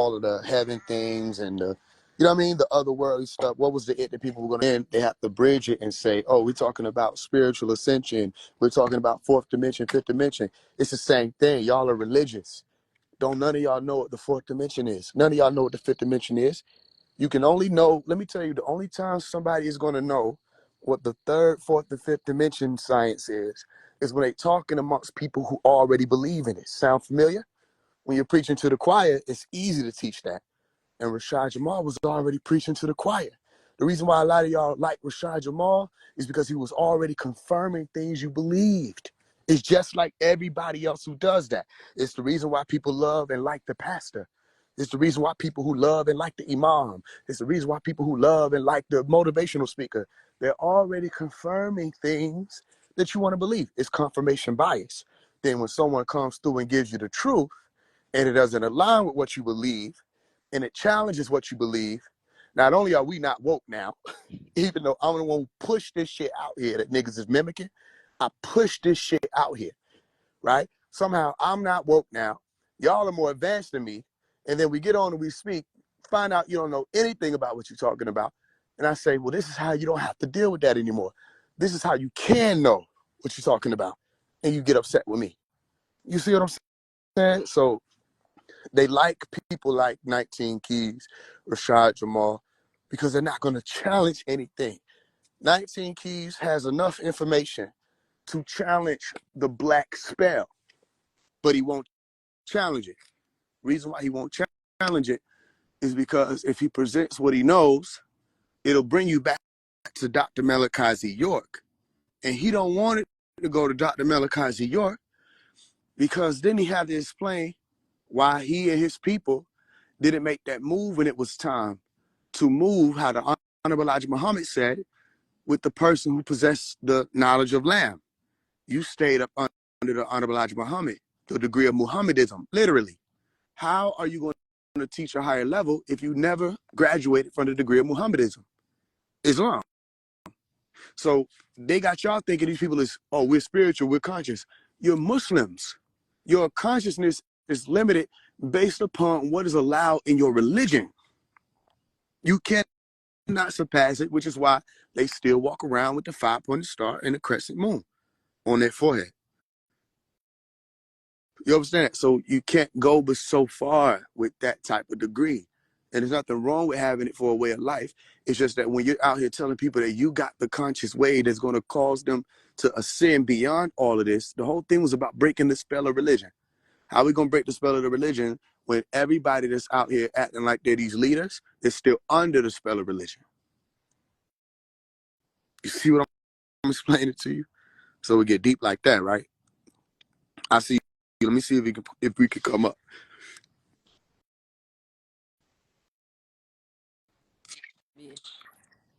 all of the heaven things and the, you know what I mean, the otherworldly stuff. What was the it that people were going to end? They have to bridge it and say, oh, we're talking about spiritual ascension. We're talking about fourth dimension, fifth dimension. It's the same thing. Y'all are religious. Don't none of y'all know what the fourth dimension is. None of y'all know what the fifth dimension is. You can only know, let me tell you, the only time somebody is going to know what the third, fourth, and fifth dimension science is when they're talking amongst people who already believe in it. Sound familiar? When you're preaching to the choir, it's easy to teach that. And Rashad Jamal was already preaching to the choir. The reason why a lot of y'all like Rashad Jamal is because he was already confirming things you believed. It's just like everybody else who does that. It's the reason why people love and like the pastor. It's the reason why people who love and like the imam. It's the reason why people who love and like the motivational speaker. They're already confirming things that you want to believe. It's confirmation bias. Then when someone comes through and gives you the truth and it doesn't align with what you believe and it challenges what you believe, not only are we not woke now, even though I'm the one who pushed this shit out here that niggas is mimicking, I pushed this shit out here, right? Somehow I'm not woke now. Y'all are more advanced than me. And then we get on and we speak, find out you don't know anything about what you're talking about. And I say, well, this is how you don't have to deal with that anymore. This is how you can know what you're talking about. And you get upset with me. You see what I'm saying? So they like people like 19 Keys, Rashad Jamal, because they're not going to challenge anything. 19 Keys has enough information to challenge the black spell, but he won't challenge it. Reason why he won't challenge it is because if he presents what he knows, it'll bring you back to Dr. Malachi York. And he don't want it to go to Dr. Malachi York because then he had to explain why he and his people didn't make that move when it was time to move, how the Honorable Elijah Muhammad said, with the person who possessed the knowledge of Lamb. You stayed up under the Honorable Elijah Muhammad, the degree of Muhammadism, literally. How are you going to teach a higher level if you never graduated from the degree of Muhammadism? Islam. So they got y'all thinking these people is, oh, we're spiritual, we're conscious. You're Muslims. Your consciousness is limited based upon what is allowed in your religion. You cannot surpass it, which is why they still walk around with the 5-pointed star and the crescent moon on their forehead. You understand? So you can't go but so far with that type of degree. And there's nothing wrong with having it for a way of life. It's just that when you're out here telling people that you got the conscious way that's going to cause them to ascend beyond all of this, the whole thing was about breaking the spell of religion. How are we going to break the spell of the religion when everybody that's out here acting like they're these leaders is still under the spell of religion? You see what I'm explaining to you? So we get deep like that, right? I see. Let me see if we could come up. Yeah.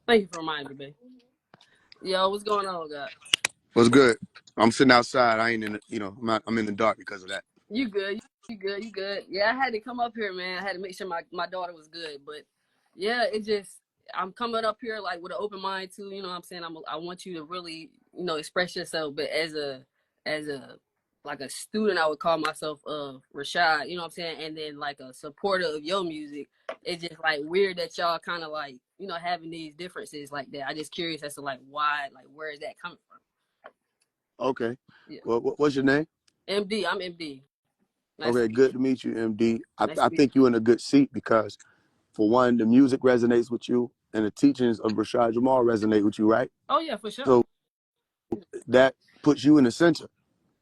Thank you for reminding me, babe. Yo, what's going on, God? What's good? I'm sitting outside. I ain't in the, I'm in the dark because of that. You good. You good. You good. Yeah, I had to come up here, man. I had to make sure my daughter was good. But yeah, I'm coming up here like with an open mind too. You know what I'm saying? I want you to really, express yourself. But as a like a student, I would call myself Rashad, you know what I'm saying? And then like a supporter of your music. It's just like weird that y'all kind of like, having these differences like that. I just curious as to like why, like where is that coming from? Okay. Yeah. Well, what's your name? MD, I'm MD. Nice Okay, to good to meet you, MD. nice I to think you're in a good seat because, for one, the music resonates with you, and the teachings of Rashad Jamal resonate with you, right? Oh yeah, for sure. So that puts you in the center,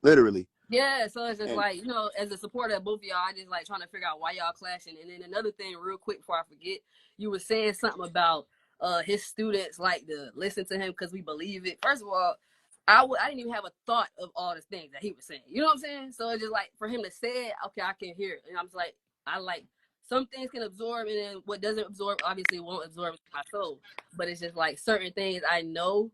literally. Yeah, so it's just And like, as a supporter of both of y'all, I just like trying to figure out why y'all clashing. And then another thing, real quick before I forget, you were saying something about his students like to listen to him because we believe it. First of all, I didn't even have a thought of all the things that he was saying. You know what I'm saying? So it's just like for him to say it, okay, I can hear it. And I'm just like, I like some things can absorb, and then what doesn't absorb obviously won't absorb my soul. But it's just like certain things I know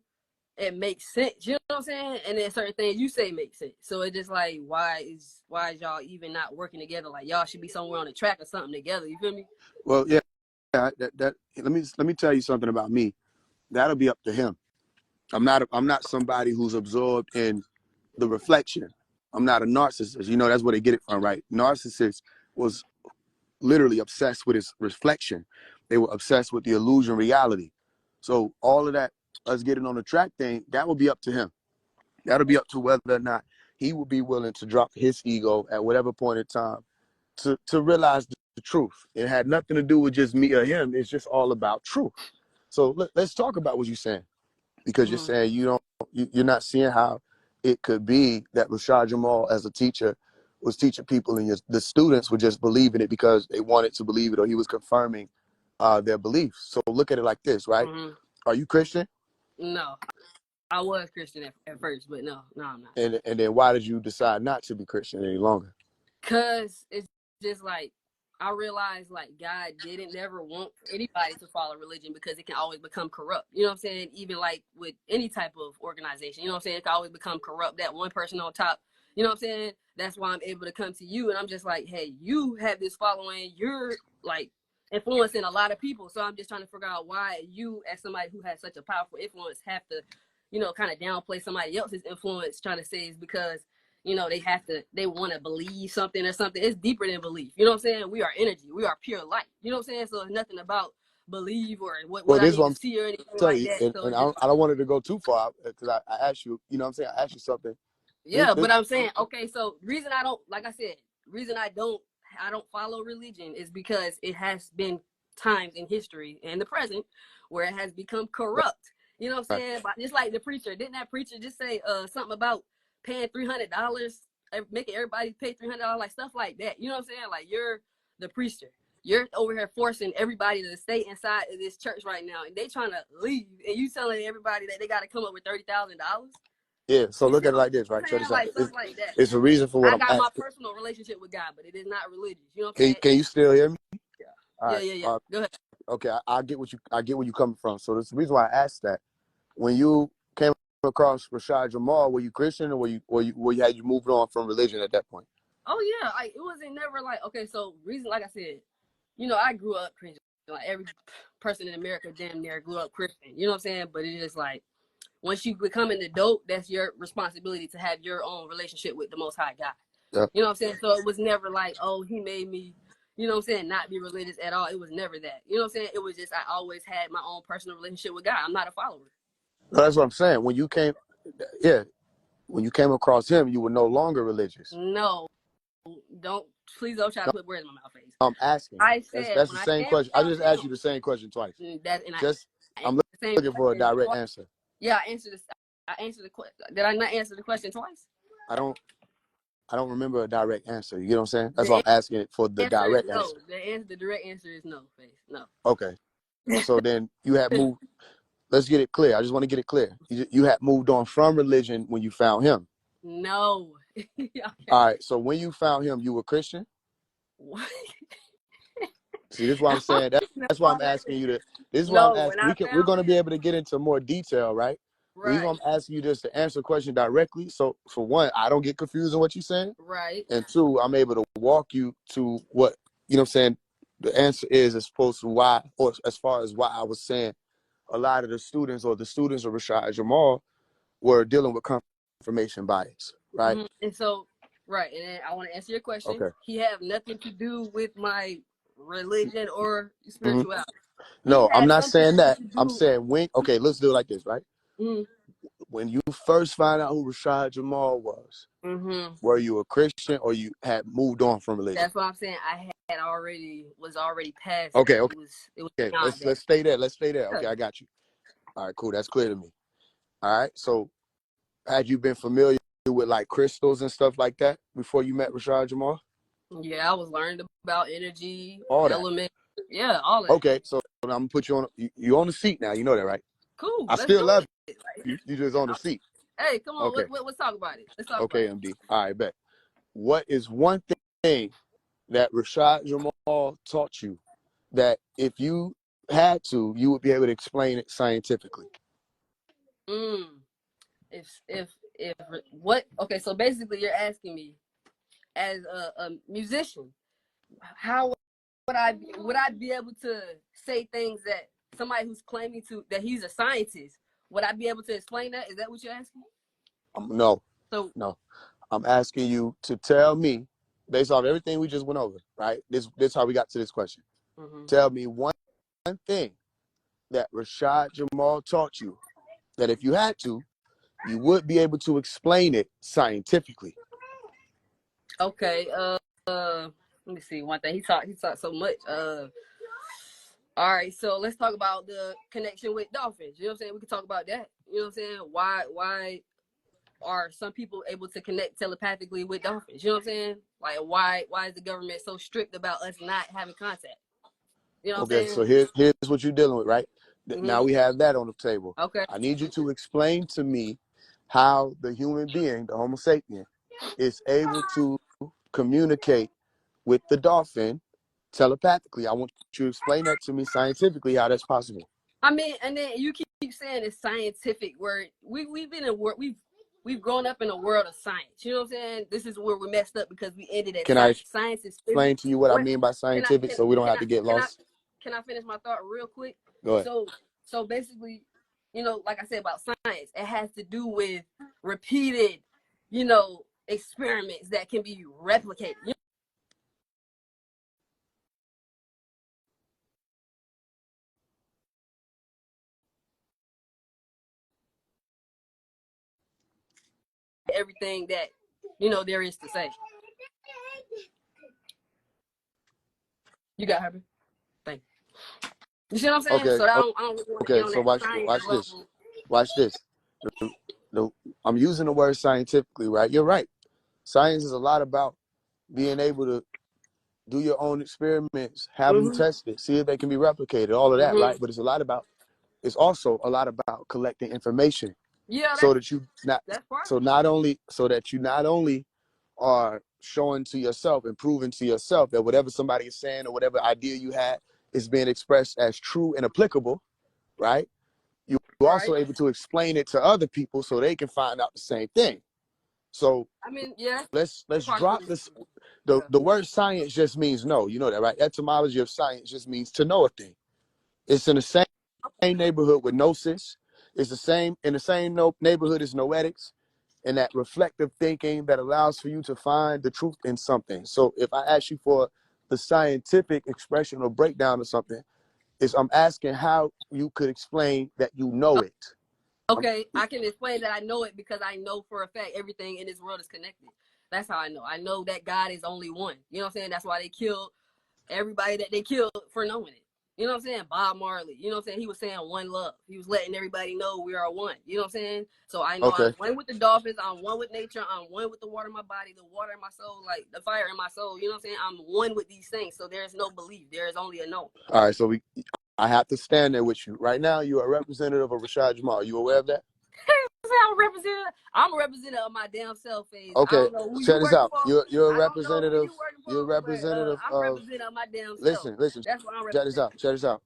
it makes sense, you know what I'm saying? And then certain things you say make sense. So it's just like, why is y'all even not working together? Like y'all should be somewhere on the track or something together. You feel me? well, yeah, let me tell you something about me. That'll be up to him. I'm not somebody who's absorbed in the reflection. I'm not a narcissist. That's where they get it from, right? Narcissist was literally obsessed with his reflection. They were obsessed with the illusion reality. So all of that, us getting on the track thing, that would be up to him. That'll be up to whether or not he would be willing to drop his ego at whatever point in time to realize the truth. It had nothing to do with just me or him. It's just all about truth. So let's talk about what you're saying, because you're saying you're not seeing how it could be that Rashad Jamal as a teacher was teaching people, and the students were just believing it because they wanted to believe it, or he was confirming their beliefs. So look at it like this, right? Are you Christian? No, I was Christian at first, but no, I'm not. And then why did you decide not to be Christian any longer? Cause it's just like I realized like God didn't never want anybody to follow religion because it can always become corrupt. You know what I'm saying? Even like with any type of organization, you know what I'm saying? It can always become corrupt. That one person on top, you know what I'm saying? That's why I'm able to come to you, and I'm just like, hey, you have this following. You're like influencing a lot of people. So I'm just trying to figure out why you, as somebody who has such a powerful influence, have to, kind of downplay somebody else's influence, trying to say it's because they want to believe something or something. It's deeper than belief. You know what I'm saying? We are energy. We are pure light. You know what I'm saying? So it's nothing about believe or what I need to see or anything like that. So and I don't want it to go too far, because I asked you, you know what I'm saying? I asked you something. Yeah, but I'm saying, okay, so reason I don't, like I said, reason I don't follow religion is because it has been times in history and the present where it has become corrupt. You know what I'm saying? But just like the preacher, didn't that preacher just say something about paying $300, making everybody pay $300, like stuff like that? You know what I'm saying? Like, you're the preacher. You're over here forcing everybody to stay inside of this church right now, and they trying to leave, and you telling everybody that they got to come up with $30,000. Yeah, so look at it like this, right? Check this out. Like stuff like that. It's a reason for what I I'm got asking. my personal relationship with God, but it is not religious. You know what I'm saying? Can you still hear me? Yeah. All right. Yeah. Go ahead. Okay, I get where you coming from. So that's the reason why I asked that. When you came across Rashad Jamal, were you Christian, or had you moved on from religion at that point? Oh yeah, it wasn't never like, okay. So reason, like I said, I grew up Christian. Like every person in America damn near grew up Christian. You know what I'm saying? But it's just like, once you become an adult, that's your responsibility to have your own relationship with the Most High God. Yeah. You know what I'm saying? So it was never like, oh, he made me, you know what I'm saying, not be religious at all. It was never that. You know what I'm saying? It was just, I always had my own personal relationship with God. I'm not a follower. No, that's what I'm saying. When you came across him, you were no longer religious. No, please don't try to put words in my mouth, Faise. I'm asking. I said, that's the same question. I just asked you the same question twice. I'm looking for a direct answer. Yeah, I answered the question. Did I not answer the question twice? I don't remember a direct answer. You know what I'm saying? That's why I'm asking for the direct answer. The direct answer is no, Faise. No. Okay. So then you had moved. Let's get it clear. I just want to get it clear. You had moved on from religion when you found him. No. Okay. All right. So when you found him, you were Christian? What? See, this is what I'm saying. That's why I'm asking you to. This is why I'm asking. We're going to be able to get into more detail, right? Right. The reason why I'm asking you just to answer the question directly. So for one, I don't get confused in what you're saying. Right. And two, I'm able to walk you to what, you know what I'm saying, the answer is as opposed to why, or as far as why I was saying a lot of the students of Rashad Jamal were dealing with confirmation bias, right? Mm-hmm. And so, right, and then I want to answer your question. Okay. He have nothing to do with my religion or spirituality. Mm-hmm. No, I'm not saying that. I'm saying okay, let's do it like this, right? Mm-hmm. When you first find out who Rashad Jamal was, were you a Christian or you had moved on from religion? That's what I'm saying. I was already past. Okay, that. okay. It was okay, let's stay there. Let's stay there. Okay, I got you. All right, cool. That's clear to me. All right. So had you been familiar with like crystals and stuff like that before you met Rashad Jamal? Yeah, I was learning about energy, all element. Yeah, all that. Okay, so I'm gonna put you on. You on the seat now. You know that, right? Cool. I still love you. You just on the seat. Hey, come on. Okay. Let's talk about it. Okay, MD. All right, bet. What is one thing that Rashad Jamal taught you that if you had to, you would be able to explain it scientifically? Okay, so basically you're asking me as a musician, how would I be able to say things that somebody who's claiming that he's a scientist, would I be able to explain that? Is that what you're asking? No. So no. I'm asking you to tell me based off everything we just went over, right? This how we got to this question. Tell me one thing that Rashad Jamal taught you that if you had to, you would be able to explain it scientifically. Okay. Let me see. One thing he taught so much. All right. So let's talk about the connection with dolphins. You know what I'm saying? We can talk about that. You know what I'm saying? Why are some people able to connect telepathically with dolphins? You know what I'm saying? Like why is the government so strict about us not having contact? You know what I'm Okay, saying? so here's what you're dealing with, right? Now we have that on the table. Okay. I need you to explain to me how the human being, the Homo sapien, is able to communicate with the dolphin telepathically. I want you to explain that to me scientifically how that's possible. I mean, and then you keep saying it's scientific word. We've been in we've grown up in a world of science. You know what I'm saying? This is where we messed up because we ended at Can I science. Science is explain to you what I mean by scientific so we don't have to get lost? Can I finish my thought real quick? Go ahead. So basically, you know, like I said about science, it has to do with repeated, you know, experiments that can be replicated. You know, everything that, you know, there is to say. You got her. Thank you. You see what I'm saying? Okay. So I don't really want to get on So that science level. Watch this. I'm using the word scientifically, right? You're right. Science is a lot about being able to do your own experiments, have them tested, see if they can be replicated, all of that, right? But it's also a lot about collecting information. Yeah, so that you not only are showing to yourself and proving to yourself that whatever somebody is saying or whatever idea you had is being expressed as true and applicable, right? You're also able to explain it to other people so they can find out the same thing. So I mean, yeah. let's drop this. The word science just means know. You know that, right? Etymology of science just means to know a thing. It's in the same neighborhood with gnosis. It's the same in the same neighborhood as noetics, and that reflective thinking that allows for you to find the truth in something. So if I ask you for the scientific expression or breakdown of something, I'm asking how you could explain that you know it. Okay, I can explain that I know it because I know for a fact everything in this world is connected. That's how I know. I know that God is only one. You know what I'm saying? That's why they killed everybody that they killed for knowing it. You know what I'm saying? Bob Marley. You know what I'm saying? He was saying one love. He was letting everybody know we are one. You know what I'm saying? So I know I'm one with the dolphins. I'm one with nature. I'm one with the water in my body, the water in my soul, like the fire in my soul. You know what I'm saying? I'm one with these things. So there's no belief. There is only a know. All right, so I have to stand there with you. Right now, you are a representative of Rashad Jamal. Are you aware of that? I'm a representative of my damn self, Faise. Okay, I don't know who you check this working out. for. You're a I don't know who representative. you working for, You're a representative but I'm of. representing my damn self. Listen. That's what I'm Check representing. this out.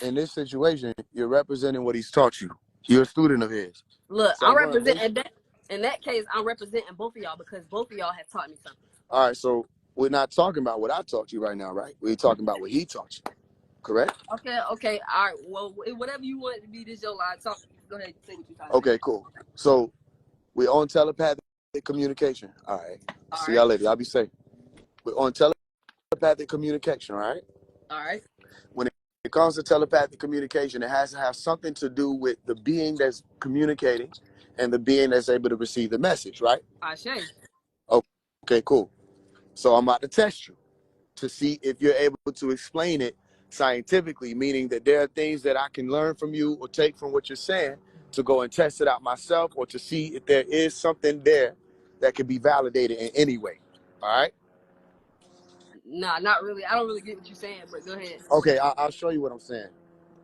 In this situation, you're representing what he's taught you. You're a student of his. Look, So I'm representing that. In that case, I'm representing both of y'all because both of y'all have taught me something. All right, so we're not talking about what I taught you right now, right? We're talking about what he taught you, correct? Okay. All right. Well, whatever you want it to be, this your live talk. Go ahead, say what you're talking Okay, cool. So we're on telepathic communication. All right. See y'all later. Y'all be safe. We're on telepathic communication, all right? All right. When it comes to telepathic communication, it has to have something to do with the being that's communicating and the being that's able to receive the message, right? Ashe. Okay, cool. So I'm about to test you to see if you're able to explain it scientifically, meaning that there are things that I can learn from you or take from what you're saying to go and test it out myself or to see if there is something there that can be validated in any way. All right? Nah, not really. I don't really get what you're saying, but go ahead. Okay, I'll show you what I'm saying.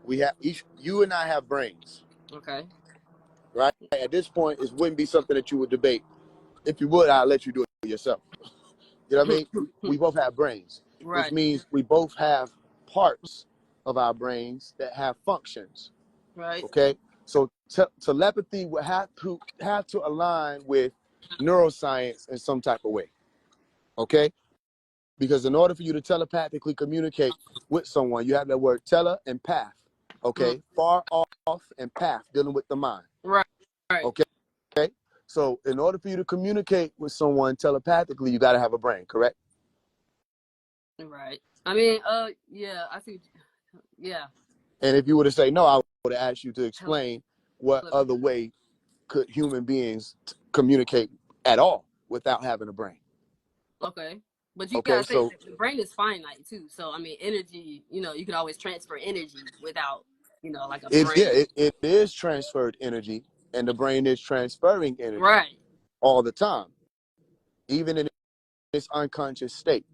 We have you and I have brains. Okay. Right? At this point, it wouldn't be something that you would debate. If you would, I'll let you do it yourself. You know what I mean? We both have brains, which means we both have parts of our brains that have functions. Right. Okay, so telepathy would have to align with neuroscience in some type of way. Okay, because in order for you to telepathically communicate with someone, you have that word tele and path. Okay, far off and path, dealing with the mind. Right. Okay. So in order for you to communicate with someone telepathically, you got to have a brain, correct? Right. I mean, yeah, I see. Yeah. And if you were to say no, I would have asked you to Hello. explain what other way could human beings communicate at all without having a brain. Okay. But you Okay, gotta think so that the brain is finite too. So I mean, energy. You can always transfer energy without, like a brain. it is transferred energy, and the brain is transferring energy Right. all the time, even in its unconscious state.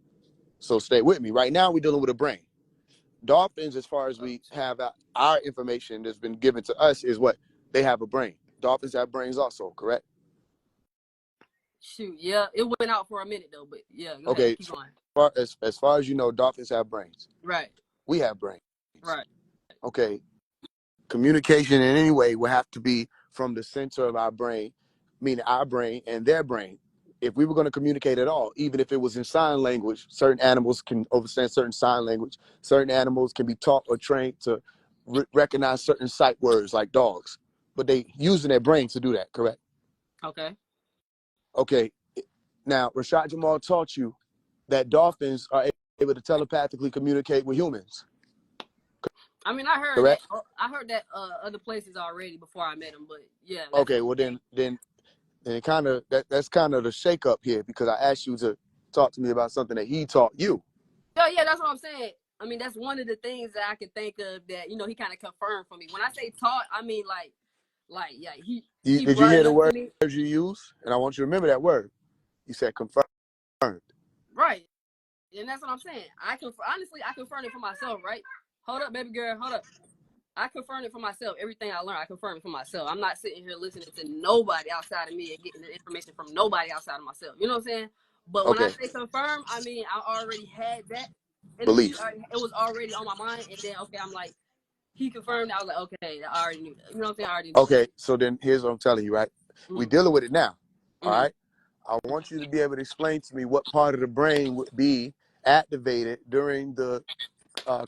So stay with me. Right now, we're dealing with a brain. Dolphins, as far as we have our information that's been given to us, is what they have a brain. Dolphins have brains also, correct? Shoot. Yeah. It went out for a minute though, but yeah. Go ahead. Okay, Keep going. as far as you know, dolphins have brains. Right. We have brains. Right. Okay, communication in any way will have to be from the center of our brain, meaning our brain and their brain. If we were going to communicate at all, even if it was in sign language, certain animals can understand certain sign language. Certain animals can be taught or trained to recognize certain sight words, like dogs, but they using their brain to do that. Correct? Okay. Okay. Now, Rashad Jamal taught you that dolphins are able to telepathically communicate with humans. I mean, I heard that. Correct? I heard that other places already before I met them, but yeah, that's Okay. what. Well, then and it kind of that's kind of the shake up here, because I asked you to talk to me about something that he taught you. Yeah, that's what I'm saying. I mean, that's one of the things that I can think of that he kind of confirmed for me. When I say taught, I mean yeah, he Did you brought hear it the up to words me. you used? And I want you to remember that word. You said confirmed. Right, and that's what I'm saying. Honestly, I confirmed it for myself. Right? Hold up, baby girl. Hold up. I confirmed it for myself. Everything I learned, I confirmed it for myself. I'm not sitting here listening to nobody outside of me and getting the information from nobody outside of myself. You know what I'm saying? But when I Okay. say confirm, I mean I already had that energy. Belief. It was already on my mind, and then okay, I'm like, he confirmed. I was like, okay, I already knew that. You know what I'm saying? I already knew that. Okay. So then here's what I'm telling you, right? We Mm-hmm. dealing with it now. All Mm-hmm. right. I want you to be able to explain to me what part of the brain would be activated during the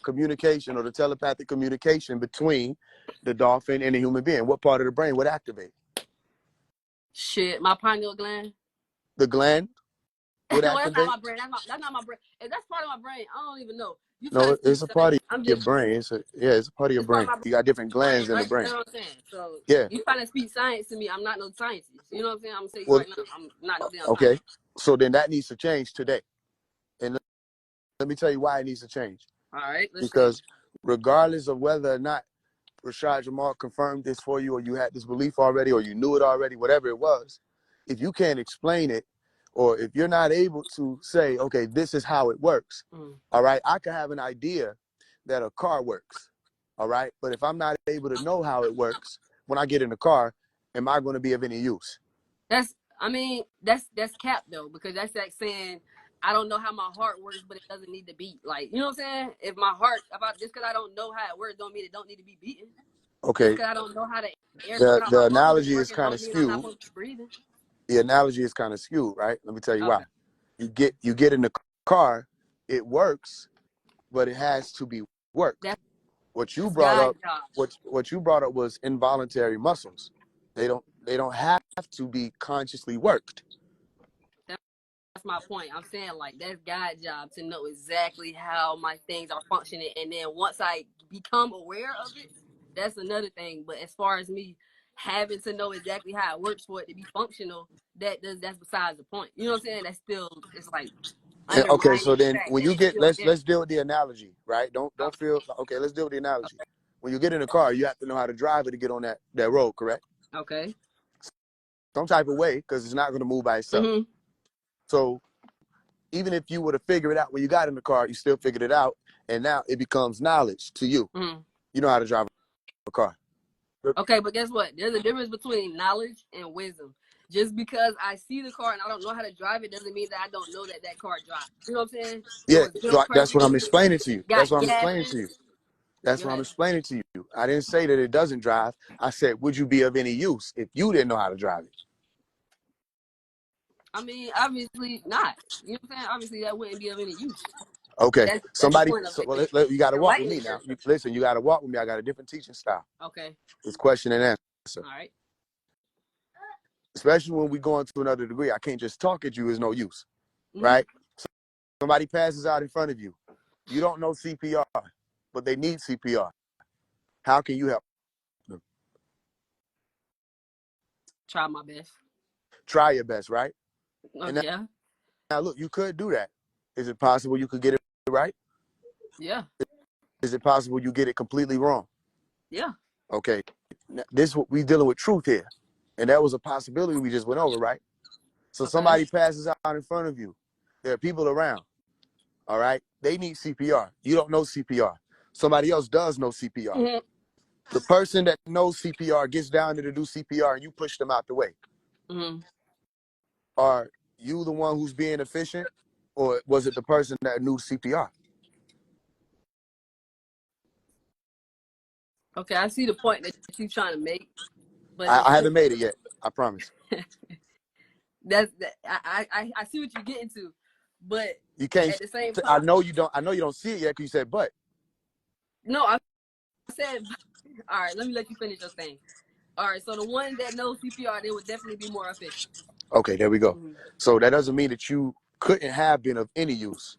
communication or the telepathic communication between the dolphin and the human being. What part of the brain would activate? Shit, my pineal gland. The gland would Well, that's not activate? my brain. That's not my brain. If that's part of my brain, I don't even know. You trying No, to speak it's a part science? of I'm your just. brain. It's a part of your It's part of brain. my You got different brain, glands in the right? brain. That's what I'm saying. So Yeah. you trying to speak science to me? I'm not no scientist. You know what I'm saying? I'm gonna tell you Well, right now. I'm not no damn okay. scientist. So then that needs to change today. And let me tell you why it needs to change. All right, let's see. Because regardless of whether or not Rashad Jamal confirmed this for you, or you had this belief already, or you knew it already, whatever it was, if you can't explain it, or if you're not able to say, okay, this is how it works, all right, I could have an idea that a car works, all right, but if I'm not able to know how it works, when I get in the car, am I going to be of any use? That's cap though, because that's like saying I don't know how my heart works, but it doesn't need to beat. Like, you know what I'm saying? If my heart, just because I don't know how it works, don't mean it don't need to be beating. Just Okay, because I don't know how the air coming out my the lungs is analogy is working, kind of don't mean I'm not skewed. supposed to be breathing. The analogy is kind of skewed, right? Let me tell you why. Okay. You get in the car, it works, but it has to be worked. That's What you brought God up, job. what you brought up was involuntary muscles. They don't have to be consciously worked. That's my point. I'm saying like that's God's job to know exactly how my things are functioning, and then once I become aware of it, that's another thing. But as far as me having to know exactly how it works for it to be functional, that's besides the point. You know what I'm saying? That's still it's like Okay, undermining so the then fact when that you it's get still there. let's deal with the analogy, right? Don't feel okay. Let's deal with the analogy. When you get in the car, you have to know how to drive it to get on that road, correct? Okay. Some type of way, because it's not going to move by itself. Mm-hmm. So even if you were to figure it out when you got in the car, you still figured it out, and now it becomes knowledge to you. Mm-hmm. You know how to drive a car. Okay, but guess what? There's a difference between knowledge and wisdom. Just because I see the car and I don't know how to drive it doesn't mean that I don't know that car drives. You know what I'm saying? It Yeah, was built that's what I'm perfectly. explaining to you. It got That's what I'm gas explaining in to it. you. That's Go what I'm ahead. explaining to you. I didn't say that it doesn't drive. I said, would you be of any use if you didn't know how to drive it? I mean, obviously not. You know what I'm saying? Obviously, that wouldn't be of any use. Okay, That's the somebody. point of So it. you got to walk with me Enlightening now. yourself. Listen, you got to walk with me. I got a different teaching style. Okay. It's question and answer. All right. Especially when we go into another degree, I can't just talk at you. Is no use, Mm-hmm. right? Somebody passes out in front of you. You don't know CPR, but they need CPR. How can you help them? Try my best. Try your best, right? And Yeah. now look, you could do that. Is it possible you could get it right? Yeah. Is it possible you get it completely wrong? Yeah. Okay. Now, this we dealing with truth here. And that was a possibility we just went over, right? So Okay. somebody passes out in front of you. There are people around. All right. They need CPR. You don't know CPR. Somebody else does know CPR. Mm-hmm. The person that knows CPR gets down there to do CPR and you push them out the way. Mm-hmm. Are you the one who's being efficient, or was it the person that knew CPR? Okay, I see the point that you're trying to make, but I haven't made it yet. I promise. I see what you're getting to, but You can't. at the same time, I know you don't. I know you don't see it yet because you said but. no, I said, all right, let me let you finish your thing. All right, so the one that knows CPR, they would definitely be more efficient. Okay, there we go. Mm-hmm. So that doesn't mean that you couldn't have been of any use,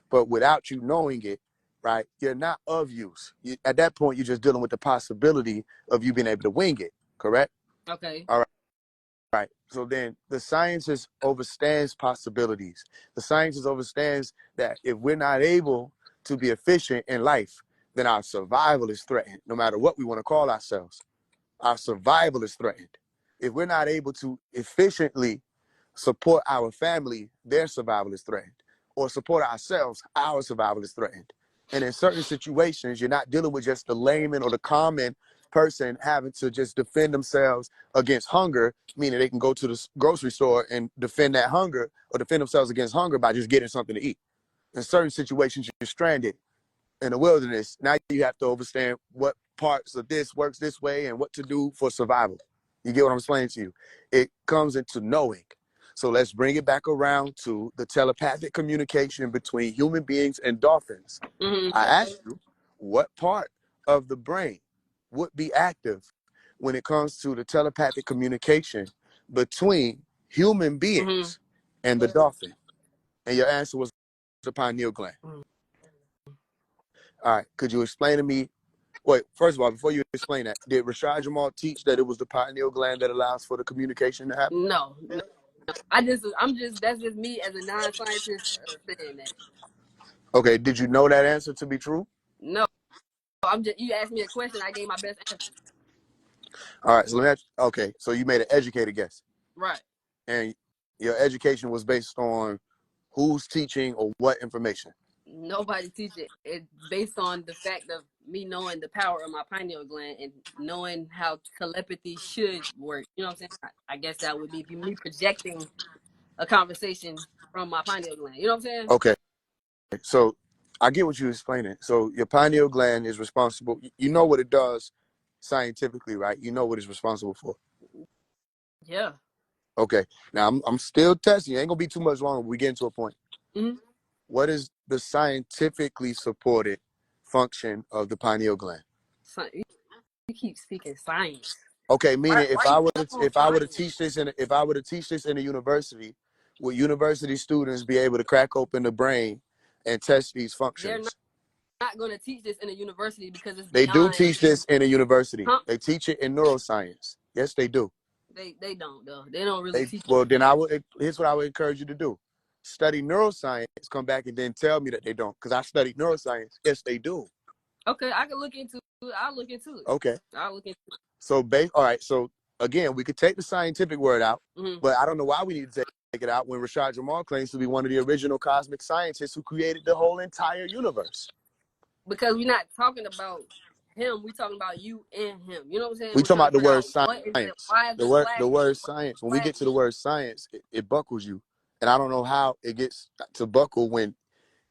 but without you knowing it, right? You're not of use. At that point, you're just dealing with the possibility of you being able to wing it. Correct? Okay. All right. Right. So then the scientist overstands possibilities. The scientist overstands that if we're not able to be efficient in life, then our survival is threatened, no matter what we want to call ourselves. Our survival is threatened. If we're not able to efficiently support our family, their survival is threatened. Or support ourselves, our survival is threatened. And in certain situations, you're not dealing with just the layman or the common person having to just defend themselves against hunger, meaning they can go to the grocery store and defend that hunger or defend themselves against hunger by just getting something to eat. In certain situations, you're stranded in the wilderness. Now you have to understand what parts of this works this way and what to do for survival. You get what I'm explaining to you? It comes into knowing. So let's bring it back around to the telepathic communication between human beings and dolphins. Mm-hmm. I asked you, what part of the brain would be active when it comes to the telepathic communication between human Mm-hmm. beings and the dolphin? And your answer was the pineal gland. Mm-hmm. All right. Could you explain to me? Wait, first of all, before you explain that, did Rashad Jamal teach that it was the pineal gland that allows for the communication to happen? No. That's just me as a non-scientist saying that. Okay. Did you know that answer to be true? No, you asked me a question, I gave my best answer. All right. So let me ask, okay. So you made an educated guess. Right. And your education was based on who's teaching or what information? Nobody teach it. It's based on the fact of me knowing the power of my pineal gland and knowing how telepathy should work. You know what I'm saying? I guess that would be me projecting a conversation from my pineal gland. You know what I'm saying? Okay. So I get what you're explaining. So your pineal gland is responsible. You know what it does scientifically, right? You know what it's responsible for. Yeah. Okay. Now I'm still testing. It ain't gonna be too much longer. We get into a point. Mm-hmm. What is the scientifically supported function of the pineal gland? You keep speaking science. Okay, meaning Why you stuck on if I were to science? teach this in a university, would university students be able to crack open the brain and test these They're functions? not going to teach this in a university because it's They do beyond. teach this in a university. Huh? They teach it in neuroscience. Yes, they do. They don't though. They don't really teach it. Well, then here's what I would encourage you to do. Study neuroscience, come back and then tell me that they don't. Because I studied neuroscience. Yes, they do. Okay, I can look into it. I'll look into it. Okay. I'll look into it. So all right. So again, we could take the scientific word out, Mm-hmm. but I don't know why we need to take it out when Rashad Jamal claims to be one of the original cosmic scientists who created the whole entire universe. Because we're not talking about him, we talking about you and him. You know what I'm saying? We We're talking trying about to the figure word out what is it, science. why is the flash The word science. When we get to the word science, it buckles you, and I don't know how it gets to buckle when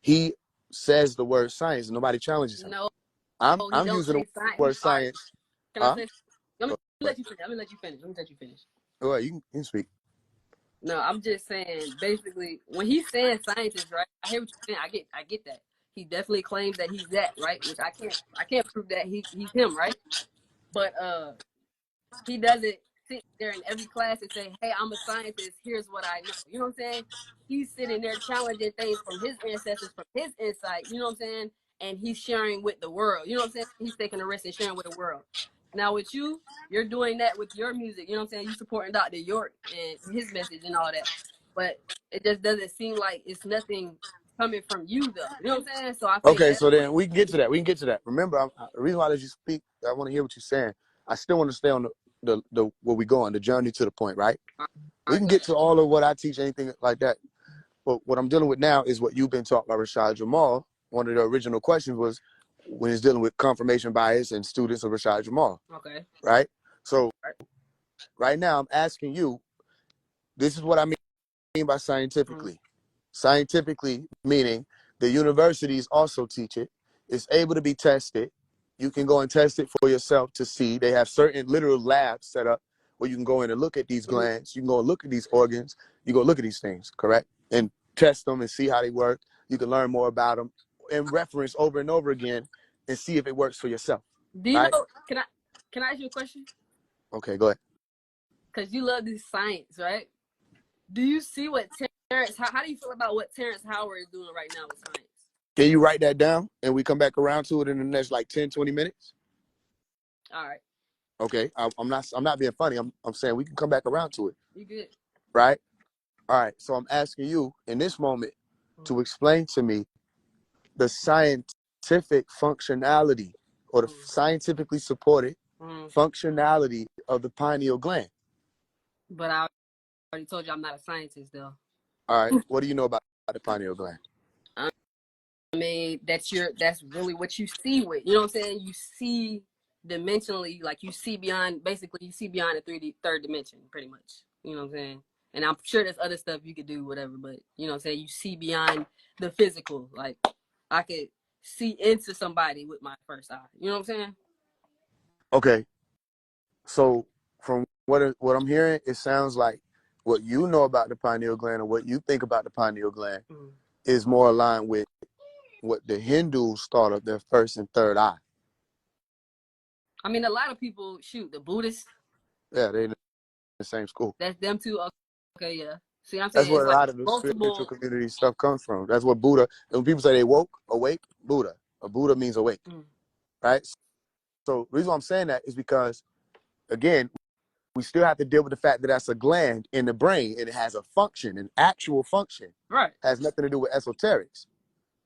he says the word science and nobody challenges him. No, I'm he don't using say the science. word science. Can I say? Let me let you finish. Let me let you finish. All right, you can speak. No, I'm just saying. Basically, when he's saying scientist, right? I hear what you're saying. I get that. He definitely claims that he's that, right? Which I can't prove that he's him, right? But he doesn't sit there in every class and say, hey, I'm a scientist, here's what I know. You know what I'm saying? He's sitting there challenging things from his ancestors, from his insight, you know what I'm saying? And he's sharing with the world. You know what I'm saying? He's taking a risk and sharing with the world. Now with you, you're doing that with your music. You know what I'm saying? You supporting Dr. York and his message and all that. But it just doesn't seem like it's nothing coming from you though. You know what I'm saying? So I think Okay, that's so what. then we can get to that. We can get to that. Remember, the reason why I let you speak, I want to hear what you're saying. I still want to stay on the where we go on the journey to the point, right? We can get to all of what I teach, anything like that. But what I'm dealing with now is what you've been taught by Rashad Jamal. One of the original questions was when he's dealing with confirmation bias and students of Rashad Jamal. Okay. Right? So right now I'm asking you, this is what I mean by scientifically. Scientifically meaning the universities also teach it. It's able to be tested. You can go and test it for yourself to see. They have certain literal labs set up where you can go in and look at these glands. You can go and look at these organs. You go look at these things, correct? And test them and see how they work. You can learn more about them and reference over and over again and see if it works for yourself. Do you right? know? Can I ask you a question? Okay, go ahead. Because you love this science, right? Do you see what Terrence? How do you feel about what Terrence Howard is doing right now with science? Can you write that down and we come back around to it in the next like 10, 20 minutes? All right. Okay, I'm not being funny. I'm saying we can come back around to it. You good? Right? All right. So I'm asking you in this moment to explain to me the scientific functionality or the scientifically supported functionality of the pineal gland. But I already told you I'm not a scientist, though. All right. What do you know about the pineal gland? I mean, that's really what you see with. You know what I'm saying? You see dimensionally, like you see beyond. Basically, you see beyond the third dimension, pretty much. You know what I'm saying? And I'm sure there's other stuff you could do, whatever. But you know what I'm saying? You see beyond the physical. Like I could see into somebody with my first eye. You know what I'm saying? Okay. So from what I'm hearing, it sounds like what you know about the pineal gland or what you think about the pineal gland is more aligned with what the Hindus thought of their first and third eye. I mean, a lot of people, the Buddhists. Yeah, they're in the same school. That's them too. Okay, yeah. See what I'm saying? That's where It's a like lot of the spiritual multiple. community stuff comes from. That's what Buddha, when people say they awake, Buddha. A Buddha means awake, right? So the reason why I'm saying that is because, again, we still have to deal with the fact that that's a gland in the brain and it has a function, an actual function. Right. It has nothing to do with esoterics.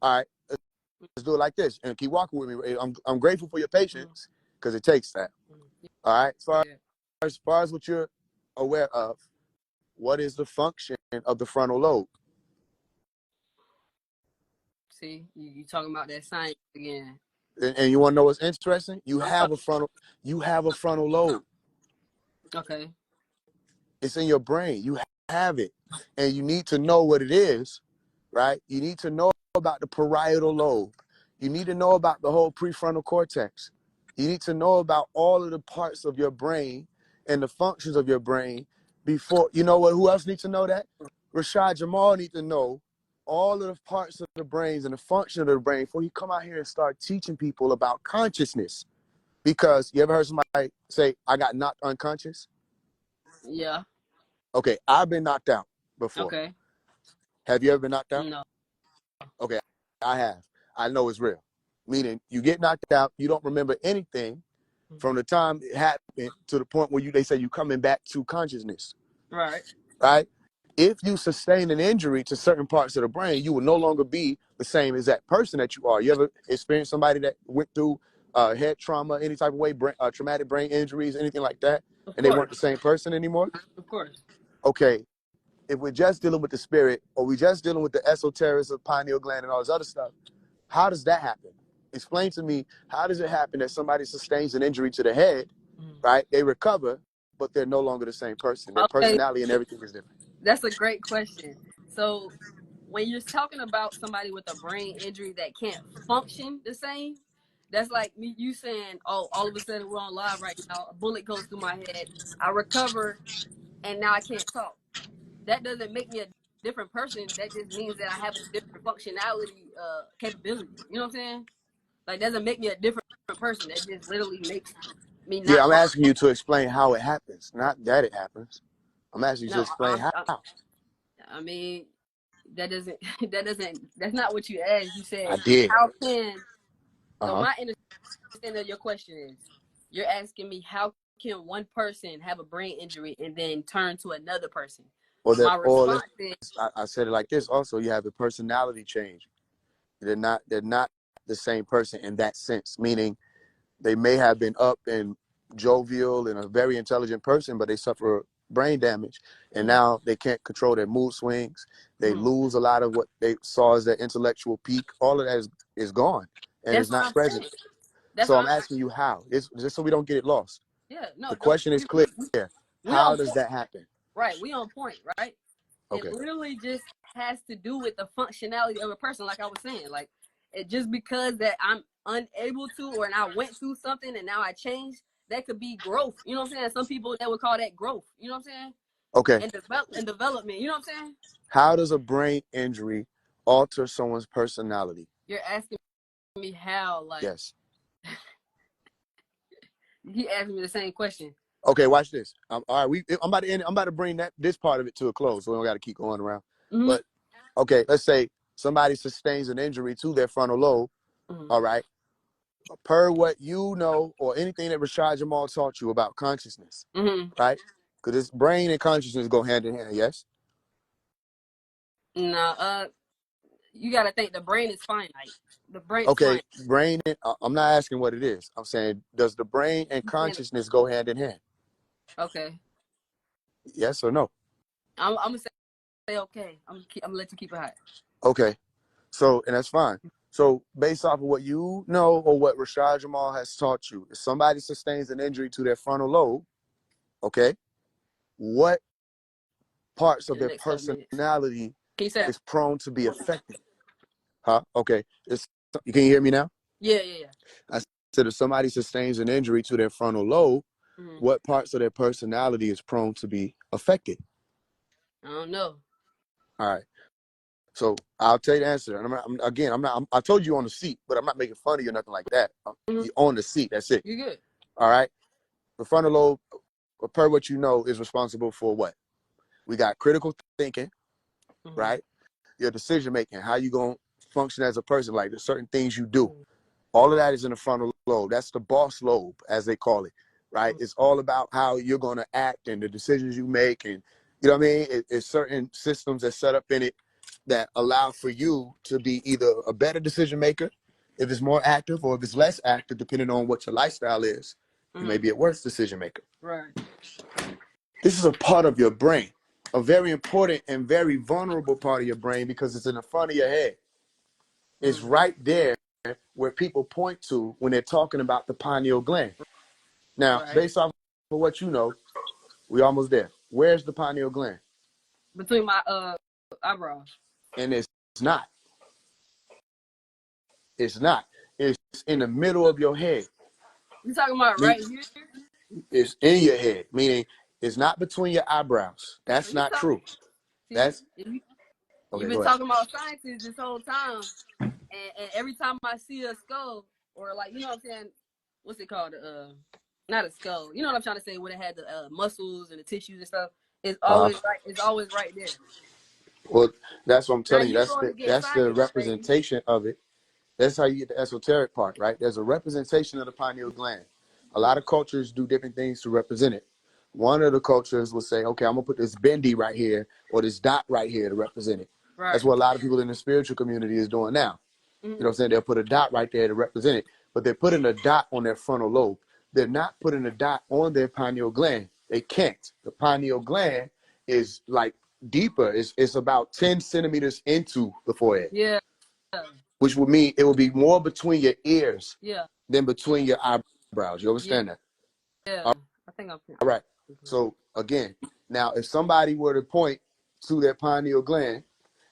All right, let's do it like this and keep walking with me. I'm grateful for your patience because it takes that. All right, so as far as what you're aware of, what is the function of the frontal lobe? See, you talking about that science again. And you want to know what's interesting? You have a frontal lobe. Okay. It's in your brain. You have it. And you need to know what it is, right? You need to know about the parietal lobe. You need to know about the whole prefrontal cortex. You need to know about all of the parts of your brain and the functions of your brain before, you know what, who else needs to know that? Rashad Jamal needs to know all of the parts of the brains and the function of the brain before he come out here and start teaching people about consciousness. Because you ever heard somebody say, I got knocked unconscious? Yeah. Okay, I've been knocked out before. Okay. Have you ever been knocked out? No. Okay, I have. I know it's real. Meaning you get knocked out, you don't remember anything from the time it happened to the point where they say you coming back to consciousness. Right. Right? If you sustain an injury to certain parts of the brain, you will no longer be the same as that person that you are. You ever experienced somebody that went through head trauma, any type of way, traumatic brain injuries, anything like that, and they weren't the same person anymore? Of course. Okay, if we're just dealing with the spirit or we're just dealing with the esoterics of pineal gland and all this other stuff, how does that happen? Explain to me, how does it happen that somebody sustains an injury to the head, right? They recover, but they're no longer the same person. Their personality and everything is different. That's a great question. So when you're talking about somebody with a brain injury that can't function the same, that's like you saying, oh, all of a sudden we're on live right now, a bullet goes through my head, I recover, and now I can't talk. That doesn't make me a different person. That just means that I have a different functionality capability. You know what I'm saying? Like, doesn't make me a different person. That just literally makes me Yeah, not I'm wrong. asking you to explain how it happens, not that it happens. I'm asking you to No, explain how. I mean, that doesn't, that's not what you asked. You I said, did. how can, so Uh-huh. my understanding of your question is, you're asking me, how can one person have a brain injury and then turn to another person? My Or response is, I said it like this also, you have a personality change. They're not the same person in that sense, meaning they may have been up and jovial and a very intelligent person, but they suffer brain damage, and now they can't control their mood swings. They lose a lot of what they saw as their intellectual peak. All of that is gone and that's is what not I'm present. saying. That's So what I'm asking you how. It's just so we don't get it lost. yeah, The no, no, question is clear. we How on does point, that happen? right? We on point, right? It Okay. literally just has to do with the functionality of a person, like I was saying. Like, it just because that I'm unable to, or and I went through something and now I changed, that could be growth. You know what I'm saying? Some people that would call that growth. You know what I'm saying? Okay. And development. You know what I'm saying? How does a brain injury alter someone's personality? You're asking me how, like, Yes. he asked me the same question. Okay, watch this. All right, I'm about to end. I'm about to bring this part of it to a close, so we don't got to keep going around. Mm-hmm. But okay, let's say somebody sustains an injury to their frontal lobe. Mm-hmm. All right, per what you know or anything that Rashad Jamal taught you about consciousness, right? Because this brain and consciousness go hand in hand. Yes. No, you got to think the brain is finite. The brain is Okay, finite. brain. I'm not asking what it is. I'm saying, does the brain and consciousness go hand in hand? Okay. Yes or no? I'm gonna say okay. I'm gonna let you keep it hot. Okay. So, and that's fine. So, based off of what you know or what Rashad Jamal has taught you, if somebody sustains an injury to their frontal lobe, okay, what parts In of the their next couple minutes. personality Can you say that? is prone to be affected? Huh? Okay. Can you hear me now? Yeah. I said if somebody sustains an injury to their frontal lobe, what parts of their personality is prone to be affected? I don't know. All right. So I'll tell you the answer. And I told you on the seat, but I'm not making fun of you or nothing like that. You're on the seat. That's it. You good? All right. The frontal lobe, per what you know, is responsible for what? We got critical thinking, right? Your decision making, how you gonna function as a person, like there's certain things you do. All of that is in the frontal lobe. That's the boss lobe, as they call it, right? It's all about how you're gonna act and the decisions you make, and you know what I mean. It's certain systems that set up in it that allow for you to be either a better decision maker, if it's more active, or if it's less active, depending on what your lifestyle is. You may be a worse decision maker. Right. This is a part of your brain, a very important and very vulnerable part of your brain because it's in the front of your head. It's right there where people point to when they're talking about the pineal gland. Now, Right. based off of what you know, we almost there. Where's the pineal gland? Between my eyebrows. And it's not. It's not. It's in the middle of your head. You talking about right here? It's in your head, meaning it's not between your eyebrows. So That's you not talk. true. See, That's you've okay. been Go ahead. talking about sciences this whole time, and every time I see a skull or like you know what I'm saying, what's it called? Not a skull. You know what I'm trying to say? When it had the muscles and the tissues and stuff, it's always right. It's always right there. Well, that's what I'm Now telling you. you going to get That's the science, baby. representation of it. That's how you get the esoteric part, right? There's a representation of the pineal gland. A lot of cultures do different things to represent it. One of the cultures will say, okay, I'm gonna put this bendy right here or this dot right here to represent it. Right. That's what a lot of people in the spiritual community is doing now. You know what I'm saying? They'll put a dot right there to represent it, but they're putting a dot on their frontal lobe. They're not putting a dot on their pineal gland. They can't. The pineal gland is like deeper. It's about 10 centimeters into the forehead. Yeah. Which would mean it would be more between your ears Yeah. than between your eyebrows. You Yeah. understand that? Yeah. I think I'm. All right. So again, now if somebody were to point to their pineal gland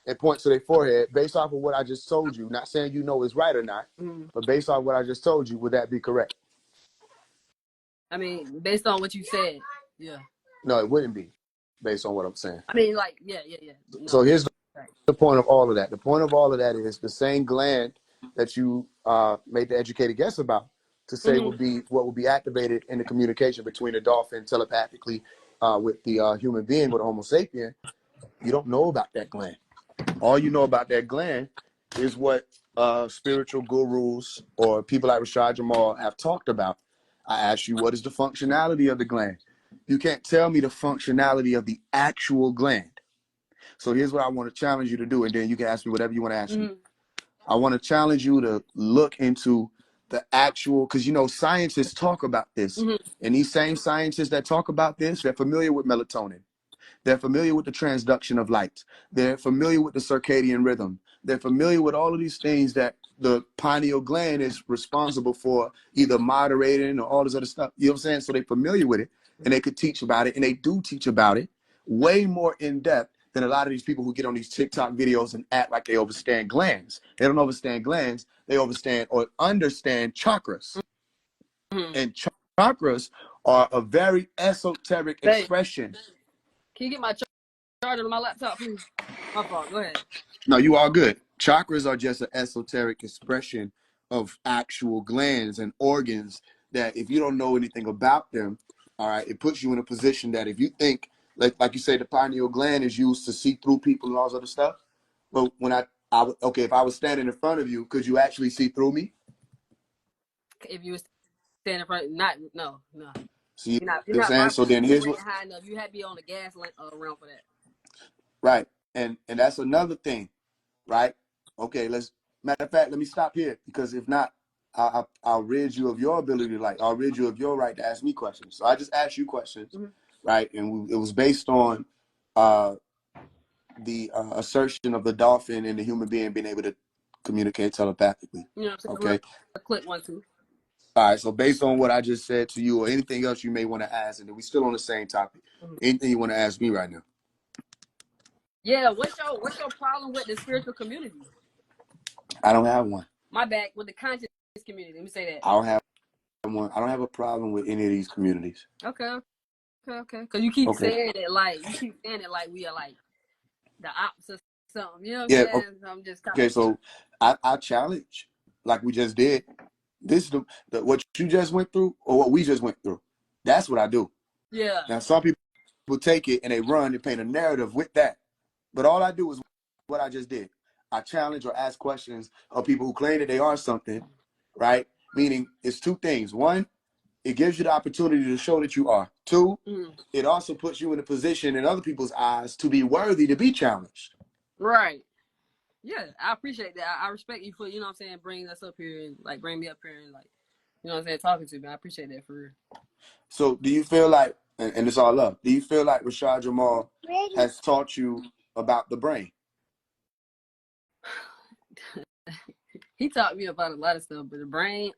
and point to their forehead, based off of what I just told you, not saying you know it's right or not, but based off what I just told you, would that be correct? I mean, based on what you said, yeah. No, it wouldn't be, based on what I'm saying. I mean, like, yeah. So No. here's the point of all of that. The point of all of that is the same gland that you made the educated guess about. to say would be what would be activated in the communication between the dolphin telepathically with the human being, with a Homo sapien. You don't know about that gland. All you know about that gland is what spiritual gurus or people like Rashad Jamal have talked about. I asked you, what is the functionality of the gland? You can't tell me the functionality of the actual gland. So here's what I want to challenge you to do, and then you can ask me whatever you want to ask me. I want to challenge you to look into the actual, because, you know, scientists talk about this. And these same scientists that talk about this, they're familiar with melatonin. They're familiar with the transduction of light. They're familiar with the circadian rhythm. They're familiar with all of these things that the pineal gland is responsible for, either moderating or all this other stuff. You know what I'm saying? So they're familiar with it, and they could teach about it, and they do teach about it way more in depth than a lot of these people who get on these TikTok videos and act like they understand glands. They don't understand glands. They understand or understand chakras. And chakras are a very esoteric expression. Can you get my charger on my laptop, please? My fault. Go ahead. No, you all good. Chakras are just an esoteric expression of actual glands and organs that if you don't know anything about them, all right, it puts you in a position that if you think, like you say, the pineal gland is used to see through people and all this other stuff. But when okay, if I was standing in front of you, could you actually see through me? If you were standing in front, no. See, you're not you know what I'm saying? So then here's what high enough. You had to be on the gas around for that. Right. And that's another thing, right? Okay, matter of fact, let me stop here, because if not, I'll rid you of your ability to I'll rid you of your right to ask me questions. So I just asked you questions, right? And it was based on the assertion of the dolphin and the human being being able to communicate telepathically. You know what I'm saying? Okay. Click 1, 2. All right. So based on what I just said to you, or anything else you may want to ask, and we're still on the same topic. Anything you want to ask me right now? Yeah. What's your problem with the spiritual community? I don't have one. My bad. With the conscious community. Let me say that. I don't have one. I don't have a problem with any of these communities. Okay. Because you keep saying it like we are like the opposite of something. You know what I'm saying? So I'm just okay. So I challenge, like we just did. This is what you just went through, or what we just went through. That's what I do. Yeah. Now some people take it and they run and paint a narrative with that, but all I do is what I just did. I challenge or ask questions of people who claim that they are something, right? Meaning it's two things. One, it gives you the opportunity to show that you are. Two, it also puts you in a position in other people's eyes to be worthy to be challenged. Right. Yeah, I appreciate that. I respect you for, you know what I'm saying, bringing us up here and like bring me up here and like, you know what I'm saying, talking to me. I appreciate that for real. So do you feel like, and it's all love, do you feel like Rashad Jamal has taught you about the brain? He taught me about a lot of stuff, but the brain,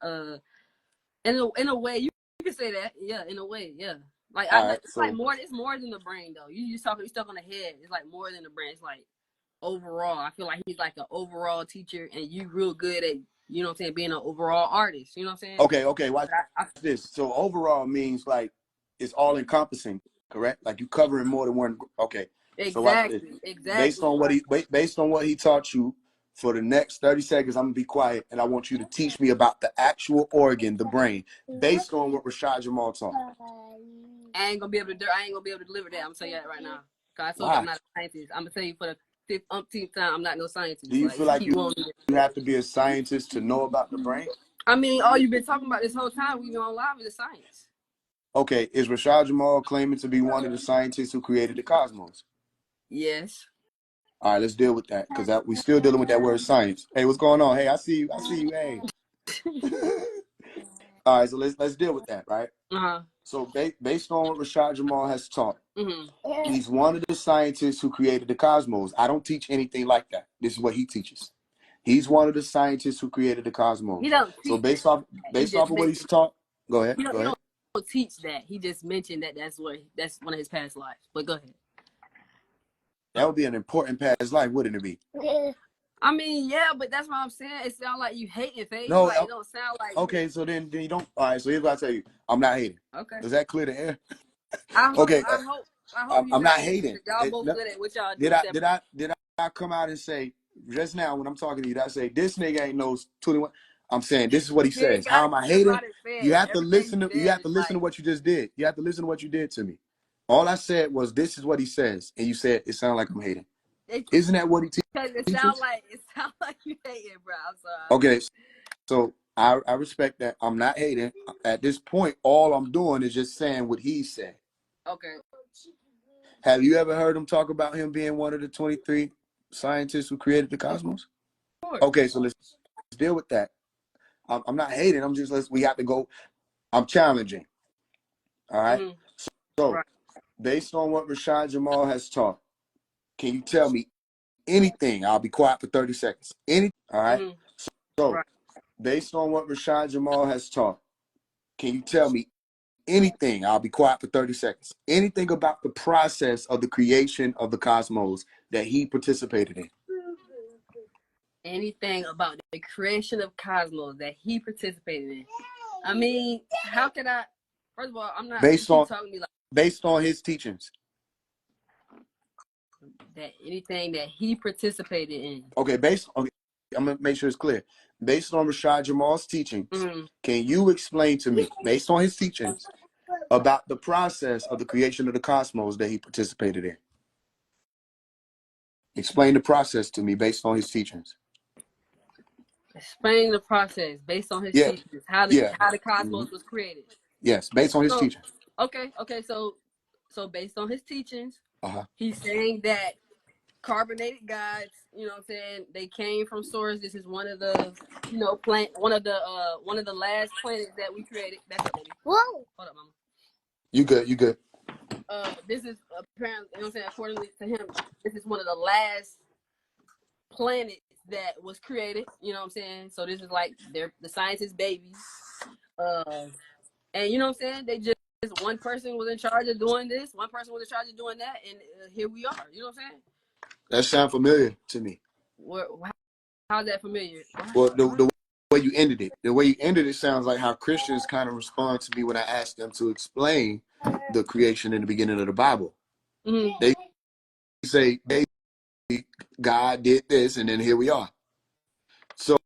in a way, you can say that, yeah, in a way, yeah. Like it's like more. It's more than the brain, though. You stuck on the head. It's like more than the brain. It's like overall. I feel like he's like an overall teacher, and you real good at, you know what I'm saying, being an overall artist. You know what I'm saying? Okay. Watch this. So overall means like it's all encompassing, correct? Like you covering more than one. Okay. Exactly. So Exactly. Based on what he taught you, for the next 30 seconds, I'm gonna be quiet, and I want you to teach me about the actual organ, the brain, based on what Rashad Jamal taught. I ain't gonna be able to deliver that. I'm gonna tell you that right now. Cause I told you I'm not a scientist. I'm gonna tell you for the 5th time, I'm not no scientist. Do you feel like you have to be a scientist to know about the brain? I mean, all you've been talking about this whole time we've been on live is science. Okay, is Rashad Jamal claiming to be one of the scientists who created the cosmos? Yes. All right, let's deal with that, because we still dealing with that word science. Hey, what's going on? Hey, I see you. Hey. All right, so let's deal with that, right? So based on what Rashad Jamal has taught, he's one of the scientists who created the cosmos. I don't teach anything like that. This is what he teaches. He's one of the scientists who created the cosmos. He don't teach. So based off of what he's taught, go ahead. He don't teach that. He just mentioned that's one of his past lives. But go ahead. That would be an important past life, wouldn't it be? I mean, yeah, but that's what I'm saying. It sounds like you hating, Faise. No, like, it don't sound like. Okay, so then you don't. All right, so here's what I tell you. I'm not hating. Okay. Does that clear the air? I hope I'm not hating. Y'all both good at what y'all do. Did I come out and say just now when I'm talking to you? Did I say this nigga ain't no 21? I'm saying this is what he You ain't says. How gotta am I care hating? about it You saying. have to Everything listen you to said is like, what you just did. You have to listen to what you did to me. All I said was this is what he says, and you said it sounds like I'm hating. Isn't that what he it teaches? sound like you hating, bro. I'm sorry. Okay, so I respect that. I'm not hating. At this point, all I'm doing is just saying what he said. Okay. Have you ever heard him talk about him being one of the 23 scientists who created the cosmos? Of course. Okay, so let's deal with that. I'm not hating. I'm just we have to go. I'm challenging. All right. Mm-hmm. So Right. based on what Rashad Jamal has taught, can you tell me anything? I'll be quiet for 30 seconds. All right. Mm-hmm. So Right. based on what Rashad Jamal has taught, can you tell me anything? I'll be quiet for 30 seconds. Anything about the process of the creation of the cosmos that he participated in? Anything about the creation of cosmos that he participated in? I mean, how can I? First of all, I'm not. You keep talking to me like based on his teachings. that. Anything that he participated in. Okay, I'm gonna make sure it's clear. Based on Rashad Jamal's teachings, Mm-hmm. can you explain to me, based on his teachings, about the process of the creation of the cosmos that he participated in? Explain the process to me based on his teachings. Explain the process based on his Yeah, teachings. How yeah. the cosmos was created. Yes, based on his So teachings. okay. So based on his teachings, Uh-huh. he's saying that carbonated gods, you know what I'm saying, they came from source. This is one of the, one of the last planets that we created. That's up, baby. Whoa. Hold up, mama. You good. This is apparently, you know what I'm saying, accordingly to him, this is one of the last planets that was created, you know what I'm saying? So this is like the scientists' babies. And you know what I'm saying? They just one person was in charge of doing this, one person was in charge of doing that, and here we are. You know what I'm saying? That sounds familiar to me. How's that familiar? Well, the way you ended it, sounds like how Christians kind of respond to me when I ask them to explain the creation in the beginning of the Bible. Mm-hmm. They say, "Hey, God did this, and then here we are." So,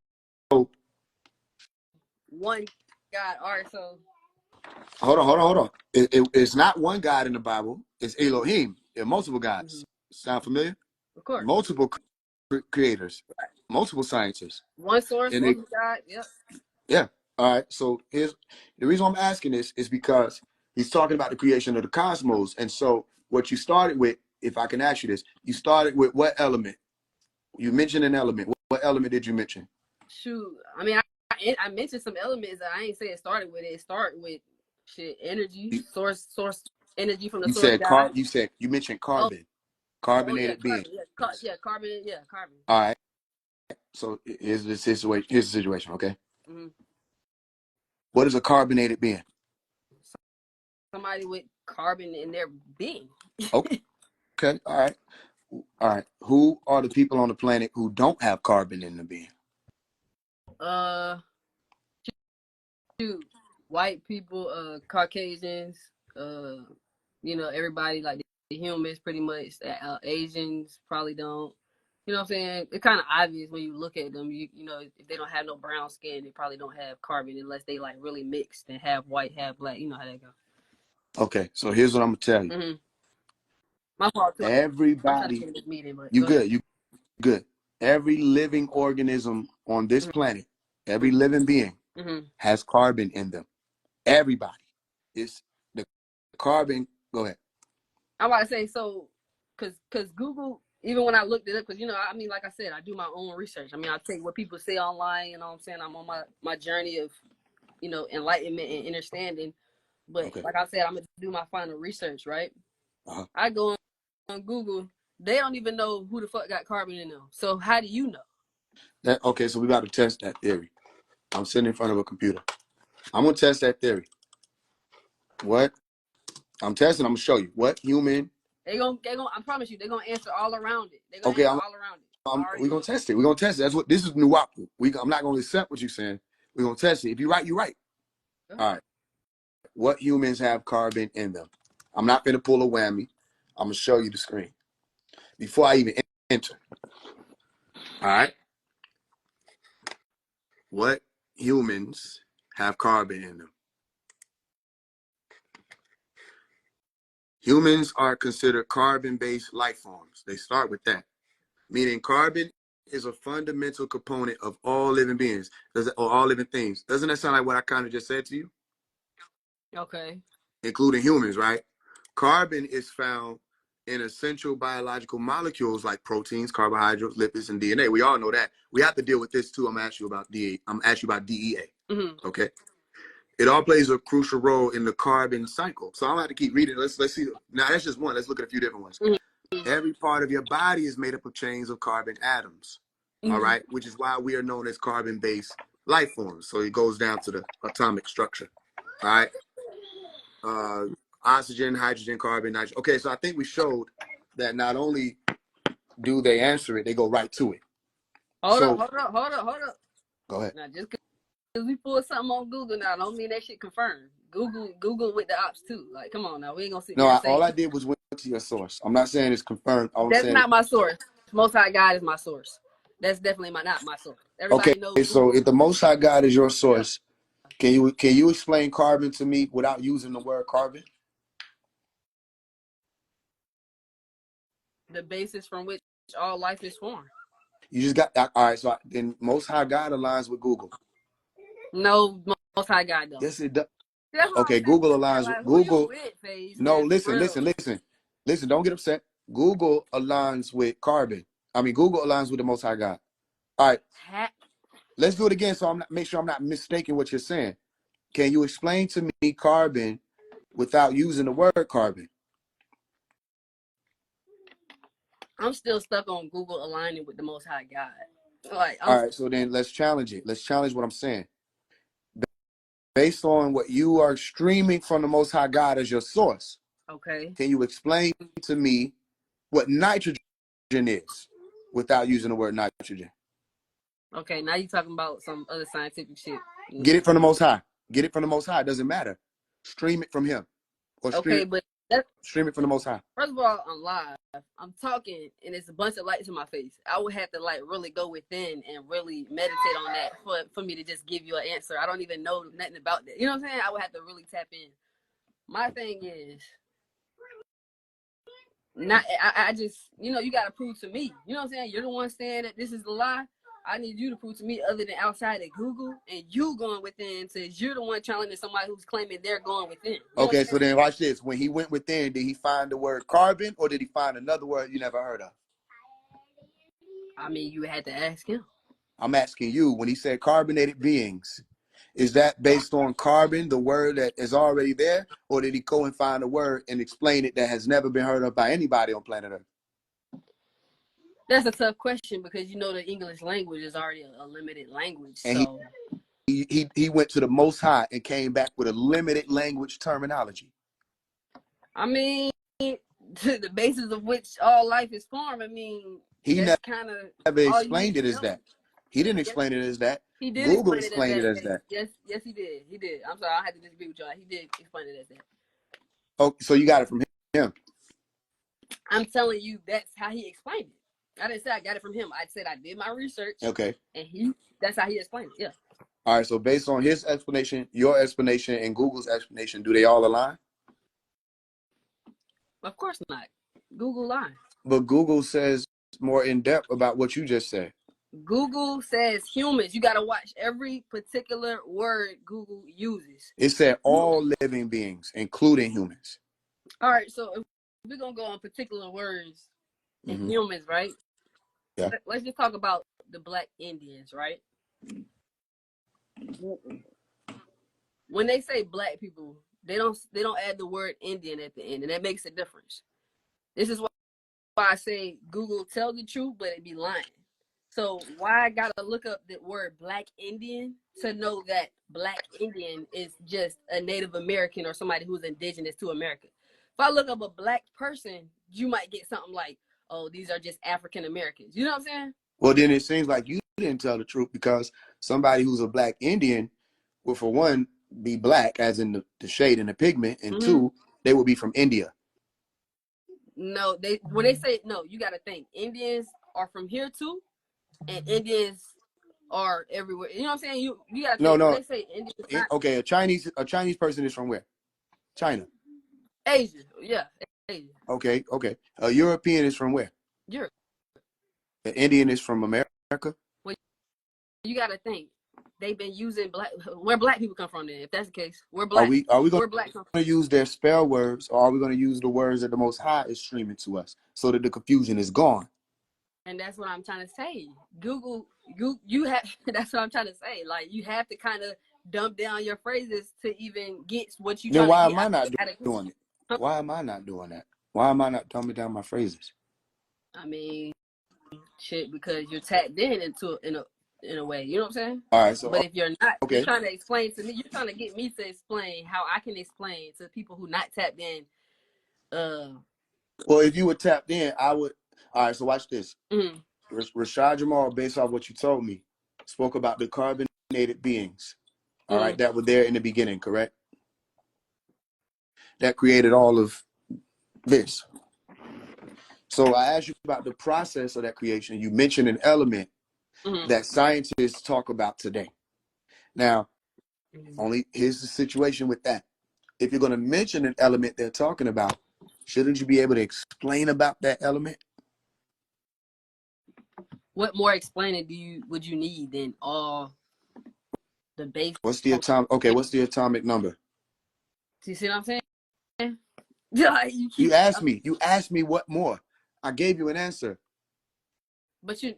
One God. All right, so hold on. It's not one God in the Bible. It's Elohim. There are multiple gods. mm-hmm. Sound familiar? Of course. Multiple creators, Right. multiple scientists. One source, And one God. Yep. yeah. All right. So here's the reason I'm asking this is because he's talking about the creation of the cosmos. And so what you started with, if I can ask you this, you started with what element? You mentioned an element. What element did you mention? Shoot. I mean, I mentioned some elements that I ain't say it started with. It started with shit, energy, source energy from the You source said God. you mentioned Oh, carbon, yeah, carbonated being. carbon. Yeah, carbon. Yeah, carbon. All right. So here's the situation. Okay. Mm-hmm. What is a carbonated being? Somebody with carbon in their being. Okay. All right. Who are the people on the planet who don't have carbon in the being? Shoot, white people, Caucasians, everybody like the humans pretty much. Asians probably don't. You know what I'm saying? It's kind of obvious when you look at them. You know, if they don't have no brown skin, they probably don't have carbon unless they like really mixed and have white, have black. You know how that go. Okay, so here's what I'm gonna tell you. Mm-hmm. My fault too. I'm trying to Everybody, get in this meeting, but you go ahead. good, you good. Every living organism on this planet, every living being Mm-hmm. has carbon in them. Everybody. It's the carbon. Go ahead. I'm about to say so, cause Google. Even when I looked it up, because I mean, like I said, I do my own research. I mean, I take what people say online. You know what I'm saying? I'm on my journey of enlightenment and understanding. But Okay. like I said, I'm gonna do my final research, right? Uh-huh. I go on Google. They don't even know who the fuck got carbon in them. So how do you know? Okay, so we got to test that theory. I'm sitting in front of a computer. I'm gonna test that theory. What I'm testing, I'm gonna show you what human. They gonna. I promise you, they're gonna answer all around it. They're gonna Okay, answer all around it. we're gonna test it. We're gonna test it. That's what this is. Nuwapu. I'm not gonna accept what you're saying. We're gonna test it. If you're right, you're right. All right. What humans have carbon in them? I'm not gonna pull a whammy. I'm gonna show you the screen before I even enter. All right. What humans have carbon in them? Humans are considered carbon-based life forms. They start with that, meaning carbon is a fundamental component of all living beings, or all living things. Doesn't that sound like what I kind of just said to you? Okay. Including humans, right? Carbon is found in essential biological molecules like proteins, carbohydrates, lipids, and DNA. We all know that. We have to deal with this too. I'm asking you about DEA. Mm-hmm. Okay. It all plays a crucial role in the carbon cycle. So I'm gonna have to keep reading. Let's see. Now that's just one. Let's look at a few different ones. Mm-hmm. Every part of your body is made up of chains of carbon atoms. Mm-hmm. All right, which is why we are known as carbon-based life forms. So it goes down to the atomic structure. All right. Oxygen, hydrogen, carbon, nitrogen. Okay, so I think we showed that not only do they answer it, they go right to it. Hold up. Go ahead. Now, just because we pull something on Google now, don't mean that shit confirmed. Google with the ops too. Like, come on now, we ain't gonna sit there and say. All I did was went to your source. I'm not saying it's confirmed. That's not my source. Most High God is my source. That's definitely not my source. Everybody knows. Okay, so if the Most High God is your source, can you explain carbon to me without using the word carbon? The basis from which all life is formed. You just got all right. So then Most High God aligns with Google. No, Most High God don't. Yes, it does. That's what Okay, I'm Google saying. aligns Like, with who you Google. with, Faise, No, man, listen. Don't get upset. Google aligns with carbon. I mean, Google aligns with the Most High God. All right, let's do it again. So make sure I'm not mistaking what you're saying. Can you explain to me carbon without using the word carbon? I'm still stuck on Google aligning with the Most High God. Like, all right, so then let's challenge it. Let's challenge what I'm saying. Based on what you are streaming from the Most High God as your source. Okay. Can you explain to me what nitrogen is without using the word nitrogen? Okay, now you're talking about some other scientific shit. Get it from the Most High. Get it from the Most High. It doesn't matter. Stream it from him. Or okay, but stream it from the Most High. First of all, I'm live. I'm talking, and it's a bunch of lights in my face. I would have to like really go within and really meditate on that for me to just give you an answer. I don't even know nothing about that. You know what I'm saying? I would have to really tap in. My thing is, I just, you got to prove to me. You know what I'm saying? You're the one saying that this is the lie. I need you to prove to me other than outside of Google and you going within, since you're the one challenging somebody who's claiming they're going within. Okay, so then watch this. When he went within, did he find the word carbon or did he find another word you never heard of? I mean, you had to ask him. I'm asking you, when he said carbonated beings, is that based on carbon, the word that is already there, or did he go and find a word and explain it that has never been heard of by anybody on planet Earth? That's a tough question because the English language is already a limited language. And so he went to the Most High and came back with a limited language terminology. I mean, the basis of which all life is formed. I mean, he that's kind of never explained it as that. He didn't explain it as that. He did Google explain it as that. Yes, he did. He did. I'm sorry, I had to disagree with y'all. He did explain it as that. Oh, so you got it from him? I'm telling you, that's how he explained it. I didn't say I got it from him. I said I did my research. Okay. And that's how he explained it. Yeah. All right. So based on his explanation, your explanation, and Google's explanation, do they all align? Of course not. Google lied. But Google says more in depth about what you just said. Google says humans. You got to watch every particular word Google uses. It said all living beings, including humans. All right. So if we're going to go on particular words and humans, right? Yeah. Let's just talk about the Black Indians, right? When they say Black people, they don't add the word Indian at the end, and that makes a difference. This is why I say Google tell the truth, but it be lying. So why I gotta look up the word Black Indian to know that Black Indian is just a Native American or somebody who's indigenous to America? If I look up a Black person, you might get something like, oh, these are just African Americans. You know what I'm saying? Well, then it seems like you didn't tell the truth, because somebody who's a Black Indian will, for one, be black, as in the shade and the pigment, and two, they will be from India. No, when they say no, you got to think Indians are from here too, and Indians are everywhere. You know what I'm saying? You gotta No, think when no. they say India, it's not Okay, a Chinese person is from where? China. Asia. Yeah, Asia. Okay, okay. A European is from where? Europe. An Indian is from America. Well, you gotta think they've been using where black people come from. Then, if that's the case, Are we going where black come to use their spell words, or are we going to use the words that the Most High is streaming to us, so that the confusion is gone? And that's what I'm trying to say. Google, you have. That's what I'm trying to say. Like you have to kind of dump down your phrases to even get what you're Then trying to why get am I not out of Google. doing it? Why am I not doing that? Why am I not dumbing down my phrases? I mean, shit, because you're tapped in a way. You know what I'm saying? All right, so But if you're not, you're okay. trying to explain to me. You're trying to get me to explain how I can explain to people who not tapped in. Well, if you were tapped in, I would. All right, so watch this. Mm-hmm. Rashad Jamal, based off what you told me, spoke about the carbonated beings. All right, that were there in the beginning, correct? That created all of this. So I asked you about the process of that creation. You mentioned an element that scientists talk about today. Now, only here's the situation with that. If you're going to mention an element they're talking about, shouldn't you be able to explain about that element? What more explaining would you need than all the base? What's the atomic? Okay, what's the atomic number? Do you see what I'm saying? Like You asked me. You asked me what more. I gave you an answer. But you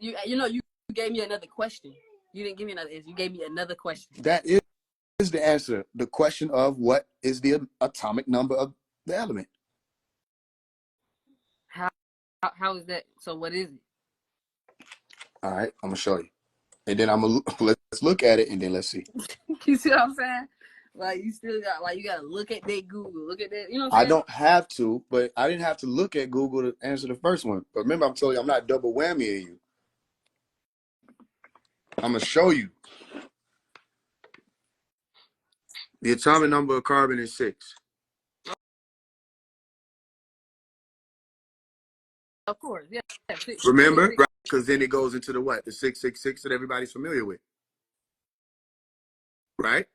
gave me another question. You didn't give me another answer. You gave me another question. That is the answer. The question of what is the atomic number of the element? How is that? So what is it? All right, I'm gonna show you, and then let's look at it, and then let's see. You see what I'm saying? Like you still got you gotta look at that Google, look at that. You know what I'm I saying? don't have to, but I didn't have to look at Google to answer the first one. But remember, I'm telling you, I'm not double whammying you. I'm gonna show you. The atomic number of carbon is 6. Of course, yeah. Remember, right? Because then it goes into the what? The 666 that everybody's familiar with, right?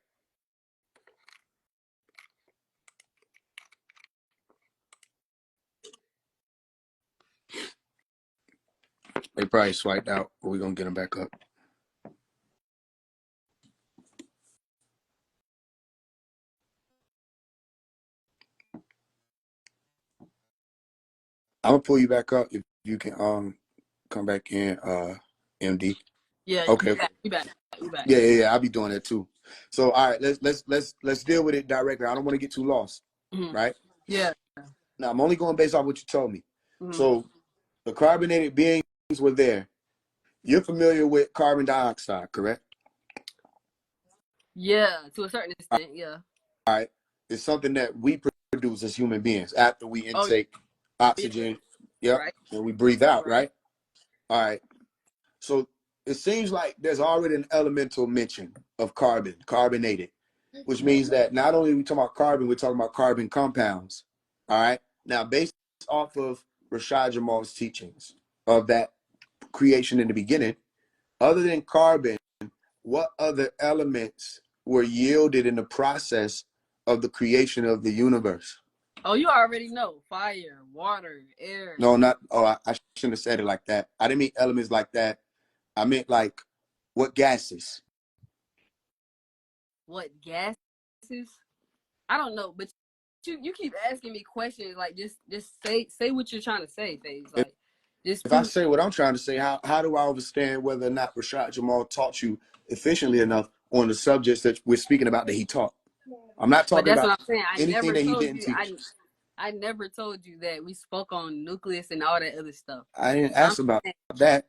They probably swiped out, but we're gonna get them back up. I'm gonna pull you back up if you can come back in, MD. Yeah, Okay. you back. Yeah. I'll be doing that too. So all right, let's deal with it directly. I don't want to get too lost, right? Yeah. Now I'm only going based off what you told me. Mm-hmm. So the carbonated beings were there. You're familiar with carbon dioxide, correct? Yeah, to a certain extent, yeah. All right. It's something that we produce as human beings after we Oh, intake oxygen. Yep. right. And we breathe out, right? All right. So it seems like there's already an elemental mention of carbon, carbonated, which means that not only are we talking about carbon, we're talking about carbon compounds. All right. Now, based off of Rashad Jamal's teachings of that creation in the beginning, other than carbon, what other elements were yielded in the process of the creation of the universe? Oh, you already know. Fire, water, air. No, not. Oh, I shouldn't have said it like that. I didn't mean elements like that. I meant like what gases? What gases? I don't know, but you keep asking me questions. Like just say what you're trying to say, Faise. Like just if I say what I'm trying to say, how do I understand whether or not Rashad Jamal taught you efficiently enough on the subjects that we're speaking about that he taught? I'm not But talking that's about what I'm saying. anything that he didn't teach. I never told you that we spoke on nucleus and all that other stuff. I didn't ask about that.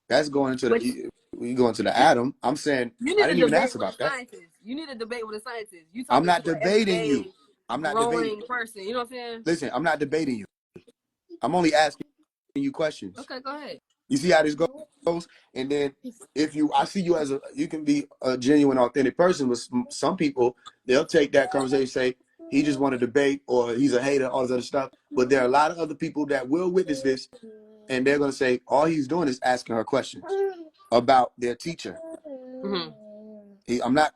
That's going into we go into the atom. I'm saying you I need to didn't even debate ask with about the that. scientists. You need to debate with the scientists. You I'm talking not to an debating everyday you. I'm not debating. growing person. You know what I'm saying? Listen, I'm not debating you. I'm only asking you questions. Okay, go ahead. You see how this goes? And then I see you as you can be a genuine, authentic person. But some people, they'll take that conversation and say, he just want to debate or he's a hater, all this other stuff. But there are a lot of other people that will witness this and they're going to say, all he's doing is asking her questions. about their teacher. Mm-hmm. I'm not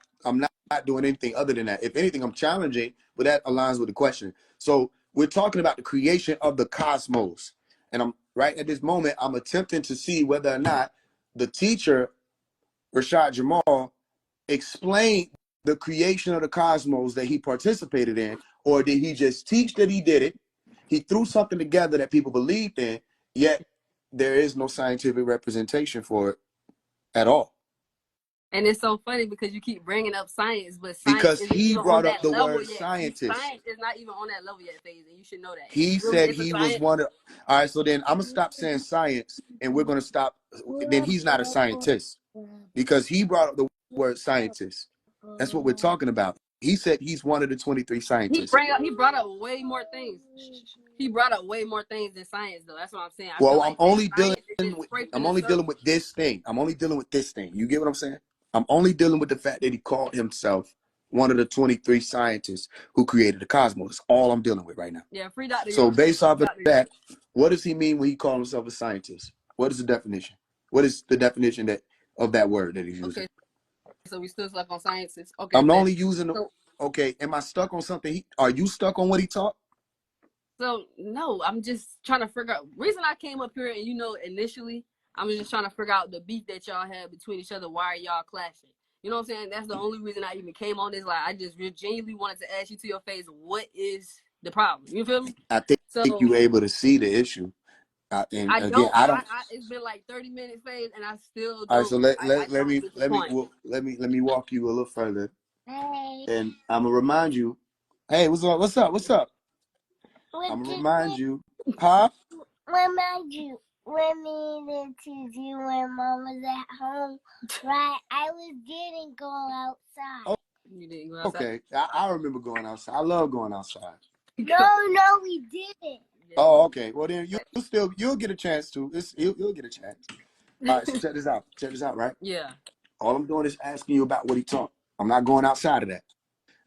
doing anything other than that. If anything, I'm challenging, but that aligns with the question. So we're talking about the creation of the cosmos. And I'm right at this moment, I'm attempting to see whether or not the teacher, Rashad Jamal, explained the creation of the cosmos that he participated in, or did he just teach that he did it? He threw something together that people believed in, yet there is no scientific representation for it at all. And it's so funny because you keep bringing up science, but science Because isn't he even on brought up that the level word yet. scientist. Science is not even on that level yet, Faise, and you should know that. He Really, said it's a he was science. one of. All right, so then I'm gonna stop saying science, and we're gonna stop. Then he's not a scientist because he brought up the word scientist. That's what we're talking about. He said he's one of the 23 scientists. He brought up way more things. He brought up way more things than science, though. That's what I'm saying. I feel Well, like science is just scraping I'm the only surface. dealing with this thing. I'm only dealing with this thing. You get what I'm saying? I'm only dealing with the fact that he called himself one of the 23 scientists who created the cosmos. That's all I'm dealing with right now. Yeah, free Dr. So York. based off of Dr. that, what does he mean when he calls himself a scientist? What is the definition? What is the definition of that word that he's using? Okay, so we still stuck on sciences. Okay, I'm bet. only using the. Okay, am I stuck on something? Are you stuck on what he taught? So no, I'm just trying to figure out. Reason I came up here, and initially, I was just trying to figure out the beef that y'all had between each other. Why are y'all clashing? You know what I'm saying? That's the only reason I even came on this. Like, I just genuinely wanted to ask you to your face, what is the problem? You feel me? I think So you're able to see the issue. And I again, don't. I don't. It's been like 30 minutes, Faise, and I still All right, so don't. I don't get the point. let me walk you a little further. Hey. And I'm gonna remind you. Hey, what's up? What's up? What's up? I'm gonna remind you, huh? Remind you when me and Tizzy when Mom was at home, right? I didn't go outside. Oh, You didn't go outside. okay. I remember going outside. I love going outside. No, We didn't. Oh, okay. Well, then you'll get a chance to. You'll get a chance. All right. So check this out. Check this out. Right. Yeah. All I'm doing is asking you about what he taught. I'm not going outside of that.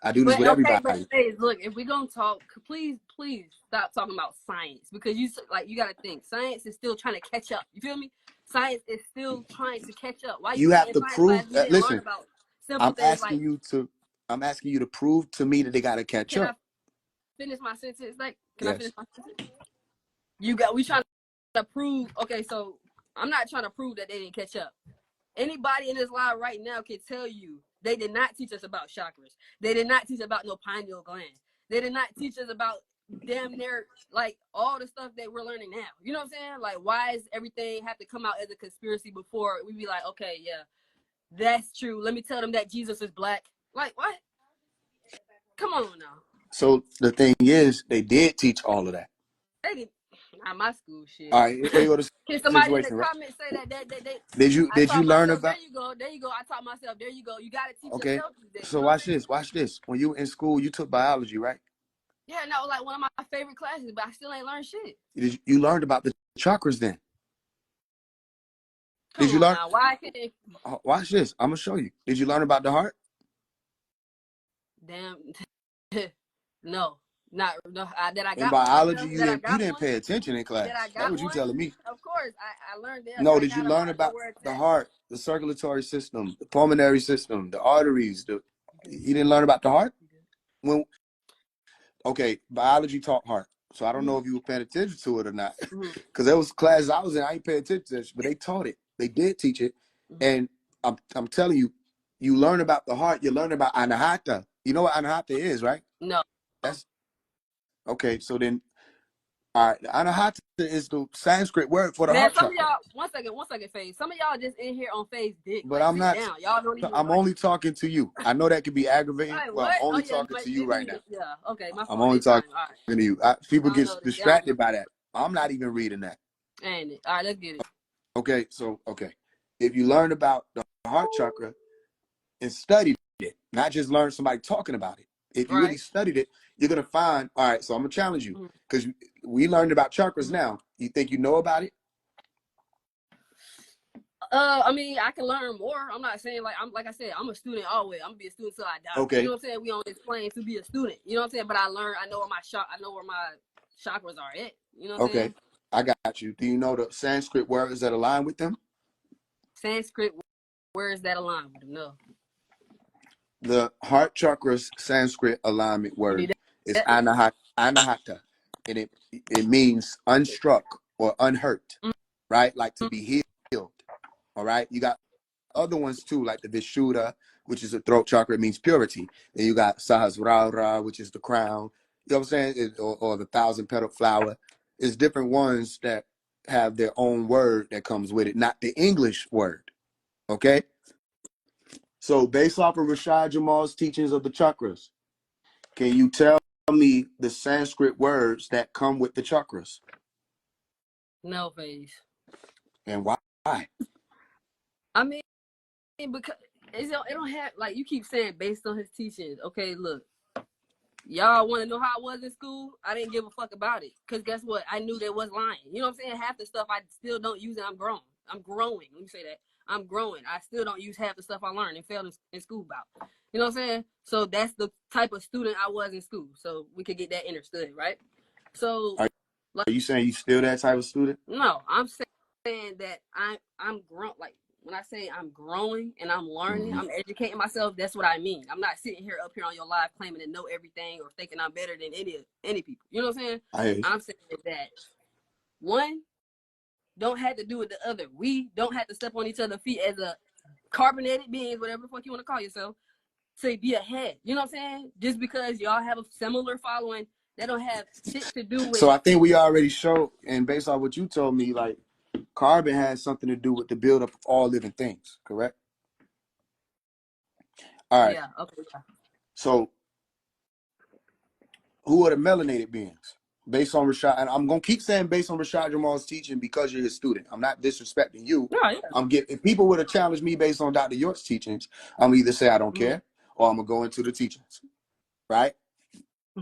I do this But with okay, everybody. but Faise, look, if we're gonna talk, please stop talking about science, because you gotta think science is still trying to catch up. You feel me? Science is still trying to catch up. Why you You think have in to science class prove. we didn't learn Listen, about simple I'm things like? asking you to. I'm asking you to prove to me that they got to catch Can I up. finish my sentence? Like, can I Yes. finish my sentence? We trying to prove. Okay, so I'm not trying to prove that they didn't catch up. Anybody in this live right now can tell you they did not teach us about chakras. They did not teach about no pineal gland. They did not teach us about damn near like all the stuff that we're learning now. You know what I'm saying? Like, why does everything have to come out as a conspiracy before we be like, okay, yeah, that's true. Let me tell them that Jesus is black. Like, what? Come on now. So the thing is, they did teach all of that. They didn't. Not my school shit. All right, here you go. To Can somebody in the situation, right? comments say that they Did you learn myself, about? there you go. I taught myself, there you go. You gotta teach Okay. yourself these days. So watch this. Watch this. When you were in school, you took biology, right? Yeah, no, like one of my favorite classes, but I still ain't learned shit. You learned about the chakras then? Come Did you on learn? now, why can't? Watch this. I'm gonna show you. Did you learn about the heart? Damn, no, not no. That I In got one biology, myself. you That I you got didn't one. pay attention in That I class. That's got what you one. telling me. Of course, I learned that. No, I did you got learn know about where it's the at. heart, the circulatory system, the pulmonary system, the arteries? You didn't learn about the heart? When Okay, biology taught heart. So I don't know if you were paying attention to it or not. Because there was classes I was in, I ain't paying attention to it, but they taught it. They did teach it. And I'm telling you, you learn about the heart, you learn about anahata. You know what anahata is, right? No. That's okay. So then, all right, anahata is the Sanskrit word for the Man, heart some of chakra. y'all, one second, Faise. Some of y'all just in here on Faise dick. But Like, I'm sit not. down. Y'all don't even I'm like. only talking to you. I know that could be aggravating, Like, but what? I'm Oh only yeah, talking to you maybe right you now. just, yeah. Okay, my I'm fault. only It's fine. talking All right. to you. People Y'all get know this. distracted by that. I'm not even reading that. Ain't it? All right, let's get it. Okay, so if you learn about the heart chakra and studied it, not just learn somebody talking about it. If you really studied it, you're gonna find. All right, so I'm gonna challenge you because we learned about chakras now. You think you know about it? I mean, I can learn more. I'm not saying like I said, I'm a student always. I'm gonna be a student till I die. Okay. You know what I'm saying? We on this plane to be a student. You know what I'm saying? But I know where my chakras are at. You know what I'm saying? I got you. Do you know the Sanskrit words that align with them? Sanskrit words that align with them. No. The heart chakra's Sanskrit alignment You word need is that? anahata, and it means unstruck or unhurt, right? Like to be healed. All right. You got other ones too, like the Vishuddha, which is a throat chakra, it means purity. Then you got Sahasrara, which is the crown. You know what I'm saying? Or the 1,000-petal flower. It's different ones that have their own word that comes with it, not the English word. Okay. So based off of Rashad Jamal's teachings of the chakras, can you tell me the Sanskrit words that come with the chakras No, Faise. and why? I mean, because it don't have, like, you keep saying based on his teachings. Okay, look, y'all want to know how I was in school? I didn't give a fuck about it. Because guess what? I knew they was lying. You know what I'm saying? Half the stuff I still don't use, and I'm growing. I'm growing. Let me say that. I'm growing. I still don't use half the stuff I learned and failed in school about. You know what I'm saying? So that's the type of student I was in school. So we could get that understood, right? So, Are you saying you still that type of student? no, I'm saying that I'm grown. Like, when I say I'm growing and I'm learning, Mm-hmm. I'm educating myself. That's what I mean. I'm not sitting here up here on your live claiming to know everything or thinking I'm better than any people. You know what I'm saying? I hear you. I'm saying that one don't have to do with the other. We don't have to step on each other's feet as a carbonated beings, whatever the fuck you want to call yourself, to be ahead. You know what I'm saying? Just because y'all have a similar following, that don't have shit to do with. So I think we already showed, and based on what you told me, like carbon has something to do with the buildup of all living things, correct? All right. Yeah. Okay. Yeah. So who are the melanated beings? Based on Rashad, and I'm gonna keep saying based on Rashad Jamal's teaching because you're his student. I'm not disrespecting you. No. Yeah. If people would have challenged me based on Dr. York's teachings, I'm either say I don't care or I'm gonna go into the teachings. Right?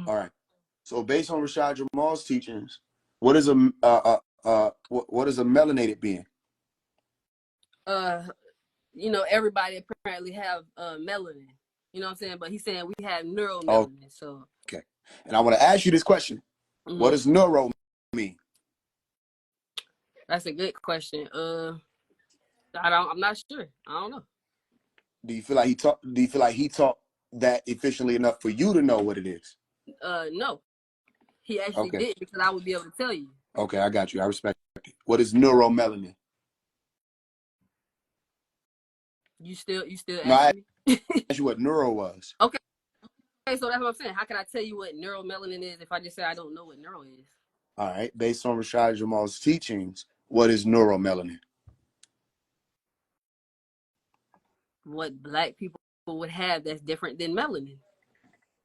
All right. So based on Rashad Jamal's teachings, what is what is a melanated being? You know, everybody apparently have melanin. You know what I'm saying? But he's saying we have Oh, neuromelanin. So okay. And I want to ask you this question. What does neuro mean? that's a good question. I'm not sure. I don't know. Do you feel like he taught that efficiently enough for you to know what it is? No. He actually Okay. did, because I would be able to tell you. Okay, I got you. I respect it. What is neuromelanin? You still No, I asking me? asked you what neuro was. Okay. So that's what I'm saying. How can I tell you what neuromelanin is if I just say I don't know what neuro is? All right. Based on Rashad Jamal's teachings, what is neuromelanin? What black people would have that's different than melanin.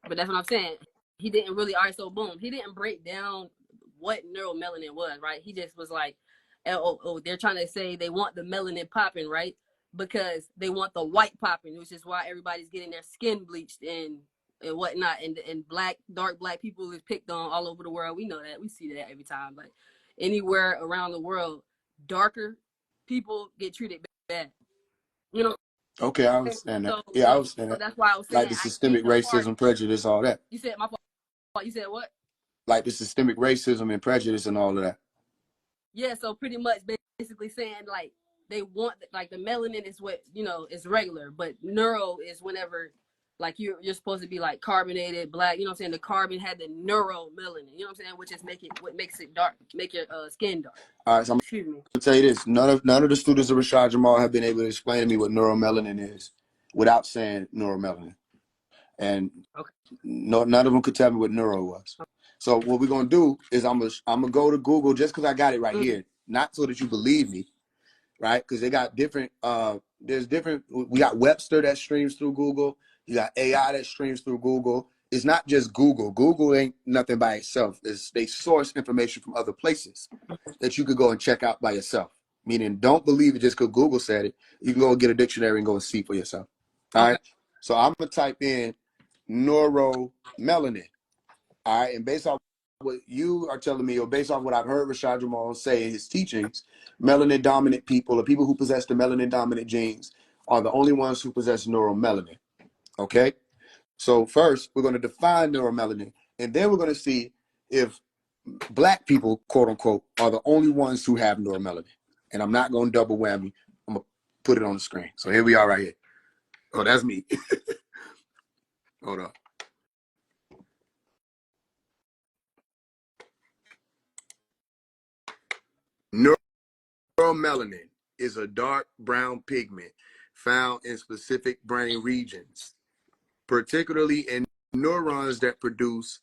But that's what I'm saying. He didn't really. All right, so boom. He didn't break down what neuromelanin was, right? He just was like, they're trying to say they want the melanin popping, right? Because they want the white popping, which is why everybody's getting their skin bleached and whatnot. And dark black people is picked on all over the world. We know that. We see that every time. Like, anywhere around the world, darker people get treated bad. You know. Okay, I understand that. So Yeah, I understand that. that's why I was Like saying the I can't systemic impart. racism, prejudice, all that. You said my fault. You said what? Like the systemic racism and prejudice and all of that. Yeah, so pretty much basically saying like they want, like, the melanin is what, you know, is regular, but neuro is whenever, like, you're supposed to be like carbonated black. You know what I'm saying? The carbon had the neuromelanin. You know what I'm saying? Which is what makes it dark, make your skin dark. All right, so I'm Excuse me. gonna tell you this: none of the students of Rashad Jamal have been able to explain to me what neuromelanin is without saying neuromelanin, and Okay. none of them could tell me what neuro was. So what we're gonna do is I'm gonna go to Google just because I got it right here, not so that you believe me, right? Because they got different. There's different. We got Webster that streams through Google. You got AI that streams through Google. It's not just Google. Google ain't nothing by itself. They source information from other places that you could go and check out by yourself. Meaning, don't believe it just because Google said it. You can go and get a dictionary and go and see for yourself. All Okay. right. So I'm gonna type in neuromelanin. All right, and based off what you are telling me, or based off what I've heard Rashad Jamal say in his teachings, melanin dominant people, or people who possess the melanin dominant genes, are the only ones who possess neuromelanin. Okay, so first we're going to define neuromelanin, and then we're going to see if black people, quote unquote, are the only ones who have neuromelanin. And I'm not going to double whammy. I'm going to put it on the screen. So here we are right here. Oh, that's me. Hold on. Neuromelanin is a dark brown pigment found in specific brain regions, particularly in neurons that produce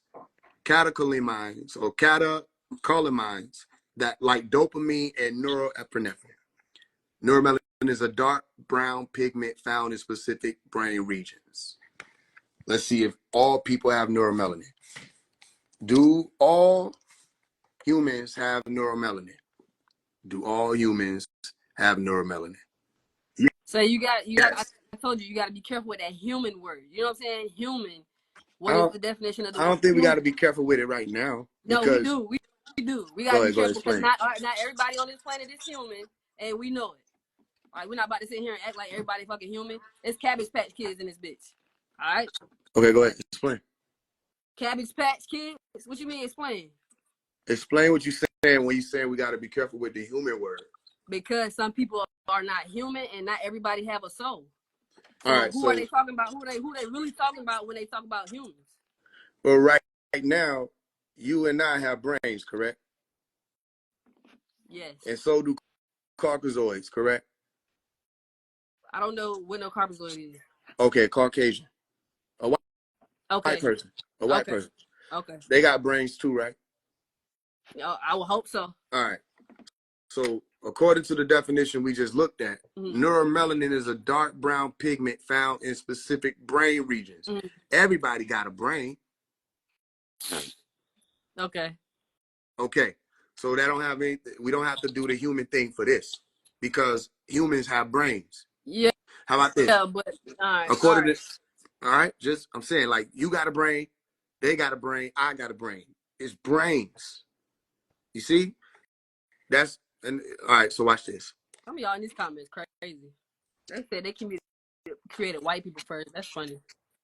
catecholamines or catecholamines that like dopamine and norepinephrine. Neuromelanin is a dark brown pigment found in specific brain regions. Let's see if all people have neuromelanin. Do all humans have neuromelanin? Do all humans have neuromelanin? So you got. Yes. I told you got to be careful with that human word. You know what I'm saying? Human. I What is the definition of the word don't think we got human? to be careful with it right now No, we because do. We do. We got go to be ahead, careful because explain. not everybody on this planet is human, and we know it. All right, we're not about to sit here and act like everybody fucking human. It's Cabbage Patch Kids in this bitch. All right. Okay, go ahead, explain. Cabbage Patch Kids. What you mean? Explain. Explain what you're saying when you're saying we got to be careful with the human word. Because some people are not human, and not everybody have a soul. So All right, who are so they talking about? Who they really talking about when they talk about humans? well, right now, you and I have brains, correct? Yes. And so do Caucasoids, correct? I don't know what no carbozoid is. Okay, Caucasian, a white Okay. person, a white person. Okay. They got brains too, right? I will hope so. All right. So according to the definition we just looked at, neuromelanin is a dark brown pigment found in specific brain regions. Everybody got a brain. Okay. Okay. So that don't have any, we don't have to do the human thing for this because humans have brains. Yeah. How about this? Yeah, but According to, all right, just I'm saying, like, you got a brain, they got a brain, I got a brain. It's brains. You see? That's and all right, so watch this. Some of y'all in these comments crazy. They said they can be created white people first. That's funny.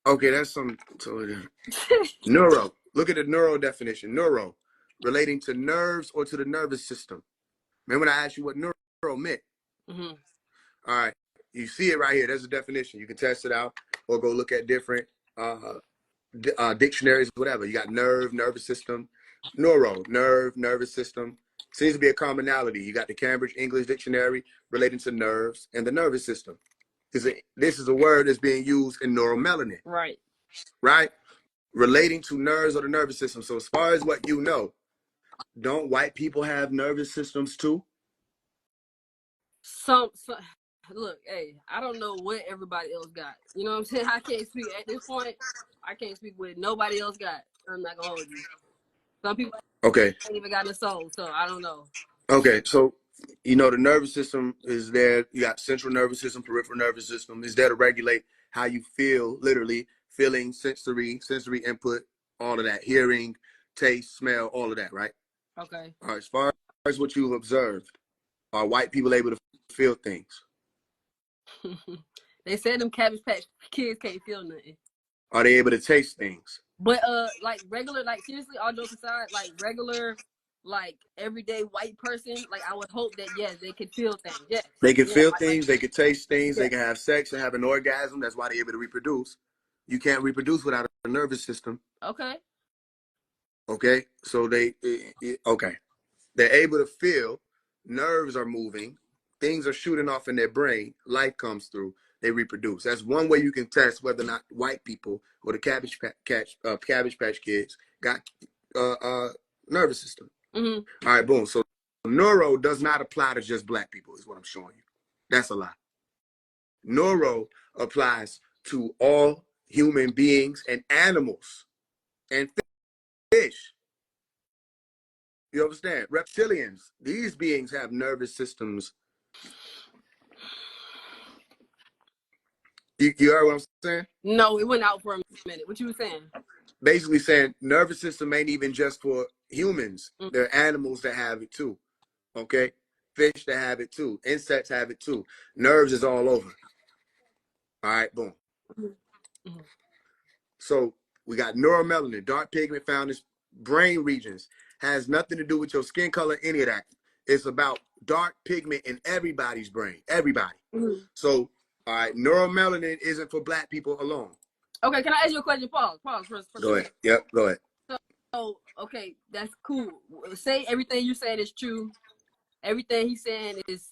Okay, that's some totally different. Neuro. Look at the neuro definition. Neuro, relating to nerves or to the nervous system. Remember when I asked you what neuro meant? Mm-hmm. All right, you see it right here. There's a definition. You can test it out or go look at different dictionaries, whatever. You got nerve, nervous system, neuro, nerve, nervous system. Seems to be a commonality. You got the Cambridge English Dictionary relating to nerves and the nervous system. This is a word that's being used in neuromelanin. Right. Right? Relating to nerves or the nervous system. So as far as what you know, don't white people have nervous systems too? Some look, hey, I don't know what everybody else got. You know what I'm saying? I can't speak at this point. I can't speak with nobody else got. I'm not gonna hold you. Some people Okay. ain't even got a soul, so I don't know. Okay, so you know the nervous system is there. You got central nervous system, peripheral nervous system is there to regulate how you feel, literally feeling, sensory input, all of that, hearing, taste, smell, all of that, right? Okay. All right, as far as what you've observed, are white people able to feel things? They said them Cabbage Patch Kids can't feel nothing. Are they able to taste things? But like regular, like seriously, all jokes aside, like regular, like everyday white person, like I would hope that yes, they could feel things. Yes. They can Yeah. feel things, they can taste things, Yeah. they can have sex and have an orgasm. That's why they're able to reproduce. You can't reproduce without a nervous system. Okay. Okay, so okay, they're able to feel. Nerves are moving, things are shooting off in their brain. Life comes through. They reproduce. That's one way you can test whether or not white people or the Cabbage Patch Kids got nervous system. All right, boom. So neuro does not apply to just black people, is what I'm showing you. That's a lie. Neuro applies to all human beings and animals and fish. You understand? Reptilians, these beings have nervous systems. You heard what I'm saying? No, it went out for a minute. What you were saying? Basically saying nervous system ain't even just for humans. There are animals that have it too. Okay? Fish that have it too. Insects have it too. Nerves is all over. All right, boom. So we got neuromelanin, dark pigment found in brain regions. Has nothing to do with your skin color, any of that. It's about dark pigment in everybody's brain. Everybody. Mm-hmm. So, all right, neuromelanin isn't for black people alone. Okay, can I ask you a question? Pause for Go ahead. Yep, go ahead. So, okay, that's cool. Say everything you said is true. Everything he's saying is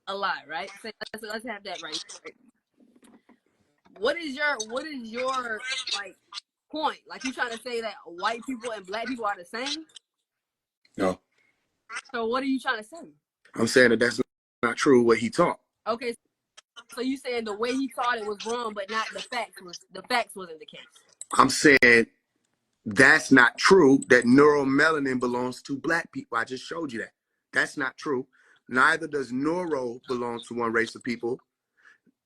a lie, right? Say, let's have that right. What is your like point? Like, you trying to say that white people and black people are the same? No. So what are you trying to say? I'm saying that that's not true what he taught. Okay, so you saying the way he taught it was wrong, but not the facts wasn't the case. I'm saying that's not true that neuromelanin belongs to black people. I just showed you that. That's not true. Neither does neuro belong to one race of people.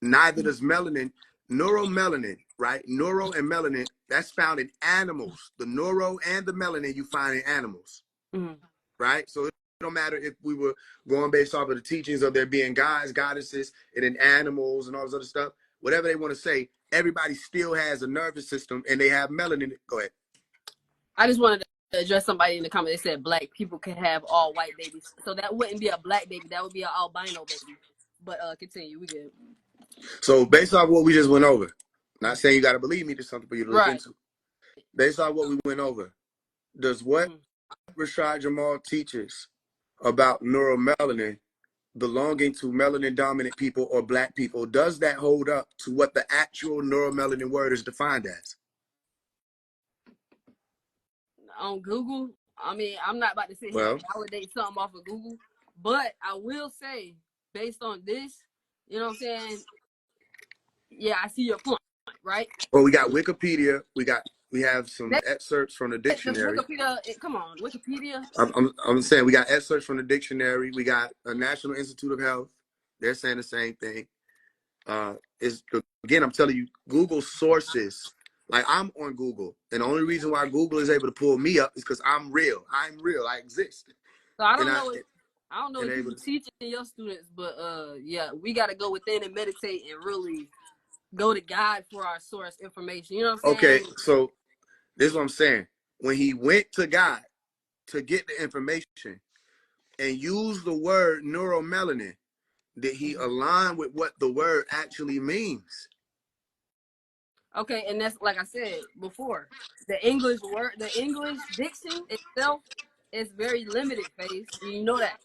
Neither does melanin. Neuromelanin, right? Neuro and melanin, that's found in animals. The neuro and the melanin you find in animals, right? So it don't matter if we were going based off of the teachings of there being gods, goddesses, and then animals and all this other stuff. Whatever they want to say, everybody still has a nervous system and they have melanin. Go ahead. I just wanted to address somebody in the comments. They said black people can have all white babies, so that wouldn't be a black baby. That would be an albino baby. But continue. We good. So based off what we just went over, not saying you got to believe me, there's something for you to look into. Based off what we went over, does what Rashad Jamal teaches about neuromelanin belonging to melanin dominant people or black people, does that hold up to what the actual neuromelanin word is defined as? On Google, I mean, I'm not about to sit here and validate something off of Google, but I will say, based on this, you know what I'm saying? Yeah, I see your point, right? Well, we got Wikipedia. We have some excerpts from the dictionary. Wikipedia, come on, Wikipedia. I'm saying we got excerpts from the dictionary. We got a National Institute of Health. They're saying the same thing. Again, I'm telling you, Google sources. Like, I'm on Google, and the only reason why Google is able to pull me up is because I'm real. I'm real. I exist. So I don't know if you teaching your students, but yeah, we got to go within and meditate and really go to God for our source information. You know what I'm saying? Okay, so this is what I'm saying. When he went to God to get the information and used the word neuromelanin, did he align with what the word actually means? Okay, and that's like I said before. The English diction itself is very limited, Faise. You know that.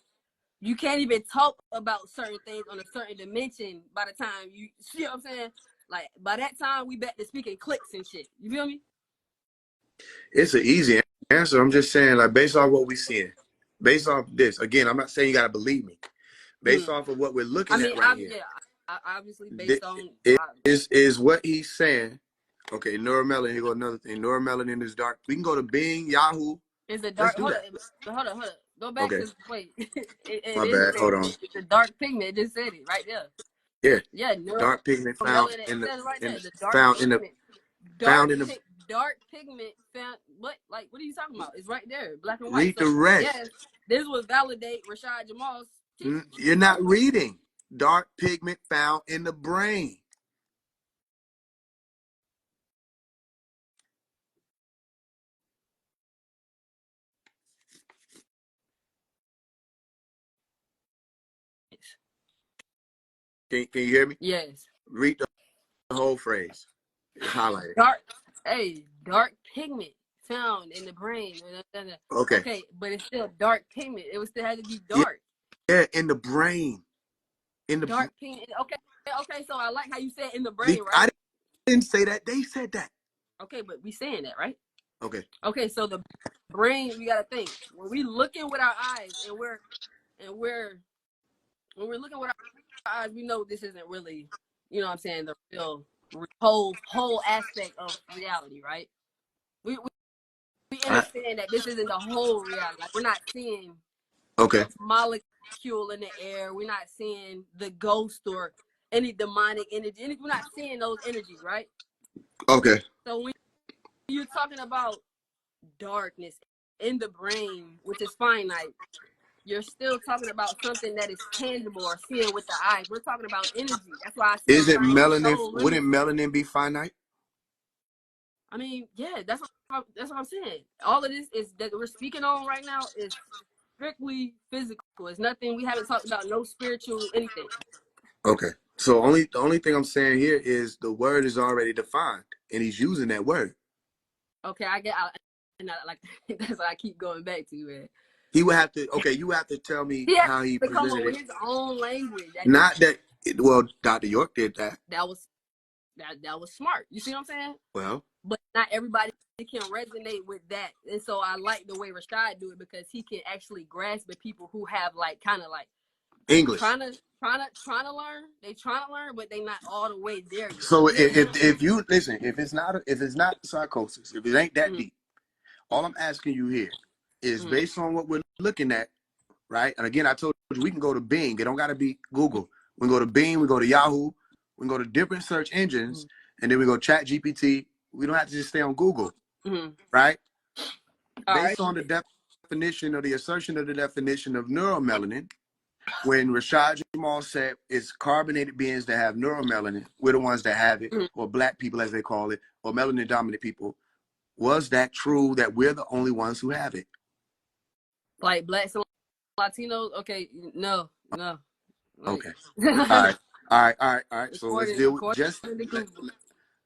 You can't even talk about certain things on a certain dimension by the time you see what I'm saying? Like, by that time we back to speaking clicks and shit. You feel me? It's an easy answer. I'm just saying, like, based off what we're seeing, based off this, again, I'm not saying you got to believe me. Based off of what we're looking at right here. Yeah, obviously based on... Is what he's saying. Okay, neuromelanin, here go another thing. Neuromelanin is dark. We can go to Bing, Yahoo. It's a dark... Hold on. Go back to... Wait. My bad. Hold on. It's a dark pigment. It just said it right there. Yeah. Dark pigment found in the... Dark pigment found... What? Like, what are you talking about? It's right there. Black and white. Read the rest. Yes, this would validate Rashad Jamal's teaching. You're not reading. Dark pigment found in the brain. Can you hear me? Yes. Read the whole phrase. Highlight it. Dark pigment found in the brain. Okay, but it's still dark pigment. It would still have to be dark. Yeah, in the brain. In the dark pigment. Okay. So I like how you said in the brain, right? I didn't say that. They said that. Okay, but we saying that, right? Okay. Okay, so the brain, we gotta think. When we looking with our eyes, and when we're looking with our eyes, we know this isn't really, you know what I'm saying, the real whole aspect of reality, right? We understand that this isn't the whole reality. Like, we're not seeing the molecule in the air. We're not seeing the ghost or any demonic energy. We're not seeing those energies, right? Okay. So when you're talking about darkness in the brain, which is finite, you're still talking about something that is tangible or seen with the eyes. We're talking about energy. That's why I said, is it melanin? Wouldn't melanin be finite? I mean, yeah, that's what I'm saying. All of this is that we're speaking on right now is strictly physical. It's nothing. We haven't talked about no spiritual anything. Okay. So the only thing I'm saying here is the word is already defined, and he's using that word. Okay, and I, like that's what I keep going back to, man. He would have to. Okay, you have to tell me He had how he to come presented up with it. his own language. Not that. Well, Dr. York did that. That was smart. You see what I'm saying? Well, but not everybody can resonate with that. And so I like the way Rashad do it because he can actually grasp the people who have like kind of like English. trying to learn. They trying to learn, but they not all the way there yet. So if you listen, if it's not psychosis, if it ain't that deep, all I'm asking you here is based on what we're looking at, right? And again, I told you we can go to Bing. It don't got to be Google. We can go to Bing. We go to Yahoo. We can go to different search engines, and then we go Chat GPT. We don't have to just stay on Google, right? All Based right. on the definition or the assertion of the definition of neuromelanin, when Rashad Jamal said it's carbonated beings that have neuromelanin, we're the ones that have it, or black people as they call it, or melanin dominant people. Was that true that we're the only ones who have it? Like blacks and Latinos? Okay, no. Like, Okay. All right. So let's deal with according just to Google.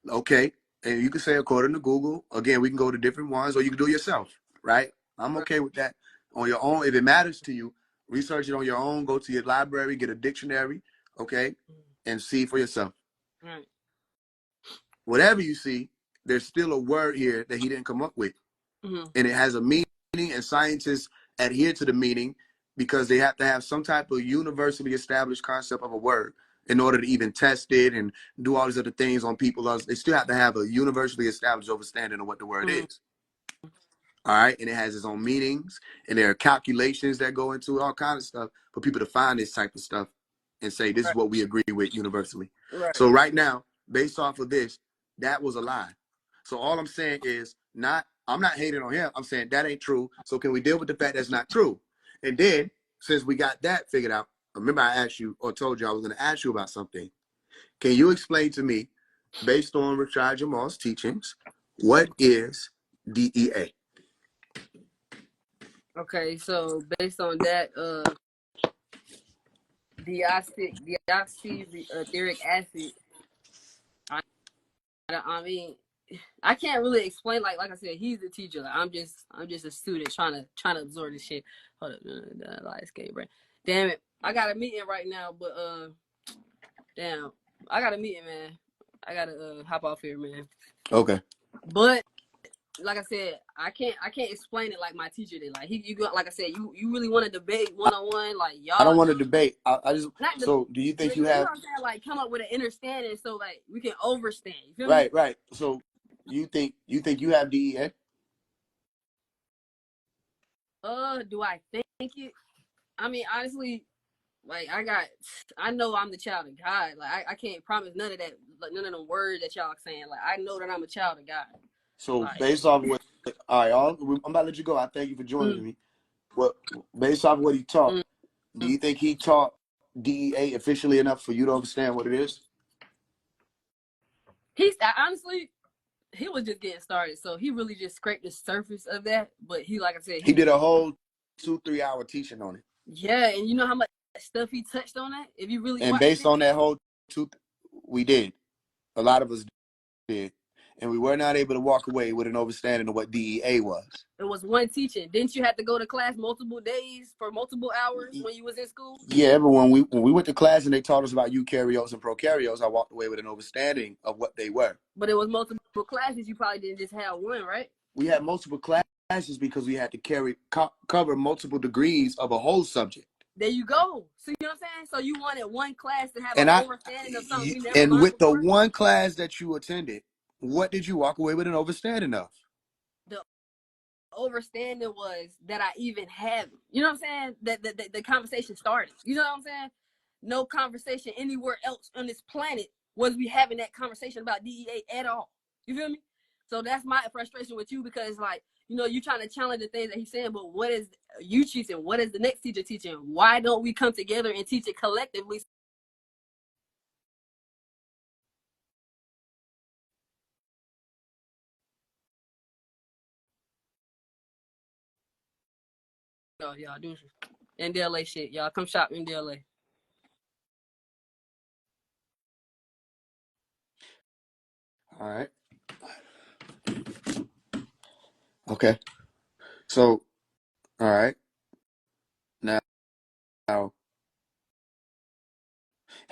okay. And you can say according to Google. Again, we can go to different ones, or you can do it yourself, right? I'm okay with that. On your own, if it matters to you, research it on your own. Go to your library, get a dictionary, okay, and see for yourself. Right. Whatever you see, there's still a word here that he didn't come up with, and it has a meaning, and scientists adhere to the meaning because they have to have some type of universally established concept of a word in order to even test it and do all these other things on people. They still have to have a universally established understanding of what the word is. All right. And it has its own meanings, and there are calculations that go into it, all kinds of stuff for people to find this type of stuff and say, this is what we agree with universally. Right. So right now, based off of this, that was a lie. So all I'm saying is I'm not hating on him. I'm saying that ain't true. So can we deal with the fact that's not true? And then since we got that figured out, remember I asked you or told you I was going to ask you about something. Can you explain to me, based on Rashad Jamal's teachings, what is DEA? Okay, so based on that, deoxyribonucleic acid. I mean, I can't really explain. Like I said, he's the teacher. Like, I'm just a student trying to absorb this shit. Hold up, light escape, bro. Damn it, I got a meeting right now, but damn, I got a meeting, man. I gotta hop off here, man. Okay. But like I said, I can't explain it like my teacher did. Like like I said, you really want to debate one-on-one, like y'all. I don't want to debate. I just not so do you think you know have what I'm saying? Like come up with an understanding so like we can overstand. You feel me? right. So you think you have DEA? Do I think it? I mean, honestly, like I know I'm the child of God. Like I can't promise none of that, like none of them words that y'all saying. Like I know that I'm a child of God. So Like, based off what, all right, I'm about to let you go. I thank you for joining me. What based off what he taught, do you think he taught DEA efficiently enough for you to understand what it is? honestly, he was just getting started, so he really just scraped the surface of that. But like I said, He did a whole 2-3 hour teaching on it. Yeah, and you know how much stuff he touched on that? If you really And watched based it, on that whole we did. A lot of us did. And we were not able to walk away with an understanding of what DEA was. it was one teaching. Didn't you have to go to class multiple days for multiple hours when you was in school? Yeah, but when we went to class and they taught us about eukaryotes and prokaryotes, I walked away with an understanding of what they were. But it was multiple classes. You probably didn't just have one, right? We had multiple classes because we had to cover multiple degrees of a whole subject. There you go. See what I'm saying? So you wanted one class to have And an understanding of something you never and learned with the before? one class that you attended, what did you walk away with an understanding of? The understanding was that I even have it. You know what I'm saying? That the conversation started. You know what I'm saying? No conversation anywhere else on this planet was we having that conversation about DEA at all. You feel me? So that's my frustration with you because like, you know, you trying to challenge the things that he's saying, but what is you teaching? What is the next teacher teaching? Why don't we come together and teach it collectively y'all do NDLA shit. Y'all come shop NDLA. All right. Okay. So, all right. Now, how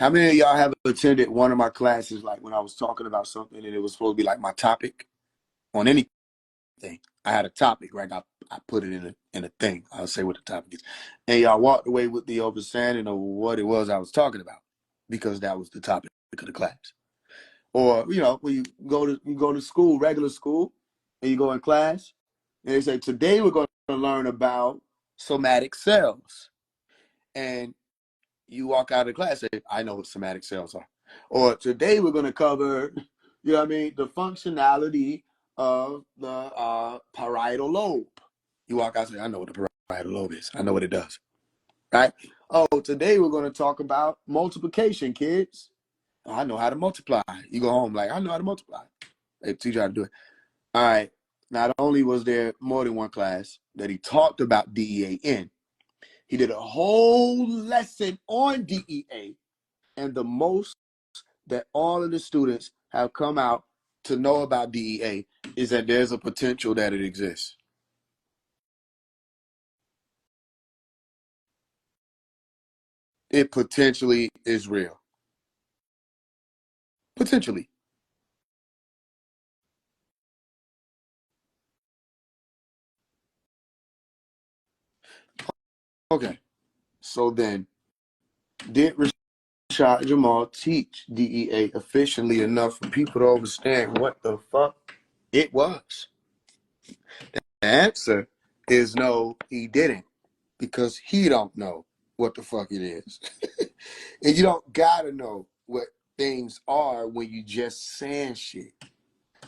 many of y'all have attended one of my classes, like when I was talking about something and it was supposed to be like my topic on anything? I had a topic, right? I put it in a thing. I'll say what the topic is. And y'all walked away with the understanding of what it was I was talking about because that was the topic of the class. Or, you know, when you go to school, regular school, and you go in class, and they say, today we're going to learn about somatic cells. And you walk out of the class and say, I know what somatic cells are. Or today we're going to cover, you know what I mean, the functionality of the parietal lobe. You walk out and say, I know what the parietal lobe is. I know what it does. Right? Oh, today we're going to talk about multiplication, kids. Oh, I know how to multiply. You go home like, I know how to multiply. They teach you how to do it. All right. Not only was there more than one class that he talked about DEA in, he did a whole lesson on DEA, and the most that all of the students have come out to know about DEA is that there's a potential that it exists. It potentially is real. Potentially. Okay. So then, did Rashad Jamal teach DEA efficiently enough for people to understand what the fuck it was? The answer is no, he didn't, because he don't know what the fuck it is. And you don't gotta know what things are when you just saying shit.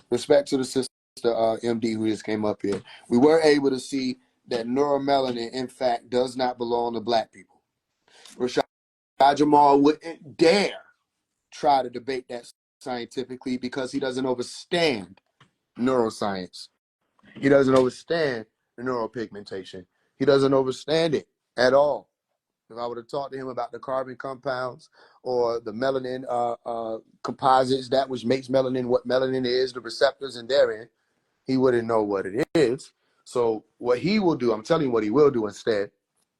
Respect to the sister MD who just came up here. We were able to see that neuromelanin, in fact, does not belong to black people. Rashad Jamal wouldn't dare try to debate that scientifically because he doesn't understand neuroscience. He doesn't understand the neuropigmentation. He doesn't understand it at all. If I would have talked to him about the carbon compounds or the melanin composites, that which makes melanin what melanin is, the receptors in therein, he wouldn't know what it is. So what he will do, I'm telling you what he will do instead.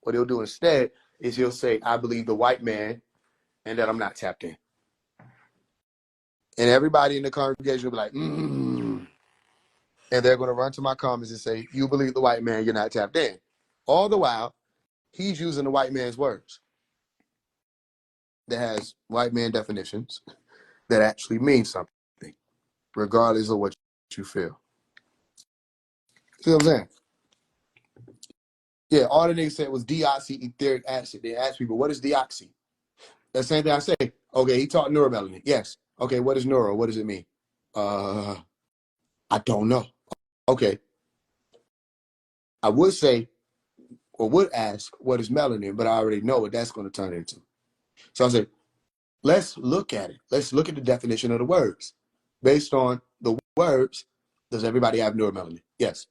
What he'll do instead is he'll say, I believe the white man and that I'm not tapped in. And everybody in the congregation will be like, and they're going to run to my comments and say, you believe the white man, you're not tapped in. All the while, he's using the white man's words that has white man definitions that actually mean something, regardless of what you feel. See what I'm saying? Yeah, all the niggas said was deoxyetheric acid. They asked people, what is deoxy? The same thing I say. Okay, he taught neuromelanin. Yes. Okay, what is neuro? What does it mean? I don't know. Okay. I would say, or would ask, what is melanin? But I already know what that's going to turn into. So I said, let's look at it. Let's look at the definition of the words. Based on the words, does everybody have neuromelanin? Yes.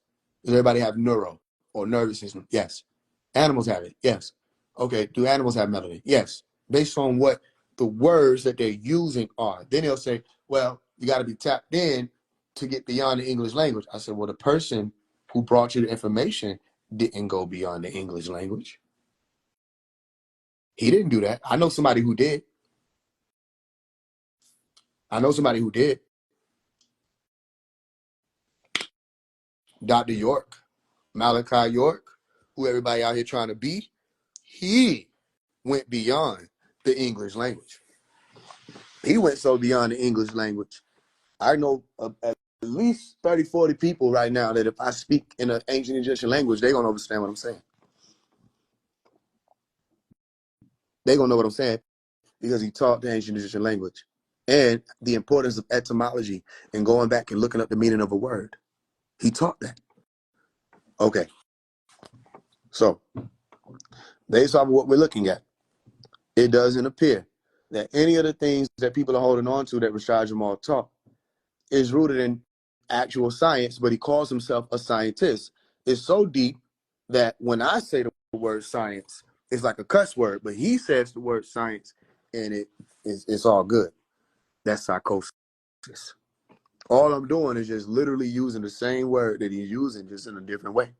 Does everybody have neuro or nervous system? Yes. Animals have it? Yes. Okay, do animals have melanin? Yes. Based on what the words that they're using are. Then they'll say, well, you got to be tapped in to get beyond the English language. I said, well, the person who brought you the information didn't go beyond the English language. He didn't do that. I know somebody who did. I know somebody who did. Dr. York, Malachi York, who everybody out here trying to be, he went beyond the English language. He went so beyond the English language. I know at least 30, 40 people right now that if I speak in an ancient Egyptian language, they're going to understand what I'm saying. They're going to know what I'm saying because he taught the ancient Egyptian language and the importance of etymology and going back and looking up the meaning of a word. He taught that. Okay. So, based off of what we're looking at, it doesn't appear that any of the things that people are holding on to that Rashad Jamal taught is rooted in actual science, but he calls himself a scientist. It's so deep that when I say the word science. It's like a cuss word, but he says the word science, and it's all good. That's psychosis. All I'm doing is just literally using the same word that he's using, just in a different way.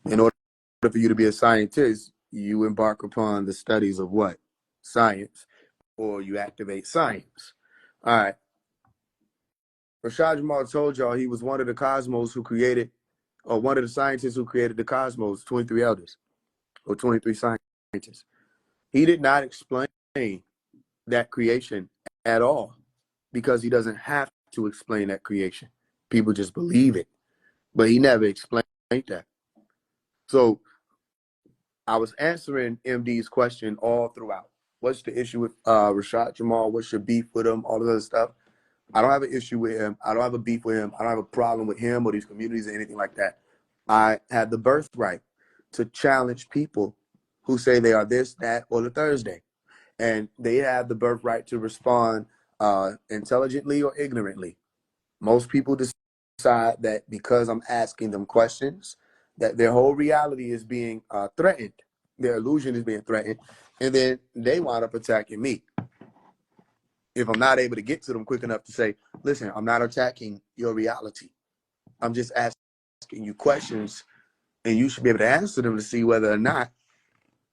In order for you to be a scientist, you embark upon the studies of what? Science, or you activate science. All right. Rashad Jamal told y'all he was one of the cosmos who created, or one of the scientists who created the cosmos, 23 elders, or 23 scientists. He did not explain that creation at all, because he doesn't have to explain that creation. People just believe it, but he never explained that. So I was answering MD's question all throughout. What's the issue with Rashad Jamal? What's your beef with him? All this other stuff. I don't have an issue with him. I don't have a beef with him. I don't have a problem with him or these communities or anything like that. I had the birthright to challenge people who say they are this, that, or the Thursday. And they have the birthright to respond intelligently or ignorantly. Most people decide that because I'm asking them questions, that their whole reality is being threatened. Their illusion is being threatened. And then they wind up attacking me. If I'm not able to get to them quick enough to say, listen, I'm not attacking your reality. I'm just asking you questions, and you should be able to answer them to see whether or not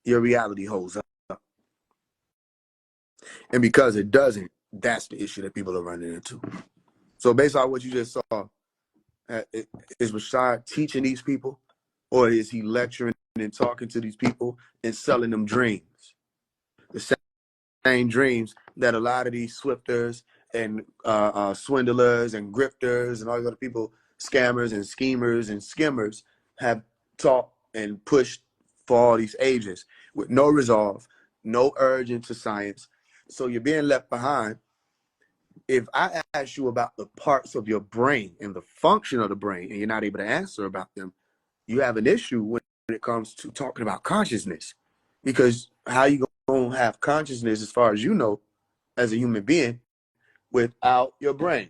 your reality holds up. And because it doesn't, that's the issue that people are running into. So based on what you just saw, is Rashad teaching these people, or is he lecturing and talking to these people and selling them dreams? The same dreams that a lot of these swifters and swindlers and grifters and all these other people, scammers and schemers and skimmers, have taught and pushed for all these ages, with no resolve, no urge into science. So you're being left behind. If I ask you about the parts of your brain and the function of the brain, and you're not able to answer about them, you have an issue when it comes to talking about consciousness. Because how you gonna have consciousness, as far as you know, as a human being, without your brain?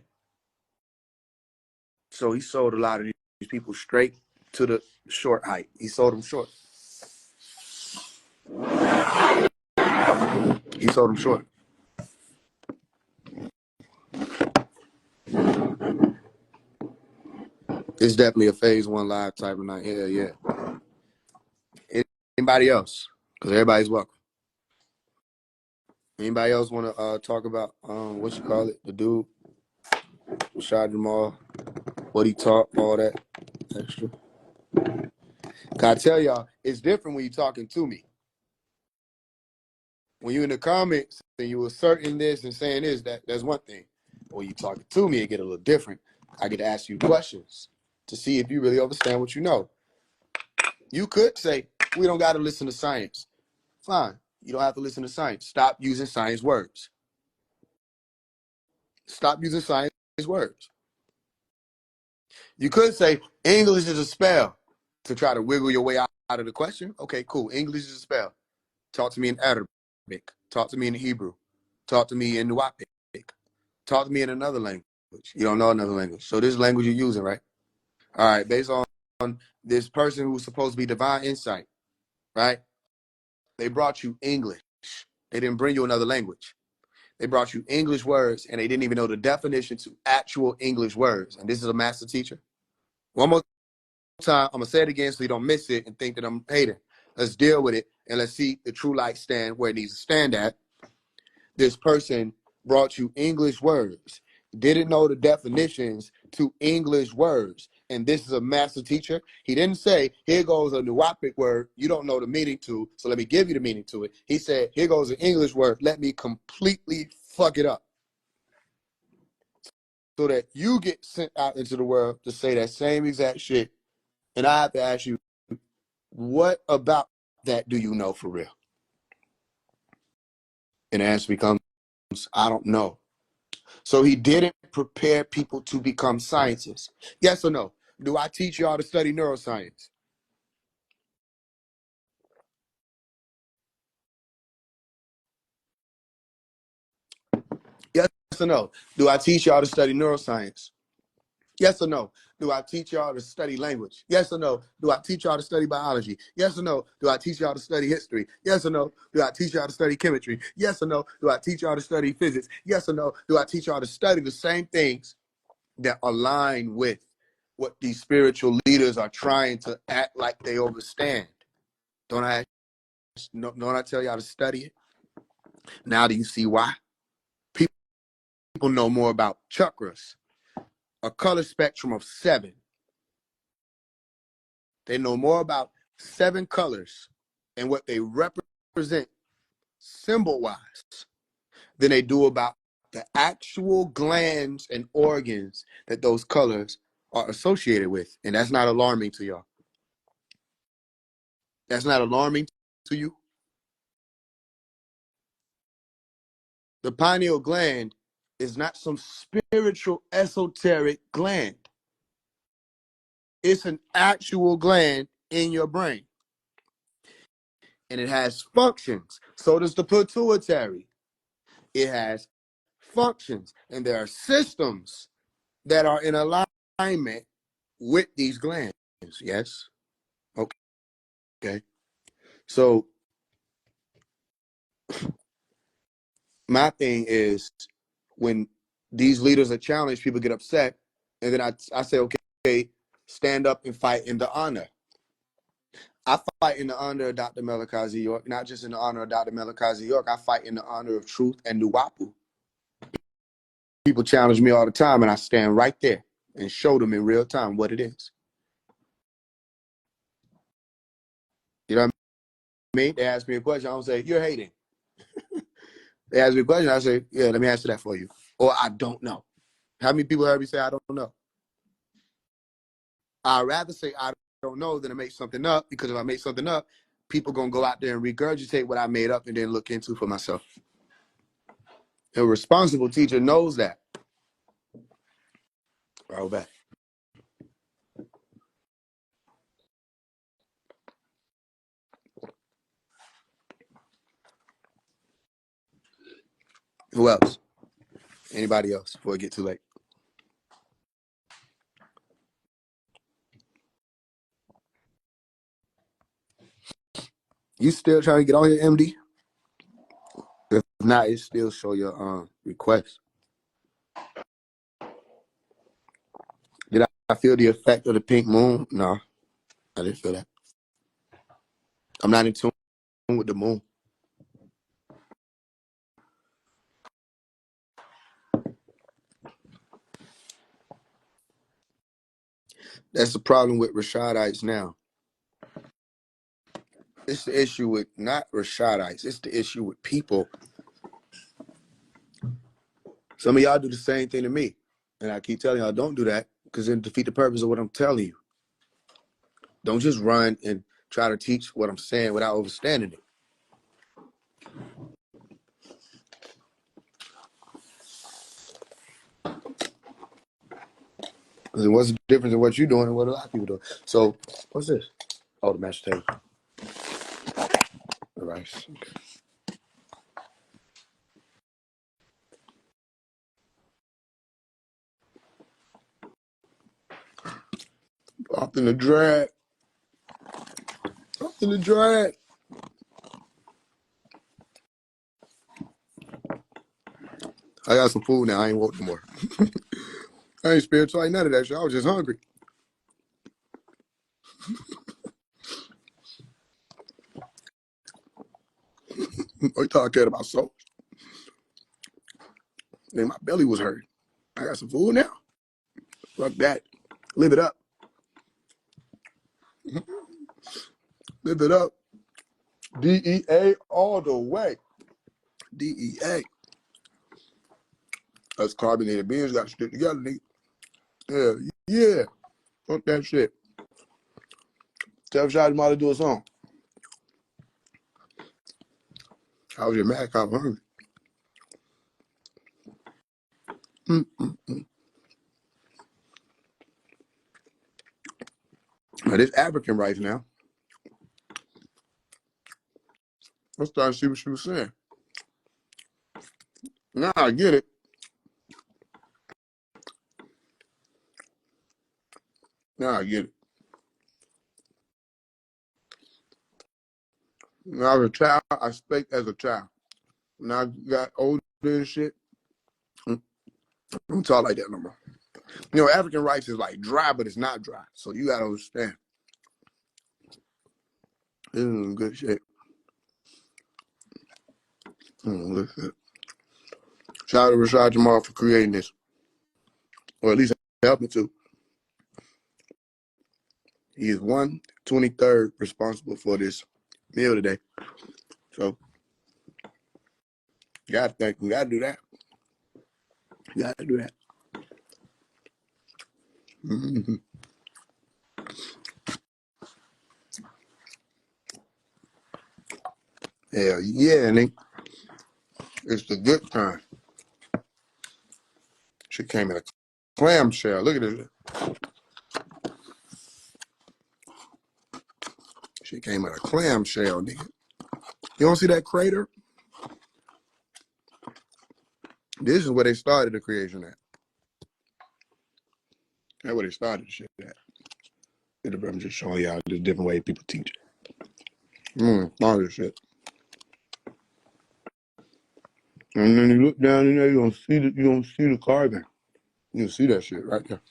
So he sold a lot of these people straight to the short height. He sold them short. He sold them short. It's definitely a phase one live type of night. Hell yeah. Anybody else? Because everybody's welcome. Anybody else want to talk about what you call it? The dude, Rashad Jamal, what he taught, all that extra. Can I tell y'all, it's different when you're talking to me. When you're in the comments and you asserting this and saying this, that's one thing. When you talking to me, it get a little different. I get to ask you questions to see if you really understand what you know. You could say, we don't got to listen to science. Fine. You don't have to listen to science. Stop using science words. Stop using science words. You could say English is a spell to try to wiggle your way out of the question. Okay, cool. English is a spell. Talk to me in Arabic. Talk to me in Hebrew. Talk to me in Nuwapic. Talk to me in another language. You don't know another language. So this language you're using, right? All right, based on this person who's supposed to be divine insight, right? They brought you English. They didn't bring you another language. They brought you English words, and they didn't even know the definition to actual English words. And this is a master teacher. One more time, I'm going to say it again so you don't miss it and think that I'm hating. Let's deal with it, and let's see the true light stand where it needs to stand at. This person brought you English words, didn't know the definitions to English words. And this is a master teacher. He didn't say, here goes a Nuwapic word you don't know the meaning to, so let me give you the meaning to it. He said, here goes an English word, let me completely fuck it up, so that you get sent out into the world to say that same exact shit. And I have to ask you, what about that do you know for real? And the answer becomes, I don't know. So he didn't prepare people to become scientists. Yes or no? Do I teach y'all to study neuroscience? Yes or no? Do I teach y'all to study neuroscience? Yes or no? Do I teach y'all to study language? Yes or no? Do I teach y'all to study biology? Yes or no? Do I teach y'all to study history? Yes or no? Do I teach y'all to study chemistry? Yes or no? Do I teach y'all to study physics? Yes or no? Do I teach y'all to study the same things that align with what these spiritual leaders are trying to act like they understand? Don't I tell y'all to study it? Now do you see why? People know more about chakras, a color spectrum of 7. They know more about 7 colors and what they represent symbol-wise than they do about the actual glands and organs that those colors are associated with. And that's not alarming to y'all. That's not alarming to you. The pineal gland is not some spiritual esoteric gland. It's an actual gland in your brain. And it has functions. So does the pituitary. It has functions. And there are systems that are in alignment with these glands. Yes? Okay. So my thing is, when these leaders are challenged, people get upset. And then I say, okay, stand up and fight in the honor. I fight in the honor of Dr. Melikazi York, not just in the honor of Dr. Melikazi York. I fight in the honor of truth and Nuwapu. People challenge me all the time, and I stand right there and show them in real time what it is. You know what I mean? They ask me a question, I don't say, you're hating. They ask me a question, I say, yeah, let me answer that for you. Or I don't know. How many people heard me say I don't know? I'd rather say I don't know than to make something up, because if I make something up, people going to go out there and regurgitate what I made up and then look into for myself. A responsible teacher knows that. Right back. Who else? Anybody else before it get too late? You still trying to get on here, MD? If not, it still show your request. Did I feel the effect of the pink moon? No, I didn't feel that. I'm not in tune with the moon. That's the problem with Rashadites now. It's the issue with not Rashadites. It's the issue with people. Some of y'all do the same thing to me. And I keep telling y'all, don't do that, because then defeat the purpose of what I'm telling you. Don't just run and try to teach what I'm saying without understanding it. Because what's the difference in what you're doing and what a lot of people do? So, what's this? Oh, the mashed potato. The rice. Okay. Off in the drag. Off in the drag. I got some food now. I ain't want no more. I ain't spiritual. I ain't none of that shit. I was just hungry. I thought I cared about soul. Then my belly was hurting. I got some food now. Fuck that. Live it up. Live it up. DEA all the way. DEA. Us carbonated beans got to stick together, nigga. Yeah, yeah. Fuck that shit. Tell Shadi Ma to do a song. I was just mad 'cause I was hungry. Mm-mm-mm. Now, this African rice now. I'm starting to see what she was saying. Now I get it. Now I get it. When I was a child, I spake as a child. When I got older and shit, I don't talk like that no more. You know, African rice is like dry, but it's not dry. So you gotta understand. This is some good shit. Good shit. Shout out to Rashad Jamal for creating this, or at least helping to. He is 1/23rd responsible for this meal today. So you gotta think, we gotta do that. You gotta do that. Mm-hmm. Hell yeah, Nick. It's the good time. She came in a clamshell. Look at this. She came in a clamshell, nigga. You don't see that crater? This is where they started the creation at. That's where they started the shit at. I'm just showing y'all the different way people teach it. All this shit. And then you look down in there, you don't see the carbon. You see that shit right there.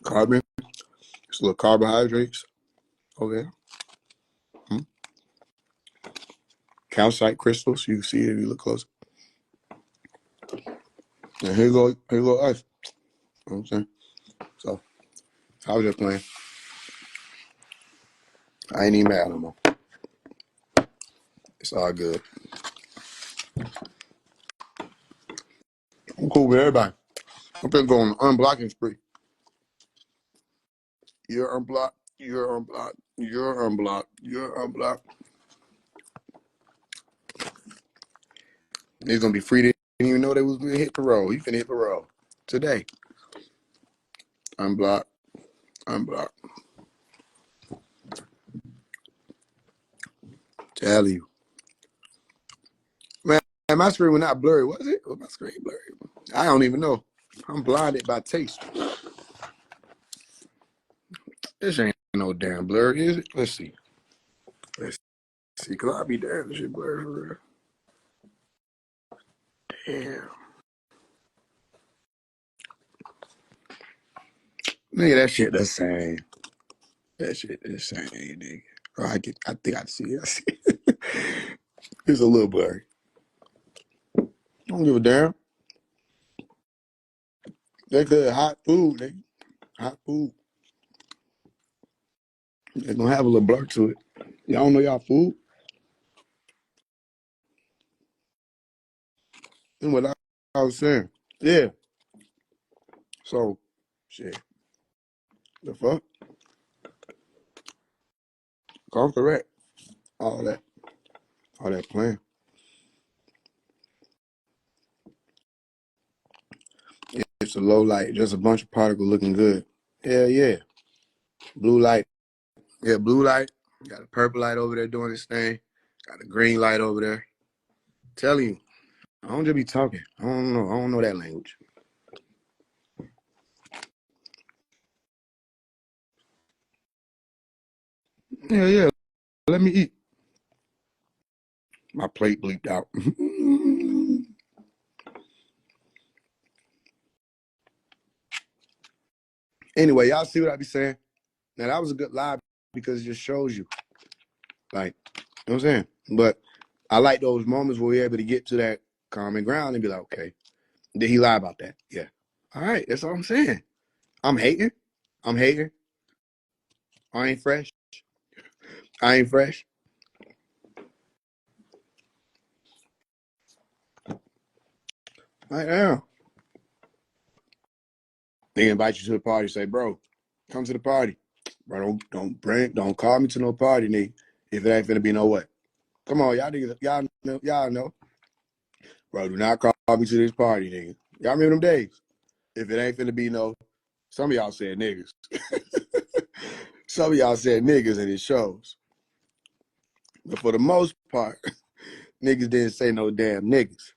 Carbon. It's little carbohydrates over there. Calcite crystals. You can see it if you look close. And here you go us. You know what I'm saying? So I was just playing. I ain't even mad no more. It's all good. I'm cool with everybody. I'm just going on unblocking spree. You're unblocked. You're unblocked. You're unblocked. You're unblocked. He's gonna be free. They didn't even know they was gonna hit parole. He finna hit parole today. Unblocked. Unblocked. Tell you. Man, my screen was not blurry, was it? Was my screen blurry? I don't even know. I'm blinded by taste. This ain't no damn blurry, is it? Let's see. Let's see. Cause I'll be damn this shit blurry for real. Damn. Nigga, that shit the same. That shit the same, nigga. Oh, I think I see it. I see it. It's a little blurry. Don't give a damn. They could hot food, nigga. Hot food. They gonna have a little blur to it. Y'all don't know y'all food? And what I was saying. Yeah. So, shit. The fuck? Come correct. All that. All that playing. It's a low light, just a bunch of particles looking good. Hell yeah. Blue light. Yeah, blue light. Got a purple light over there doing this thing. Got a green light over there. Telling you, I don't just be talking. I don't know. I don't know that language. Yeah, yeah. Let me eat. My plate bleeped out. Anyway, y'all see what I be saying? Now, that was a good lie because it just shows you. Like, you know what I'm saying? But I like those moments where we're able to get to that common ground and be like, okay, did he lie about that? Yeah. All right, that's all I'm saying. I'm hating. I'm hating. I ain't fresh. I ain't fresh. I am. They invite you to the party, say, bro, come to the party. Bro, don't call me to no party, nigga. If it ain't finna be no what. Come on, y'all niggas, y'all know. Bro, do not call me to this party, nigga. Y'all remember them days? If it ain't finna be no, some of y'all said niggas. Some of y'all said niggas and it shows. But for the most part, niggas didn't say no damn niggas.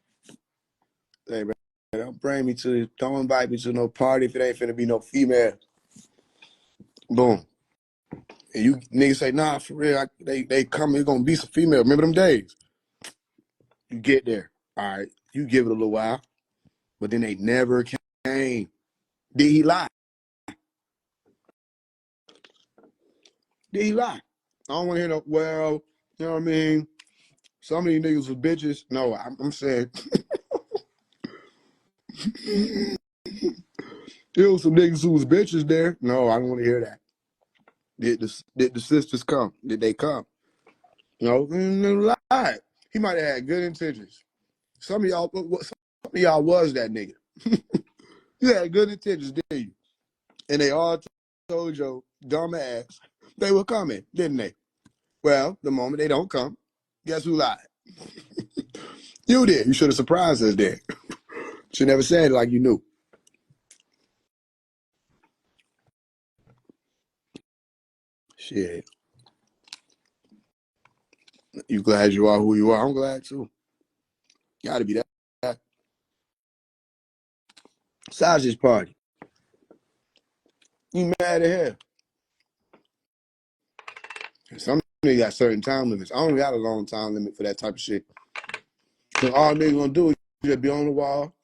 Hey, bro, don't invite me to no party if it ain't finna be no female. Boom. And you niggas say, nah, for real, they come, it's gonna be some female. Remember them days? You get there. All right. You give it a little while, but then they never came. Did he lie? Did he lie? I don't want to hear no, well, you know what I mean? Some of these niggas was bitches. No, I'm saying there was some niggas who was bitches there. No, I don't want to hear that. Did the sisters come? Did they come? No, lie. He might have had good intentions. Some of y'all was that nigga. You had good intentions, didn't you? And they all told your dumb ass they were coming, didn't they? Well, the moment they don't come, guess who lied? You did. You should have surprised us there. Should never said it like you knew. Shit. You glad you are who you are? I'm glad too. Gotta be that. Besides this party, you mad at hell. Some niggas got certain time limits. I don't got a long time limit for that type of shit. Cause all niggas gonna do is just be on the wall,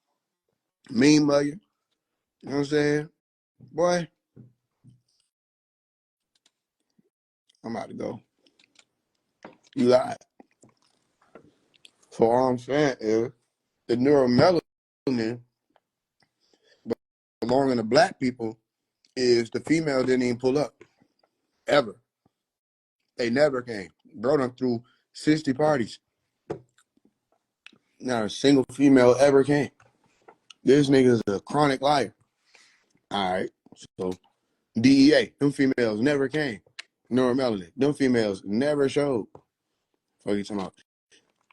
mean mug you. You know what I'm saying? Boy, I'm about to go. You lied. So all I'm saying is the neuromelanin belonging to black people is the female didn't even pull up. Ever. They never came. Bro done through 60 parties. Not a single female ever came. This nigga's a chronic liar. All right. So DEA, them females never came. Neuromelanin, them females never showed. What are you talking about?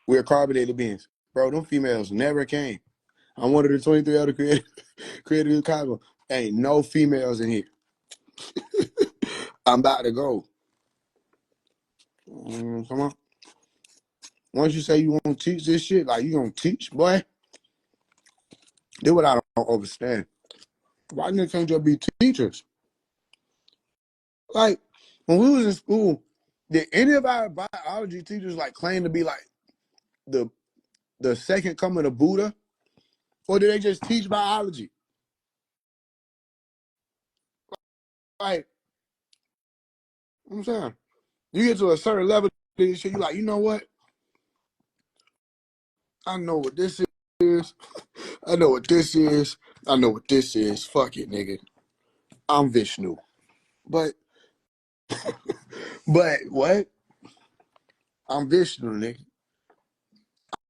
We're carbonated beings. Bro, them females never came. I'm one of the 23 other creators in Chicago. Ain't no females in here. I'm about to go. Come on. Once you say you want to teach this shit, like you gonna teach, boy, do what I don't understand. Why niggas can't just be teachers? Like, when we was in school, did any of our biology teachers like claim to be like the second coming of Buddha? Or did they just teach biology? Like, I'm saying, you get to a certain level, you like, you know what? I know what this is. I know what this is. I know what this is. Fuck it, nigga. I'm Vishnu. But what? I'm Vishnu, nigga.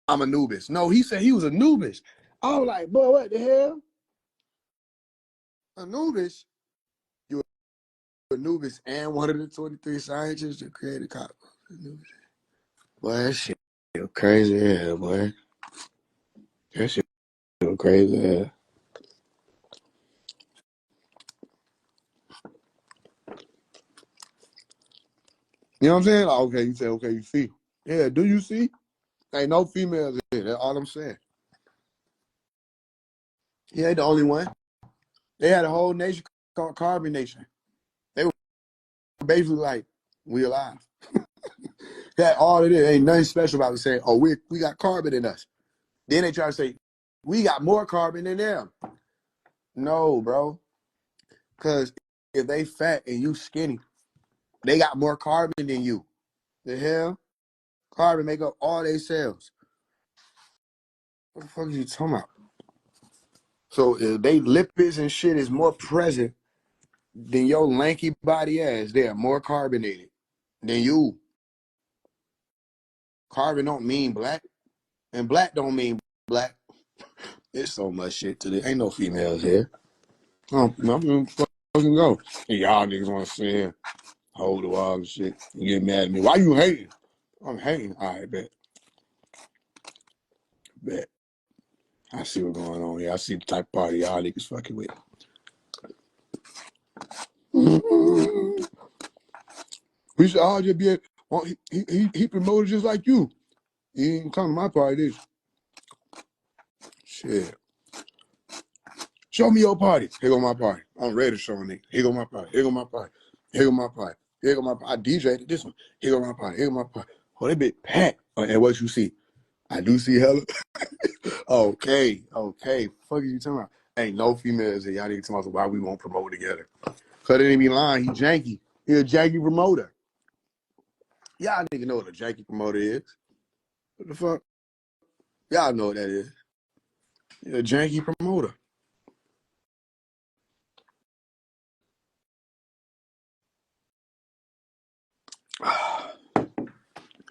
I'm Anubis. No, he said he was Anubis. I was like, boy, what the hell? Anubis? You Anubis and one of the 23 scientists that created copper. Boy, that shit crazy as hell, boy. That shit crazy as hell. You know what I'm saying? Like, okay, you say, okay, you see. Yeah, do you see? Ain't no females in here. That's all I'm saying. He ain't the only one. They had a whole nation called Carbon Nation. They were basically like, we alive. That all it is. Ain't nothing special about it saying, oh, we got carbon in us. Then they try to say, we got more carbon than them. No, bro. Because if they fat and you skinny, they got more carbon than you. The hell? Carbon make up all their cells. What the fuck are you talking about? So if they lipids and shit is more present than your lanky body ass, they are more carbonated than you. Carbon don't mean black, and black don't mean black. There's so much shit to this. Ain't no females here. I'm gonna fucking go. And y'all niggas want to sit here, hold the wall and shit, and get mad at me. Why you hating? I'm hating. All right, bet. Bet. I see what's going on here. I see the type of party y'all niggas fucking with. We should all just be. Well, he promoted just like you. He ain't come to my party, did you? Shit. Show me your party. Here go my party. I'm ready to show a nigga. Here go my party. Here go my party. Here go my part. Here go my part. I DJ'd this one. Here go my part. Here go my part. Oh, they bit packed. And what you see? I do see hella. Okay. Fuck you talking about? Ain't no females here. Y'all need to talk about why we won't promote together. Cause they ain't be lying. He janky. He a janky promoter. Y'all nigga know what a janky promoter is. What the fuck? Y'all know what that is. He a janky promoter.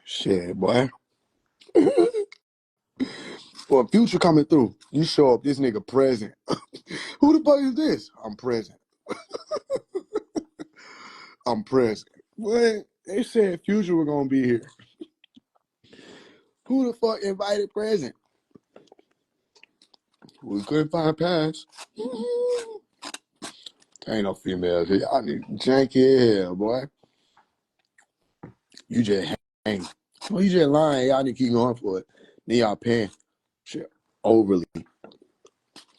Shit, boy. Well, Future coming through. You show up, this nigga present. Who the fuck is this? I'm present. I'm present. What? They said Future was gonna be here. Who the fuck invited present? We couldn't find pass. Ain't no females here. Y'all need janky as hell, boy. You just hang. Well, you just lying. Y'all need to keep going for it. Then y'all paying shit overly.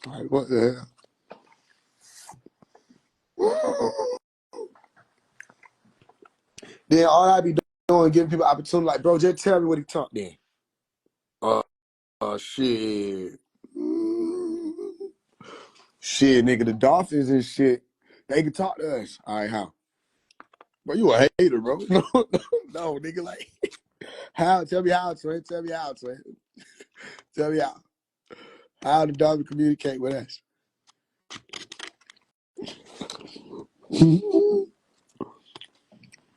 Like, what the hell? Then all I be doing, giving people opportunity, like, bro, just tell me what he talked then. Shit. Shit, nigga, the Dolphins and shit, they can talk to us. All right, how? Bro, you a hater, bro. No, nigga, like, how? Tell me how, twin. Tell me how, twin. Tell me how. How the Dolphins communicate with us?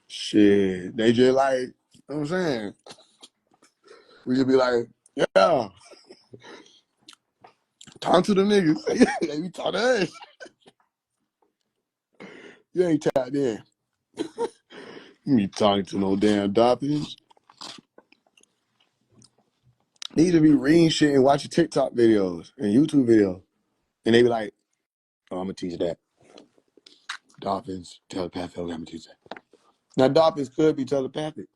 Shit, they just like, you know what I'm saying? We just be like, yeah, talk to the niggas. They be talk to us. You ain't tapped in. You ain't talking to no damn Dolphins. Need to be reading shit and watching TikTok videos and YouTube videos. And they be like, oh, I'm going to teach that. Dolphins, telepathic, I'm going to teach that. Now, Dolphins could be telepathic,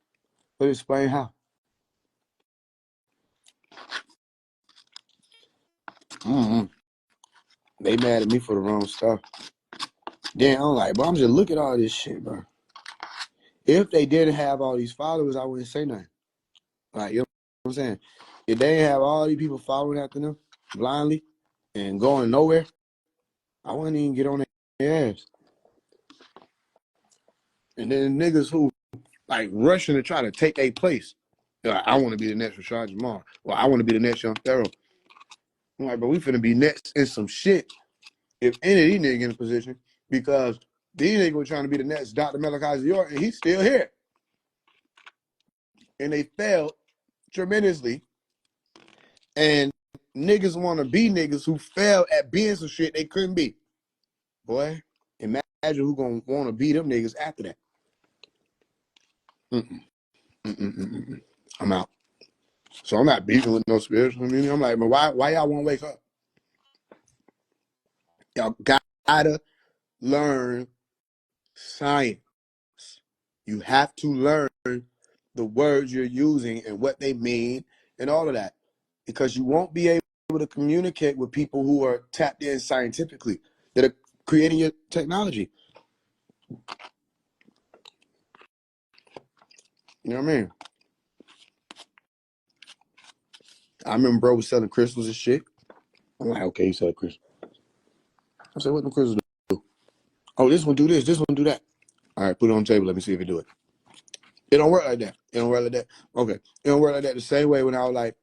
but explain how. Mm-hmm. They mad at me for the wrong stuff. Then I'm like, bro, I'm just look at all this shit, bro. If they didn't have all these followers, I wouldn't say nothing. Like, you know what I'm saying? If they didn't have all these people following after them blindly and going nowhere, I wouldn't even get on their ass. And then niggas who like rushing to try to take a place. Like, I want to be the next Rashad Jamal. Well, I want to be the next Young Pharaoh. I'm like, but we finna be next in some shit if any of these niggas in a position because these niggas were trying to be the next Dr. Malachi York and he's still here. And they failed tremendously. And niggas want to be niggas who failed at being some shit they couldn't be. Boy, imagine who gonna want to be them niggas after that. I'm out. So I'm not beefing with no spiritual community. I'm like, but why y'all won't wake up? Y'all gotta learn science. You have to learn the words you're using and what they mean and all of that. Because you won't be able to communicate with people who are tapped in scientifically, that are creating your technology. You know what I mean? I remember bro was selling crystals and shit. I'm like, okay, you sell crystals. I said, what them crystals do? Oh, this one do this, this one do that. All right, put it on the table. Let me see if it do it. It don't work like that. It don't work like that. Okay. It don't work like that the same way when I was like,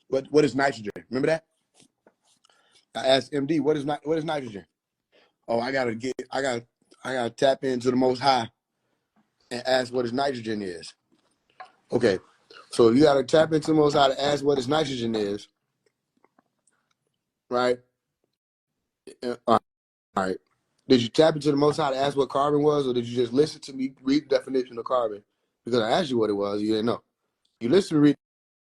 what is nitrogen? Remember that? I asked MD, what is nitrogen? Oh, I gotta tap into the most high and ask what his nitrogen is. Okay. So if you gotta tap into the most high to ask what his nitrogen is, right? All right. Did you tap into the most high to ask what carbon was, or did you just listen to me read the definition of carbon? Because I asked you what it was, you didn't know. You listen to read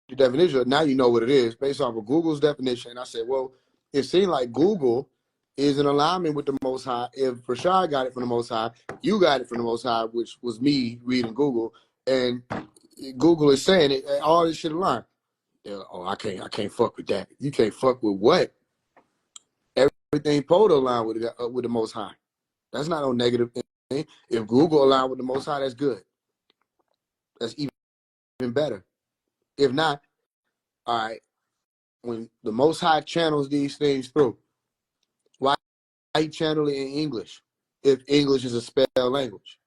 the definition, now you know what it is based off of Google's definition. And I said, well, it seemed like Google is in alignment with the Most High. If Rashad got it from the Most High, you got it from the Most High, which was me reading Google, and Google is saying it. All this shit align. Like, oh, I can't fuck with that. You can't fuck with what? Everything Poto align with the Most High. That's not no negative If Google align with the Most High, that's good. That's even better. If not, all right, when the Most High channels these things through, why he channel it in English if English is a spell language?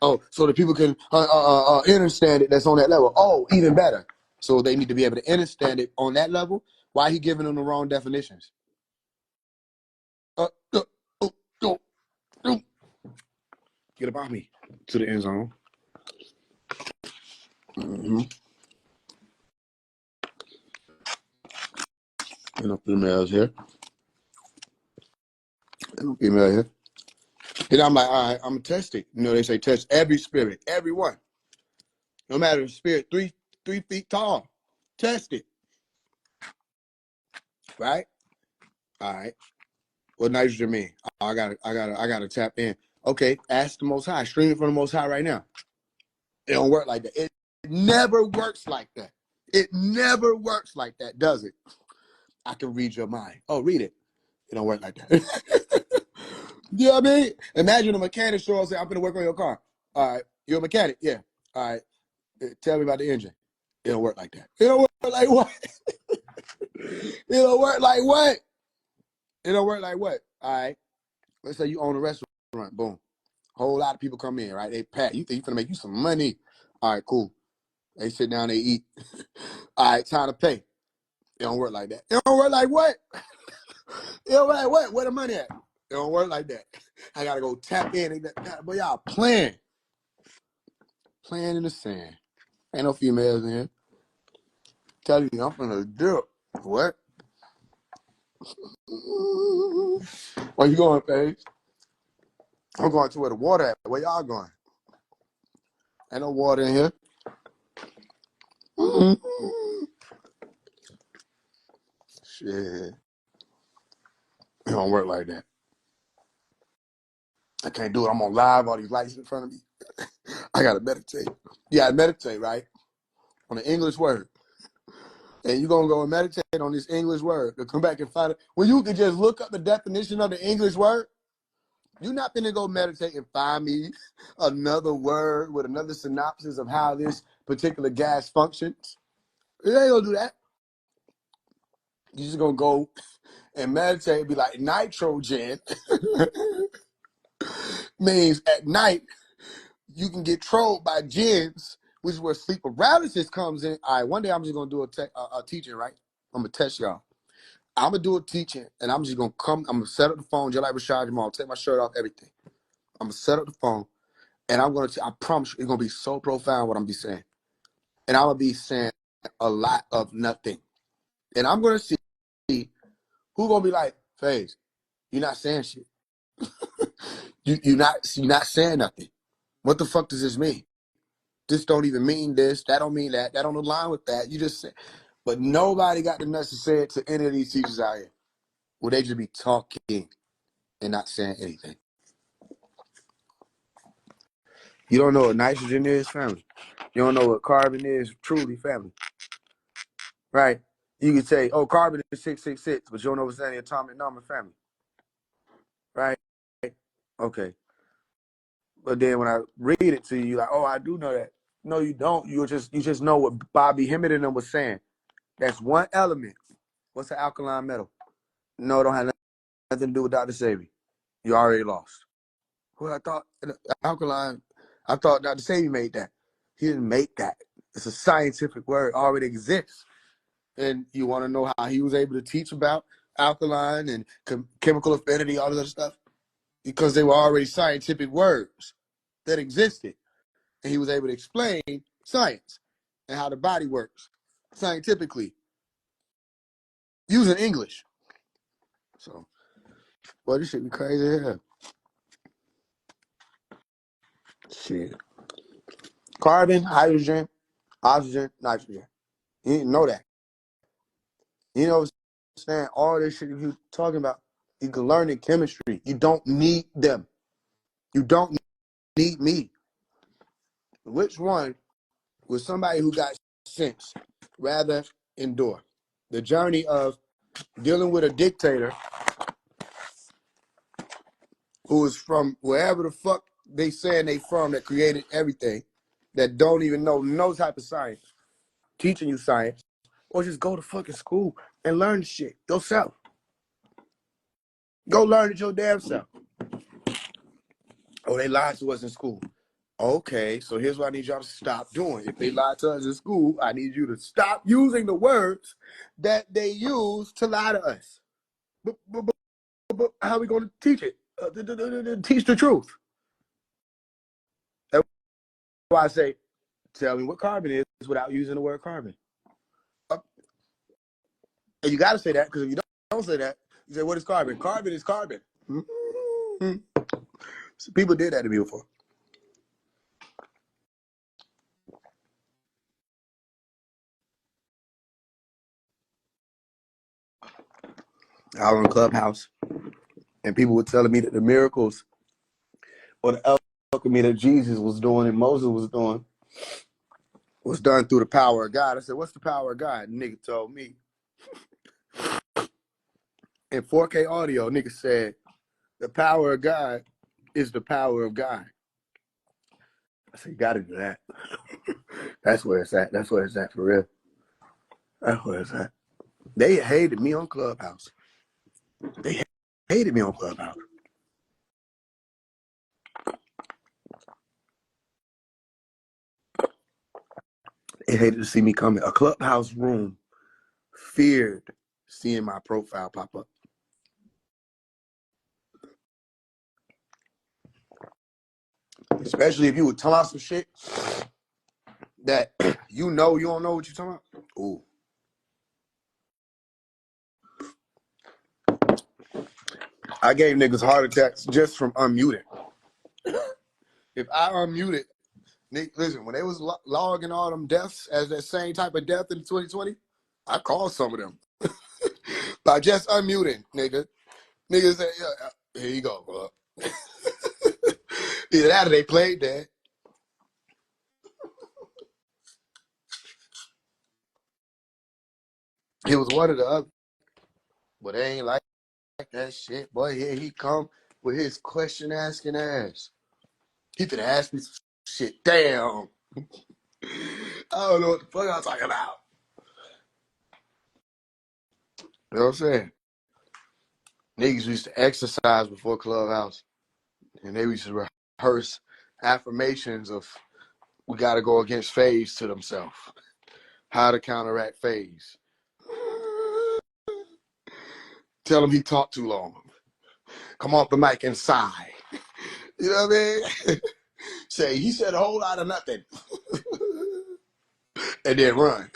Oh, so that people can understand it that's on that level. Oh, even better. So they need to be able to understand it on that level. Why he giving them the wrong definitions? Uh, uh, uh, uh, uh. Get about me to the end zone. Mm-hmm. Ain't no females here. Ain't no female here. Then I'm like, all right, I'm gonna test it. You know, they say test every spirit, everyone. No matter the spirit, three feet tall. Test it. Right? All right. What nitrogen mean? I gotta tap in. Okay, ask the Most High. Stream it from the Most High right now. It don't work like that. It never works like that. It never works like that, does it? I can read your mind. Oh, read it. It don't work like that. You know what I mean? Imagine a mechanic show up and say, I'm gonna work on your car. All right, you're a mechanic, yeah. All right, tell me about the engine. It don't work like that. It don't work like what? It don't work like what? It don't work like what? All right, let's say you own a restaurant. Boom. Whole lot of people come in, right? They pack. You think you're gonna make you some money. All right, cool. They sit down, they eat. All right, time to pay. It don't work like that. It don't work like what? It don't work like what? Where the money at? It don't work like that. I gotta go tap in. But y'all playing in the sand. Ain't no females in here. Tell you, I'm gonna do it. What? Where you going, Faise? I'm going to where the water at. Where y'all going? Ain't no water in here. Shit. It don't work like that. I can't do it. I'm on live, all these lights in front of me. I gotta meditate. You gotta meditate, right? On the English word. And you're gonna go and meditate on this English word to come back and find it. When you could just look up the definition of the English word, you're not gonna go meditate and find me another word with another synopsis of how this particular gas functions. You ain't gonna do that. You're just gonna go and meditate and be like, nitrogen means at night you can get trolled by jinns, which is where sleep paralysis comes in. All right, one day I'm just gonna do a teaching, right? I'm gonna test y'all. I'm gonna do a teaching, and I'm just gonna come. I'm gonna set up the phone, just like Rashad Jamal. Take my shirt off, everything. I'm gonna set up the phone, and I'm gonna. I promise you, it's gonna be so profound what I'm be saying, and I'm gonna be saying a lot of nothing, and I'm gonna see who gonna be like, Faise, you're not saying shit. You're not saying nothing. What the fuck does this mean? This don't even mean this. That don't mean that. That don't align with that. You just say, but nobody got the nuts to say it to any of these teachers out here. Will they just be talking and not saying anything? You don't know what nitrogen is, family. You don't know what carbon is, truly, family. Right? You can say, oh, carbon is 666, but you don't know what's the atomic number, family. Right? Okay. But then when I read it to you, you're like, oh, I do know that. No, you don't. You just know what Bobby Hemmett and them was saying. That's one element. What's an alkaline metal? No, it don't have nothing to do with Dr. Sabi. You already lost. Well, I thought alkaline, I thought Dr. Sabi made that. He didn't make that. It's a scientific word, already exists. And you want to know how he was able to teach about alkaline and chemical affinity, all this other stuff? Because they were already scientific words that existed. And he was able to explain science and how the body works scientifically using English. So, boy, this shit be crazy here. Shit. Carbon, hydrogen, oxygen, nitrogen. You didn't know that. You know what I'm saying? All this shit you talking about, you can learn in chemistry. You don't need them. You don't need me. Which one would somebody who got sense rather endure? The journey of dealing with a dictator who is from wherever the fuck they saying they from, that created everything, that don't even know no type of science, teaching you science, or just go to fucking school and learn the shit yourself. Go learn it your damn self. Oh, they lied to us in school. Okay, so here's what I need y'all to stop doing. If they lied to us in school, I need you to stop using the words that they use to lie to us. But how are we going to teach it? Teach the truth. That's why I say, tell me what carbon is without using the word carbon. And you got to say that, because if you don't say that, you say, what is carbon? Carbon is carbon. Mm-hmm. So people did that to me before. I was on Clubhouse, and people were telling me that the miracles or the alchemy that Jesus was doing and Moses was doing was done through the power of God. I said, what's the power of God? Nigga told me. In 4K audio, nigga said, the power of God is the power of God. I said, you gotta do that. That's where it's at. That's where it's at for real. That's where it's at. They hated me on Clubhouse. They hated me on Clubhouse. They hated to see me come in. A Clubhouse room feared seeing my profile pop up. Especially if you were talking about some shit that you don't know what you're talking about. Ooh. I gave niggas heart attacks just from unmuting. If I unmuted, listen, when they was logging all them deaths as that same type of death in 2020, I called some of them. By just unmuting, nigga. Niggas say, yeah, here you go, bro. Either that or they played that. It was one or the other. But they ain't like that shit. Boy, here he come with his question asking ass. He finna ask me some shit. Damn. I don't know what the fuck I'm talking about. You know what I'm saying? Niggas used to exercise before Clubhouse. And they used to rehearse affirmations of we got to go against Faise to themselves. How to counteract Faise. Tell him he talked too long. Come off the mic and sigh. You know what I mean? Say, he said a whole lot of nothing. And then run.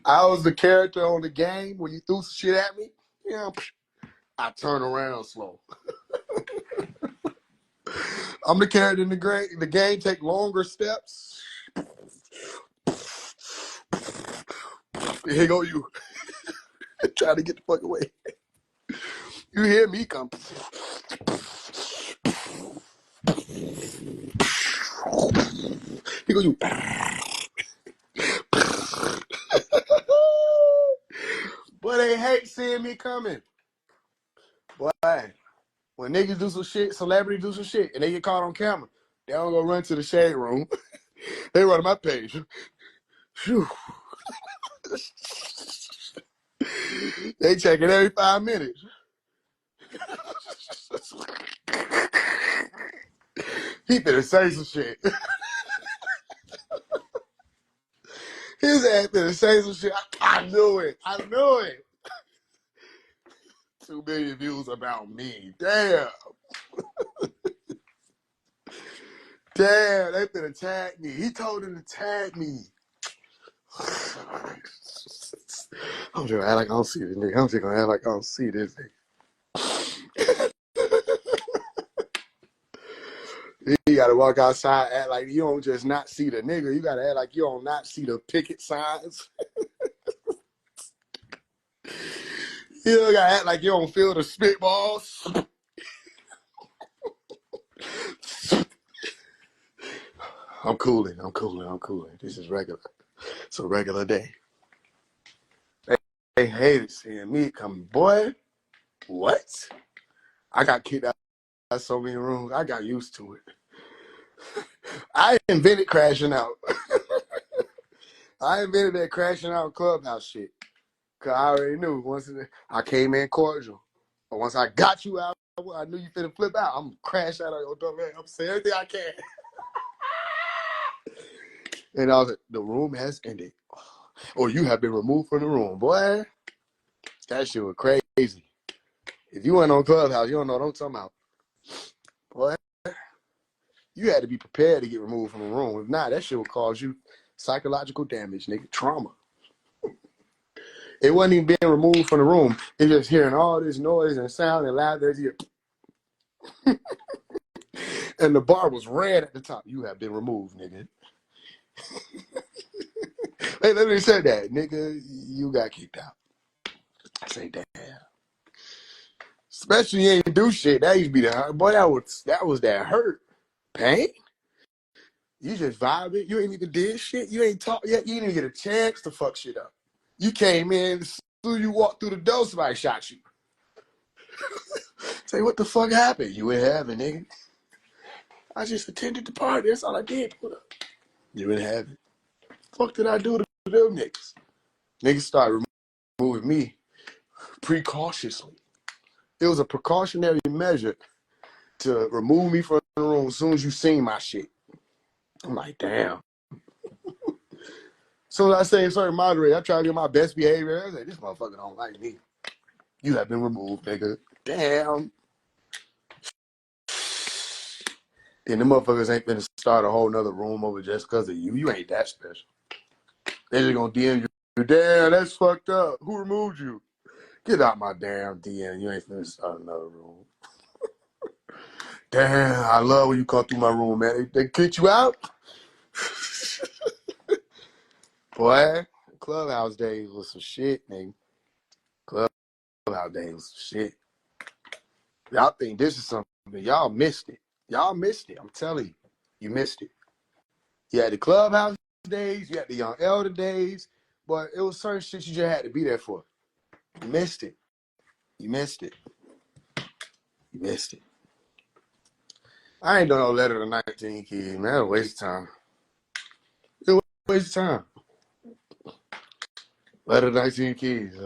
I was the character on the game when you threw some shit at me. You know, I turn around slow. I'm the character in the game, take longer steps. Here go you. Trying to get the fuck away. You hear me come. Here go you. Boy, they hate seeing me coming. Boy, when niggas do some shit, celebrities do some shit, and they get caught on camera, they don't go run to the shade room. They run to my page. Whew. They check it every 5 minutes. He better say some shit. His ass better say some shit. I knew it. I knew it. 2 million views about me. Damn. Damn, they finna tag me. He told them to tag me. I'm just gonna act like I don't see this nigga. I'm just gonna act like I don't see this nigga. You gotta walk outside, act like you don't just not see the nigga. You gotta act like you don't not see the picket signs. You don't gotta act like you don't feel the spitballs. I'm cooling. I'm cooling. I'm cooling. This is regular. It's a regular day. They hated seeing me coming, boy. What? I got kicked out of so many rooms. I got used to it. I invented crashing out. I invented that crashing out clubhouse shit. Cause I already knew I came in cordial. But once I got you out, I knew you finna flip out. I'm gonna crash out on your dumb ass. I'm saying everything I can. And I was like, the room has ended. Or you have been removed from the room. Boy, that shit was crazy. If you went on Clubhouse, you don't know what I'm talking about. Boy, you had to be prepared to get removed from the room. If not, that shit would cause you psychological damage, nigga. Trauma. It wasn't even being removed from the room. It's just hearing all this noise and sound and laughter. And the bar was red at the top. You have been removed, nigga. They literally said that, nigga. You got kicked out. I say, damn. Especially you ain't do shit. That used to be the hurt. Boy, that was that hurt. Pain? You just vibing. You ain't even did shit. You ain't talk yet. You didn't even get a chance to fuck shit up. You came in, as soon as you walked through the door, somebody shot you. Say, what the fuck happened? You in heaven, nigga. I just attended the party. That's all I did. Put up. You in heaven. Fuck did I do to them niggas? Niggas started removing me precautiously. It was a precautionary measure to remove me from the room as soon as you seen my shit. I'm like, damn. As soon as I say certain moderator, I try to get my best behavior. I was like, this motherfucker don't like me. You have been removed, nigga. Damn. Then the motherfuckers ain't finna start a whole nother room over just because of you. You ain't that special. They just gonna DM you. Damn, that's fucked up. Who removed you? Get out my damn DM. You ain't finna start another room. Damn, I love when you come through my room, man. They kicked you out? Boy, Clubhouse days was some shit, nigga. Clubhouse days was some shit. Y'all think this is something. Y'all missed it. Y'all missed it. I'm telling you. You missed it. You had the Clubhouse days. You had the Young Elder days. But it was certain shit you just had to be there for. You missed it. You missed it. You missed it. I ain't doing no letter to 19 kids, man. That was a waste of time. It was a waste of time. Letter to 19 kids.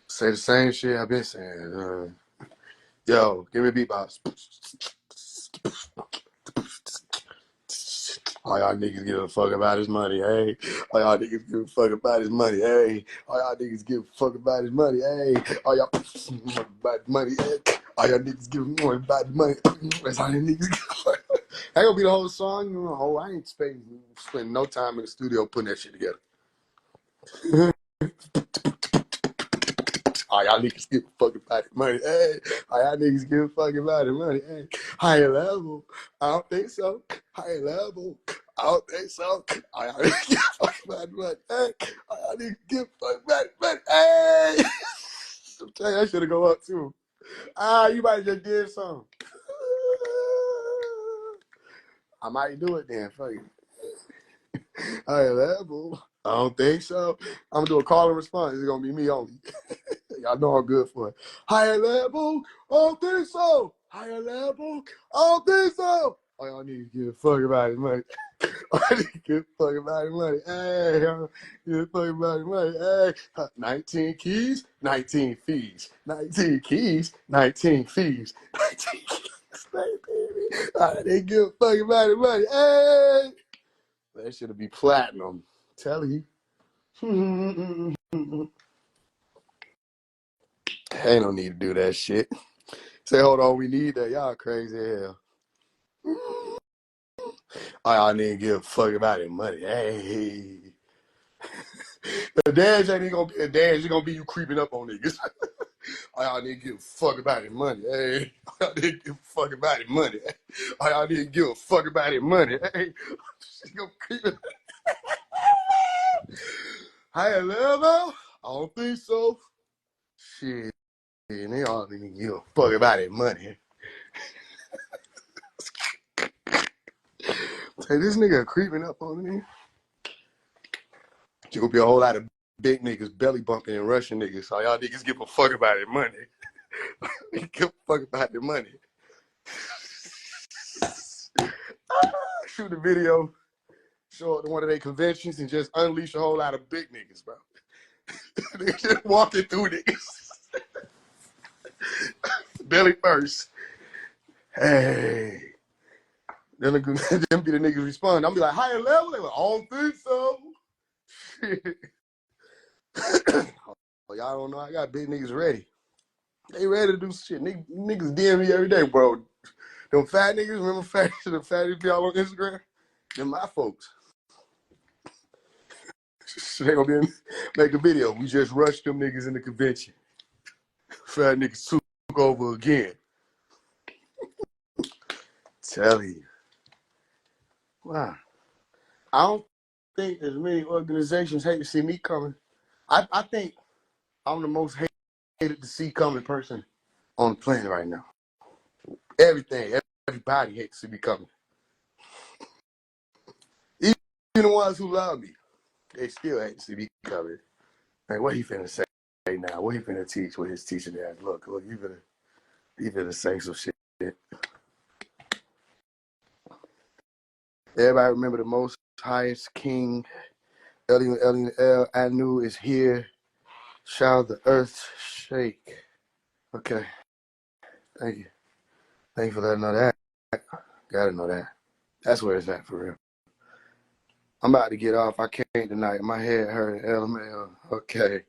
Say the same shit I've been saying. Yo, give me a beatbox. All y'all niggas give a fuck about his money, hey. All y'all niggas give a fuck about his money, hey. All y'all niggas give a fuck about his money, hey. All y'all about money, hey. All y'all niggas give a fuck about the money. That's all y'all niggas give a fuck. That gonna be the whole song. I ain't spending no time in the studio putting that shit together. All y'all niggas give a fuck about the money, hey. All y'all niggas give a fuck about the money, hey. Higher level, I don't think so. Higher level, I don't think so. All y'all niggas give a fuck about the money, hey. All y'all niggas give a fuck about the money, hey. I'm telling you, that should have go up too. You might just did something. I might do it then, fuck it. Higher level, I don't think so. I'm gonna do a call and response. It's gonna be me only. Y'all know I'm good for it. Higher level, I don't think so. Higher level, I don't think so. All y'all need to give a fuck about his money. All y'all need to give a fuck about his money. Hey, give a fuck about his money. Hey, 19 keys, 19 fees. 19 keys, 19 fees. 19 keys, 19 fees. All right, they give a fuck about his money. Hey, that should be platinum. I'm telling you. Ain't no need to do that shit. Say, hold on, we need that. Y'all crazy as hell. All y'all need to give a fuck about it money. Hey. The dance ain't even gonna be a dance. It's gonna be you creeping up on niggas. All y'all need to give a fuck about it money. Hey. All y'all need to give a fuck about it money. All y'all need to give a fuck about it money. Hey. She's gonna creep it. Higher level? I don't think so. Shit. And they all need to give a fuck about it money. Say, this nigga creeping up on me. It's gonna be a whole lot of big niggas belly bumping and Russian niggas. So y'all niggas give a fuck about it money. They give a fuck about the money. Shoot a video, show up to one of their conventions, and just unleash a whole lot of big niggas, bro. They just walking through niggas. Belly first. Hey. Then them be the niggas respond. I'll be like, higher level? They like, I don't think so. Oh, y'all don't know. I got big niggas ready. They ready to do shit. Niggas DM me every day, bro. Them fat niggas, remember the fat niggas be all on Instagram? Them my folks. They gonna be make a video. We just rushed them niggas in the convention. Fat niggas took over again. Tell you. Wow. I don't think as many organizations hate to see me coming. I think I'm the most hated to see coming person on the planet right now. Everybody hates to see me coming. Even the ones who love me, they still hate to see me coming. Like, what he finna say now? What he finna teach with his teaching that? Look, you finna say some shit. Everybody remember the most highest king, El Anu is here. Shall the earth shake? Okay. Thank you. Thank you for letting know that. Gotta know that. That's where it's at for real. I'm about to get off. I can't tonight. My head hurt. LML. Okay.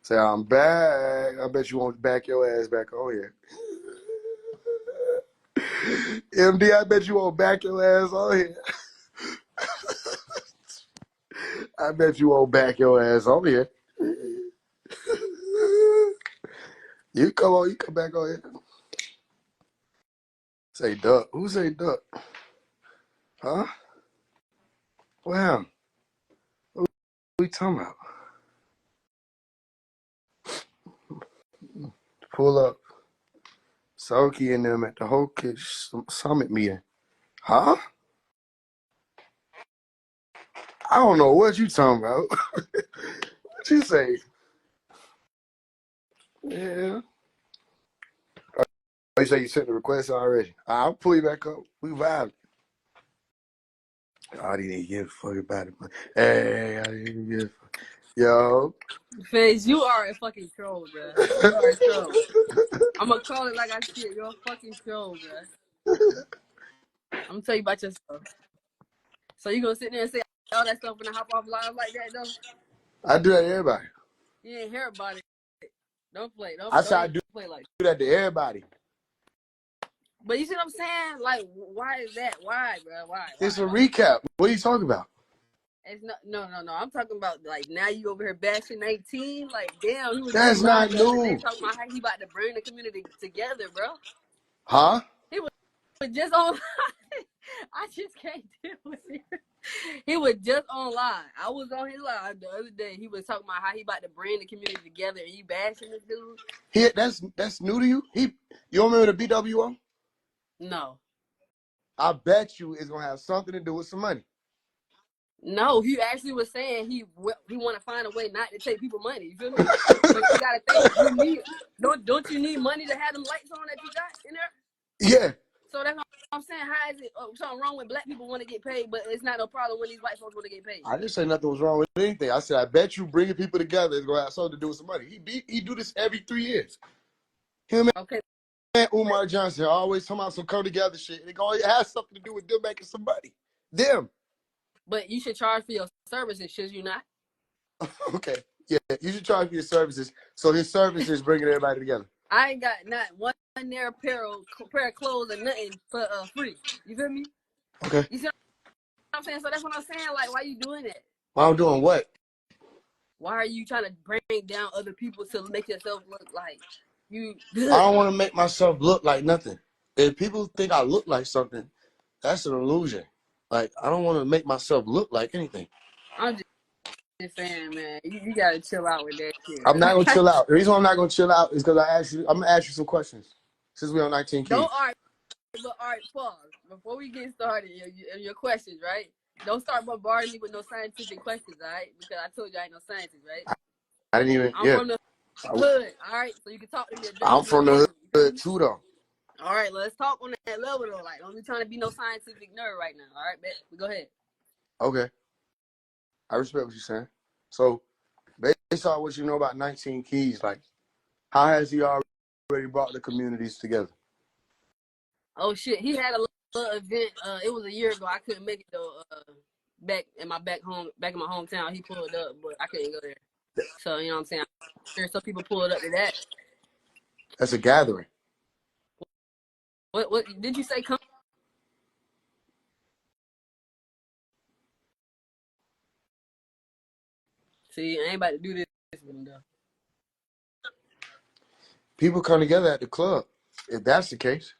Say, I'm back. I bet you won't back your ass back on here. MD, I bet you won't back your ass on here. I bet you won't back your ass on here. You come back on here. Say duck. Who say duck? Huh? Wow. What we talking about? Pull up. Soki and them at the whole kids summit meeting. Huh? I don't know what you talking about. What you say? Yeah. You say you sent the request already. I'll pull you back up. We vibe. I didn't even give a fuck about it. Hey, I didn't even give a fuck. Yo. Faise, you are a fucking troll, bro. You are a troll. I'm gonna call it like I see it. You're a fucking troll, bro. I'm gonna tell you about yourself. So you gonna sit there and say all that stuff and hop off live like that, though? I do that to everybody. You ain't hear about it. Don't play. Don't do play like that to everybody. But you see what I'm saying? Like, why is that? Why, bro? Why? It's a recap. What are you talking about? It's not. No. I'm talking about like now you over here bashing 19. Like, damn, he was That's just not live the other new. day talking about how he about to bring the community together, bro. Huh? He was just on. I just can't deal with it. He was just on live. I was on his live the other day. He was talking about how he about to bring the community together, and you bashing this dude. That's new to you. You don't remember the BWO? No. I bet you it's gonna have something to do with some money. No, he actually was saying he want to find a way not to take people money. You feel me? But you gotta think you need don't you need money to have them lights on that you got in there? Yeah. So that's what I'm saying. How is it something wrong when black people want to get paid, but it's not no problem when these white folks want to get paid? I didn't say nothing was wrong with anything. I said I bet you bringing people together is gonna have something to do with some money. He do this every 3 years. Him Okay. and Umar Johnson always talking about some come together shit. It always has something to do with them making some money. Them. But you should charge for your services, should you not? Okay. Yeah, you should charge for your services. So his services bringing everybody together. I ain't got not one pair of clothes or nothing for free. You feel me? Okay. You see what I'm saying? So that's what I'm saying. Like, why you doing that? Well, I'm doing what? Why are you trying to bring down other people to make yourself look like you good? I don't want to make myself look like nothing. If people think I look like something, that's an illusion. Like, I don't want to make myself look like anything. I'm just saying, man, you gotta chill out with that shit. I'm not gonna chill out. The reason why I'm not gonna chill out is because I'm gonna ask you some questions. Since we're on 19 Keys. Don't pause. Before we get started, your questions, right? Don't start bombarding me with no scientific questions, all right? Because I told you I ain't no scientist, right? I didn't even. I'm from the Hood. All right, so you can talk to me I'm objectively from on the that. hood too, though. All right, let's talk on that level though. Like, don't be trying to be no scientific nerd right now. All right, bet. Go ahead. Okay, I respect what you're saying. So, based on what you know about 19 Keys, like, how has he already brought the communities together? Oh shit, he had a little event. It was a year ago. I couldn't make it though. Back in my hometown, he pulled up, but I couldn't go there. So you know what I'm saying. I'm sure some people pulled up to that. That's a gathering. What did you say? Come. See, I ain't about to do this with him though. People come together at the club. If that's the case,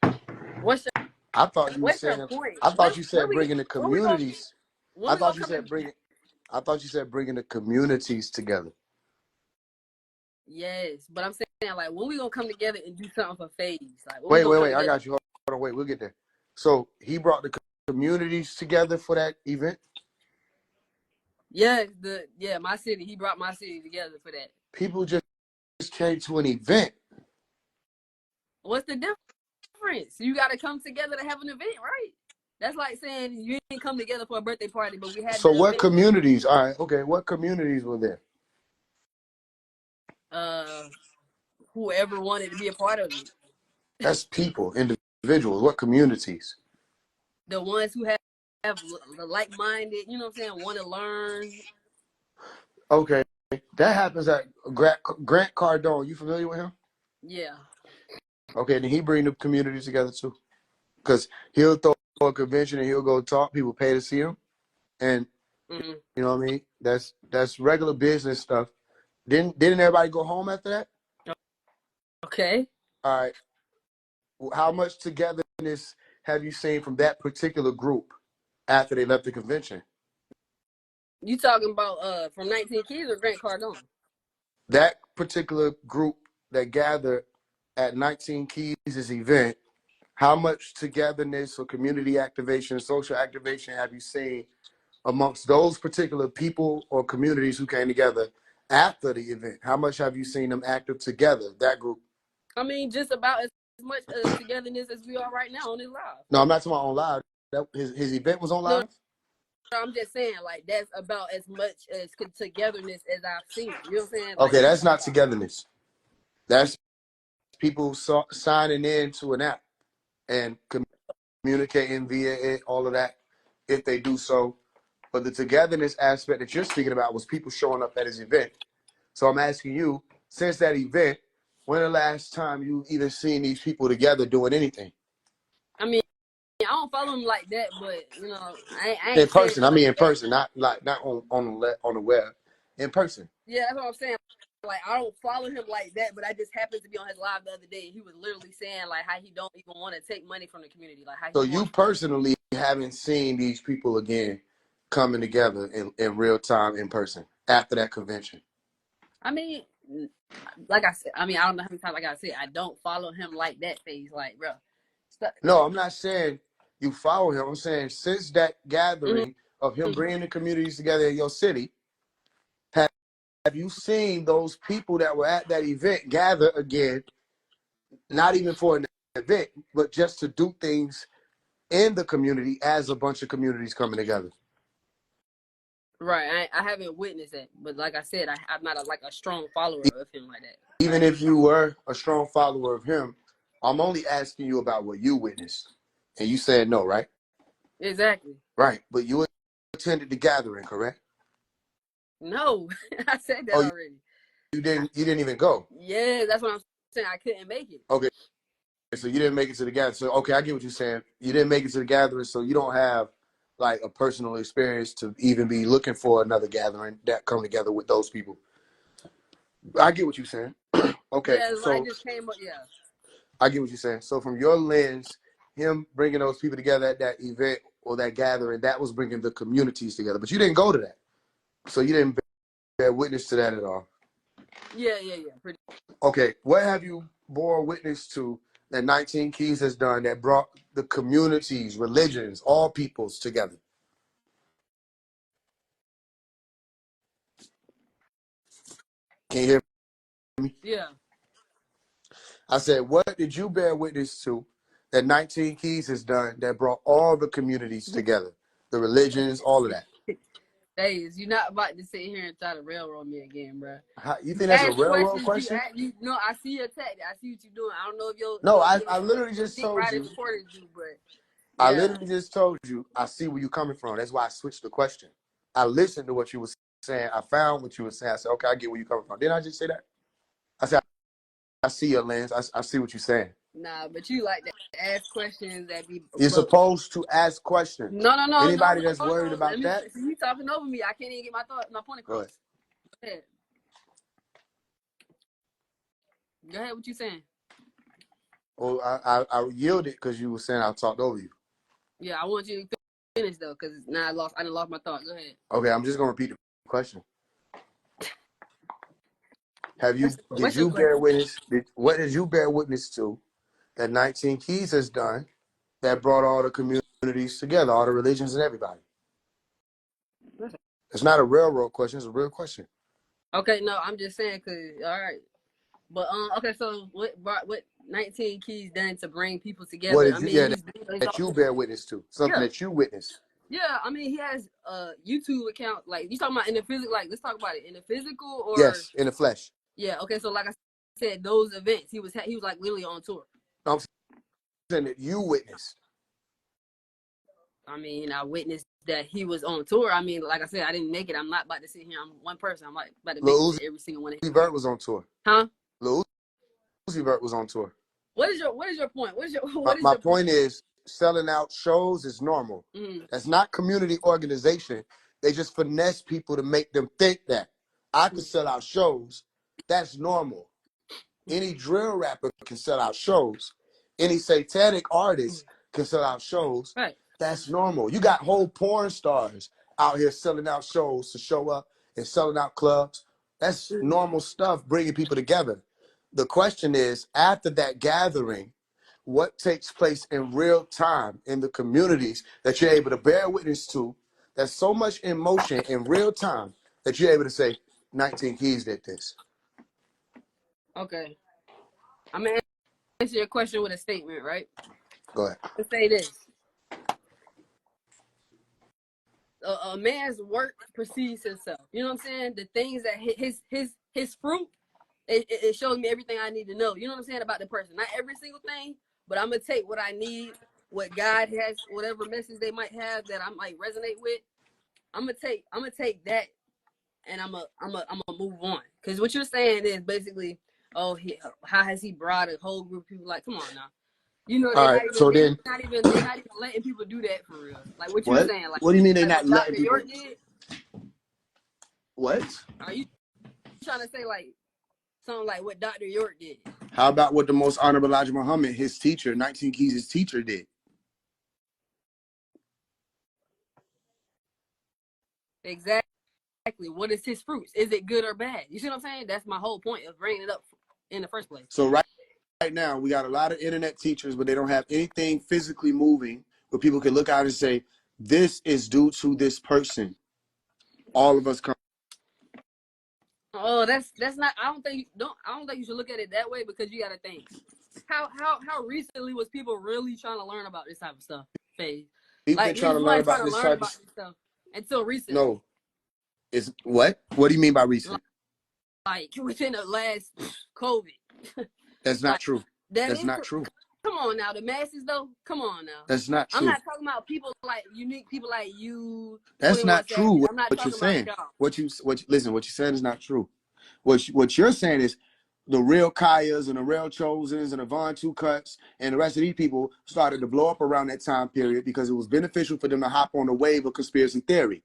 What's your I thought you were what's your saying. point? I thought you When said we bringing the when we gonna communities. when I we gonna thought you come said to bringing. I thought you said bringing the communities together. yes, but I'm saying like when we gonna come together and do something for Faise? Like when we Wait, gonna wait, come wait. I together? got you. Hold on. Wait, we'll get there. So he brought the communities together for that event. Yeah, my city. He brought my city together for that. People just came to an event. What's the difference? You got to come together to have an event, right? That's like saying you didn't come together for a birthday party, but we had So the what event. communities? All right, okay. What communities were there? Uh, whoever wanted to be a part of it, That's people, individuals. What communities? the ones who have the like-minded, you know what I'm saying, want to learn. Okay, that happens at Grant Cardone. You familiar with him? Yeah. Okay, then he bring the communities together too, because he'll throw a convention and he'll go talk. People pay to see him, and Mm-hmm. you know what I mean. That's regular business stuff. Didn't everybody go home after that? Okay. All right. How much togetherness have you seen from that particular group after they left the convention? You talking about from 19 Keys or Grant Cardone? That particular group that gathered at 19 Keys' event, how much togetherness or community activation, social activation have you seen amongst those particular people or communities who came together after the event? How much have you seen them active together, that group? I mean, just about as much togetherness as we are right now on this live. No, I'm not talking about on live. His event was on No, live? I'm just saying, like, that's about as much as togetherness as I've seen. You know what I'm saying? Like, Okay, that's not togetherness. That's people signing in to an app and communicating via it, all of that, if they do so. But the togetherness aspect that you're speaking about was people showing up at his event. So I'm asking you, since that event, when the last time you either seen these people together doing anything? I mean, I don't follow him like that, but you know, I In ain't saying person. it I mean like in that. person, not on the web. In person. Yeah, that's what I'm saying. Like, I don't follow him like that, but I just happened to be on his live the other day. He was literally saying like how he don't even want to take money from the community, like how So he you wants. personally haven't seen these people again coming together in real time in person after that convention. I mean, like I said, I mean, I don't know how many times I gotta say I don't follow him like that. Phase, like, bro. No, I'm not saying you follow him. I'm saying since that Mm-hmm. gathering of him bringing the communities together in your city, have you seen those people that were at that event gather again, not even for an event, but just to do things in the community as a bunch of communities coming together? Right, I haven't witnessed that, but like I said, I'm not like a strong follower of him like that. Even if you were a strong follower of him, I'm only asking you about what you witnessed. And you said no, right? Exactly. Right. But you attended the gathering, correct? No, I said that Oh, already. you didn't even go. Yeah, that's what I'm saying. I couldn't make it. Okay. So you didn't make it to the gathering. So okay, I get what you're saying. You didn't make it to the gathering, so you don't have like a personal experience to even be looking for another gathering that come together with those people. I get what you're saying. Okay, Yeah, I so just came up. Yeah. I get what you're saying. So from your lens, him bringing those people together at that event or that gathering, that was bringing the communities together. But you didn't go to that, so you didn't bear witness to that at all. Yeah. Pretty. Okay, what have you bore witness to that 19 Keys has done that brought the communities, religions, all peoples together? Can you hear me? Yeah. I said, what did you bear witness to that 19 Keys has done that brought all the communities together, the religions, all of that? Days, you're not about to sit here and try to railroad me again, bro. You You think that's a ask railroad questions. question? You know, I see your tactic. I see what you're doing. I don't know if No, your I literally just dick told riding you. supporters do, but I yeah. literally just told you. I see where you're coming from. That's why I switched the question. I listened to what you were saying. I found what you were saying. I said, okay, I get where you're coming from. Didn't I just say that? I said, I see your lens. I see what you're saying. Nah, but you like to ask questions that be, You're but supposed to ask questions. no. Anybody that's worried Let about me. that, See, you talking over me. I can't even get my point go across. ahead. Go ahead. Go ahead. What you saying? Well, I yielded because you were saying I talked over you. Yeah, I want you to finish though, because now I done lost my thought. Go ahead. Okay, I'm just gonna repeat the question. Did What's your you bear question? witness? What did you bear witness to that 19 Keys has done that brought all the communities together, all the religions and everybody? It's not a railroad question. It's a real question. Okay, no, I'm just saying because all right, but okay, so what 19 Keys done to bring people What together? did I you? mean, Yeah, he's that you bear witness to something yeah, that you witnessed. yeah. I mean, he has a YouTube account. Like you talking about in the physical? Like let's talk about it in the physical or Yes, in the flesh. yeah. Okay, so like I said, those events he was like literally on tour. No, I'm saying that you witnessed. I mean, I witnessed that he was on tour. I mean, like I said, I didn't make it. I'm not about to sit here. I'm one person. I'm like about to make Lil it to every single one of Uzi his Vert events. was on tour. Huh? Lil Uzi Vert was on tour. What is your point? What is your My, what is my your point? point is, selling out shows is normal. Mm. That's not community organization. They just finesse people to make them think that I could sell out shows. That's normal. Any drill rapper can sell out shows. Any satanic artist can sell out shows. Right. That's normal. You got whole porn stars out here selling out shows to show up and selling out clubs. That's normal stuff, bringing people together. The question is, after that gathering, what takes place in real time in the communities that you're able to bear witness to? There's so much in motion in real time that you're able to say, 19 Keys did this. Okay. I'm gonna answer your question with a statement, right? Go ahead. Let's say this: a man's work precedes himself. You know what I'm saying? The things that his fruit, it shows me everything I need to know. You know what I'm saying about the person? Not every single thing, but I'm gonna take what I need, what God has, whatever message they might have that I might resonate with. I'm gonna take that, and I'm gonna move on. Because what you're saying is basically, oh, how has he brought a whole group of people? Like, come on now. You know, All right. So then, they're not even letting people do that for real. Like what you were what? saying, What do you mean they're like not what letting Dr. people? York did. What? Are you trying to say like something like what Dr. York did? How about what the most honorable Elijah Muhammad, his teacher, 19 Keys, his teacher did? Exactly. What is his fruits? Is it good or bad? You see what I'm saying? That's my whole point of bringing it up in the first place. So right now, we got a lot of internet teachers, but they don't have anything physically moving where people can look out and say, this is due to this person. All of us come. Oh, that's not. I don't think you should look at it that way because you got to think how recently was people really trying to learn about this type of stuff? Phase. People been Like trying niggas to learn wasn't trying about to this learn type of. about this stuff until recently. No, it's what? What do you mean by recent? Like within the last COVID. That's not Like true. that That's is. not true. Come on now, the masses though. Come on now. That's not I'm true. not talking about people like unique people like you, That's 21 not Savage. true. I'm not What you're talking about saying. y'all. Listen. What you said is not true. What you're saying is the real Kayas and the real Chosens and the Von Two Cuts and the rest of these people started to blow up around that time period because it was beneficial for them to hop on the wave of conspiracy theory.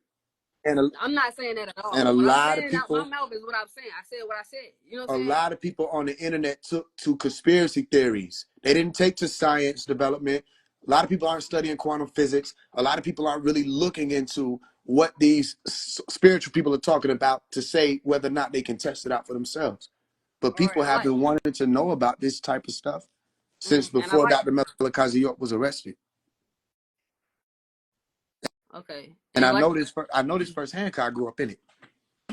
I'm not saying that at And all. a What I'm lot of saying out my people, mouth is what I'm saying. I said what I said. You know what a I'm saying? lot of people on the internet took to conspiracy theories. They didn't take to science development. A lot of people aren't studying quantum physics. A lot of people aren't really looking into what these spiritual people are talking about to say whether or not they can test it out for themselves. But All right, people I have like. been wanting to know about this type of stuff since And I before like. Dr. Malachi York was arrested. Okay, And and I like. know this firsthand because I grew up in it.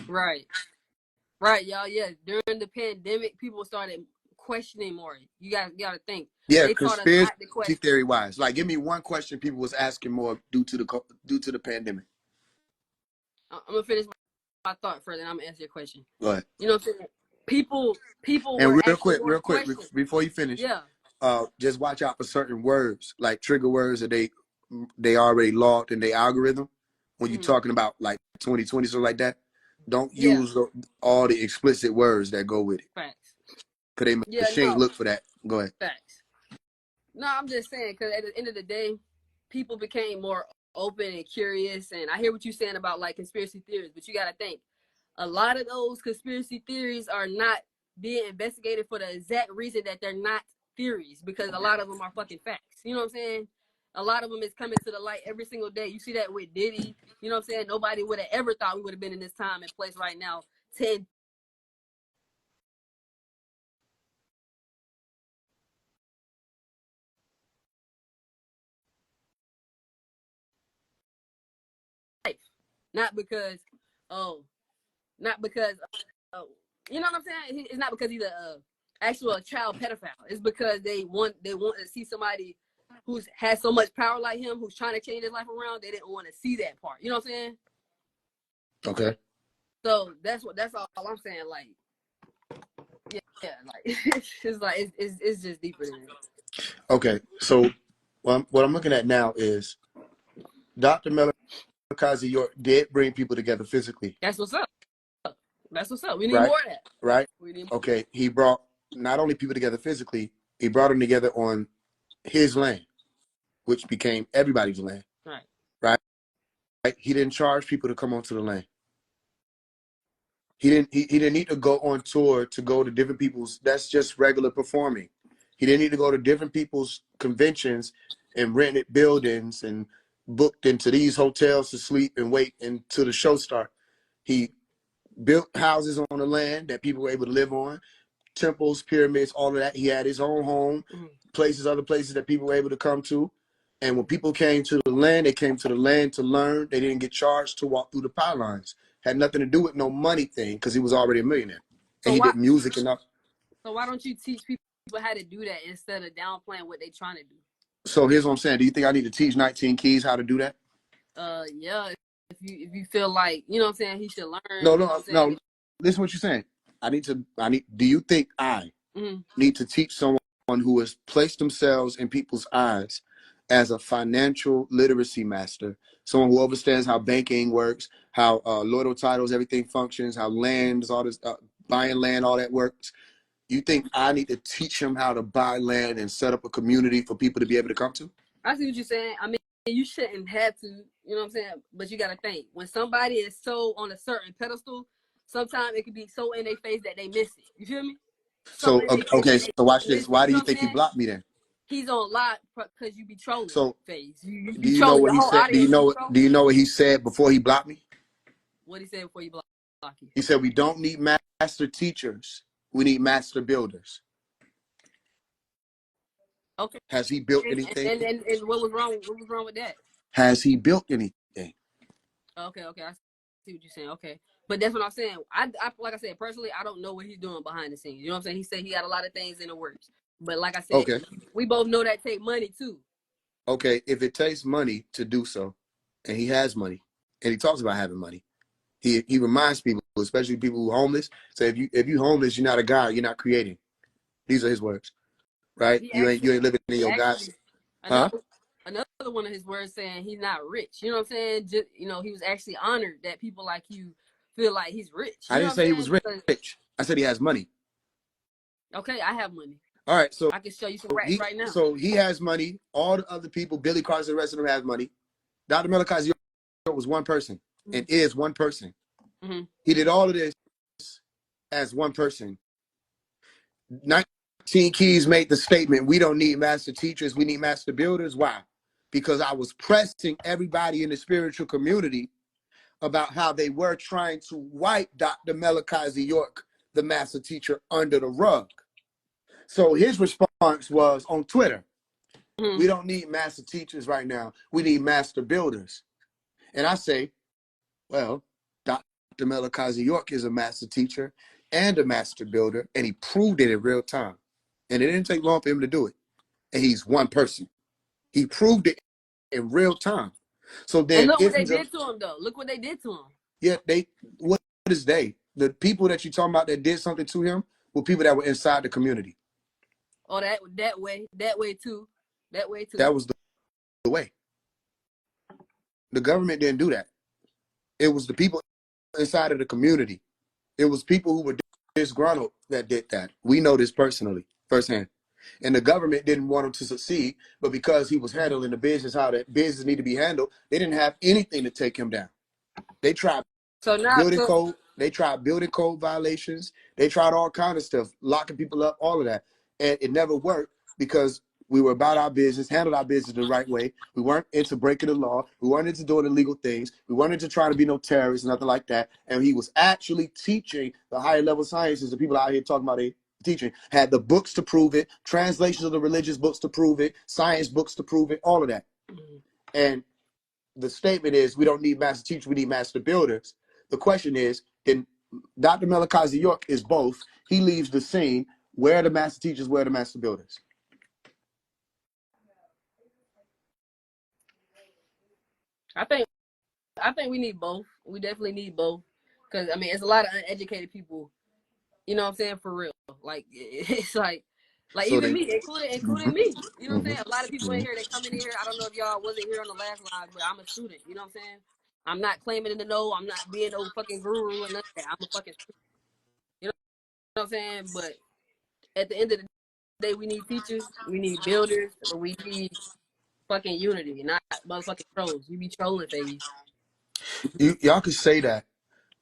Right. Right, y'all. Yeah, during the pandemic, people started questioning more. You got to think. Yeah, They taught us conspiracy not to question. theory wise. Like, give me one question people was asking more due to the pandemic. I'm gonna finish my thought further, and I'm gonna answer your question. Go ahead. You know what I'm saying? People And were real asking quick, more questions. before you finish, Yeah. just watch out for certain words, like trigger words that they already logged in their algorithm. When you're talking about like 2020, so like that, don't Yeah. use all the explicit words that go with it. Facts. Cause they Yeah. machine No. look for that. Go ahead. Facts. No, I'm just saying because at the end of the day, people became more open and curious. And I hear what you're saying about like conspiracy theories, but you got to think a lot of those conspiracy theories are not being investigated for the exact reason that they're not theories, because a lot of them are fucking facts. You know what I'm saying? A lot of them is coming to the light every single day. You see that with Diddy. You know what I'm saying? Nobody would have ever thought we would have been in this time and place right now 10. Not because, oh, not because, oh, you know what I'm saying? It's not because he's a actual child pedophile. It's because they want to see somebody who's has so much power like him, who's trying to change his life around. They didn't want to see that part. You know what I'm saying? Okay. So that's all I'm saying. Like, yeah, like it's like it's just deeper than that. Okay. So what I'm looking at now is Dr. Melakazi York did bring people together physically. That's what's up. That's what's up. We need Right. more of that. Right. We need more. Okay. He brought not only people together physically, he brought them together on his land, which became everybody's land. Right. Right. He didn't charge people to come onto the land. He didn't need to go on tour to go to different people's. That's just regular performing. He didn't need to go to different people's conventions and rented buildings and booked into these hotels to sleep and wait until the show start. He built houses on the land that people were able to live on, temples, pyramids, all of that. He had his own home, other places that people were able to come to. And when people came to the land, they came to the land to learn. They didn't get charged to walk through the pylons. Had nothing to do with no money thing because he was already a millionaire. And So he did music enough. So why don't you teach people how to do that instead of downplaying what they're trying to do? So here's what I'm saying. Do you think I need to teach 19 Keys how to do that? Yeah. If you feel like, you know what I'm saying, he should learn. No. Listen to what you're saying. Do you think I need to teach someone who has placed themselves in people's eyes as a financial literacy master, someone who understands how banking works, how lotto titles, everything functions, how land, all this, buying land, all that works? You think I need to teach them how to buy land and set up a community for people to be able to come to? I see what you're saying. I mean, you shouldn't have to, you know what I'm saying? But you got to think, when somebody is so on a certain pedestal, sometimes it can be so in their face that they miss it. You feel me? So, okay, so watch this. Why do you think he blocked me then? He's on live because you be trolling. So, Faise. You do you know trolling. what The he whole said? audience. Do you know what he said before he blocked me? What he said before you block you? He said we don't need master teachers. We need master builders. Okay. Has he built anything? And what was wrong? What was wrong with that? Has he built anything? Okay. I see what you're saying. Okay. But that's what I'm saying. I like I said, personally, I don't know what he's doing behind the scenes. You know what I'm saying? He said he got a lot of things in the works. But like I said, Okay. we both know that take money too. Okay, if it takes money to do so, and he has money, and he talks about having money, he reminds people, especially people who are homeless, say if you homeless, you're not a God, you're not creating. These are his words, right? You ain't living in your God's. Huh? Another one of his words saying he's not rich. You know what I'm saying? Just, you know, he was actually honored that people like you feel like he's rich. You I know didn't say he was rich. I said he has money. Okay, I have money. All right, so I can show you some racks right now. So he has money. All the other people, Billy Carson, the rest of them have money. Dr. Melakazi was one person and is one person. He did all of this as one person. 19 Keys made the statement, we don't need master teachers, we need master builders. Why? Because I was pressing everybody in the spiritual community about how they were trying to wipe Dr. Melakazi York, the master teacher, under the rug. So his response was on Twitter, we don't need master teachers right now. We need master builders. And I say, well, Dr. Malachi York is a master teacher and a master builder, and he proved it in real time. And it didn't take long for him to do it. And he's one person. He proved it in real time. So And then, look what if they he's a did to him, though. Look what they did to him. yeah, what is they? The people that you're talking about that did something to him were people that were inside the community. Oh, that way too. That was the way. The government didn't do that. It was the people inside of the community. It was people who were disgruntled that did that. We know this personally, firsthand. And the government didn't want him to succeed, but because he was handling the business how that business needed to be handled, they didn't have anything to take him down. They tried So now, building code. They tried building code violations. They tried all kind of stuff, locking people up, all of that. And it never worked because we were about our business, handled our business the right way. We weren't into breaking the law. We weren't into doing illegal things. We weren't into trying to be no terrorists, nothing like that. And he was actually teaching the higher level sciences. The people out here talking about it, teaching, had the books to prove it, translations of the religious books to prove it, science books to prove it, all of that. And the statement is, we don't need master teachers, we need master builders. The question is, then Dr. Malachi York is both. He leaves the scene. Where are the master teachers? Where are the master builders? I think we need both. We definitely need both. Because, I mean, it's a lot of uneducated people, you know what I'm saying, for real. Like, it's like So even they, me, including me. You know what I'm saying? A lot of people in mhm. here, they come in here. I don't know if y'all wasn't here on the last line, but I'm a student. You know what I'm saying? I'm not claiming to know. I'm not being no fucking guru or nothing. I'm a fucking student. You know what I'm saying? But at the end of the day, we need teachers. We need builders. But we need fucking unity, not motherfucking trolls. You be trolling, Faise. Y'all could say that,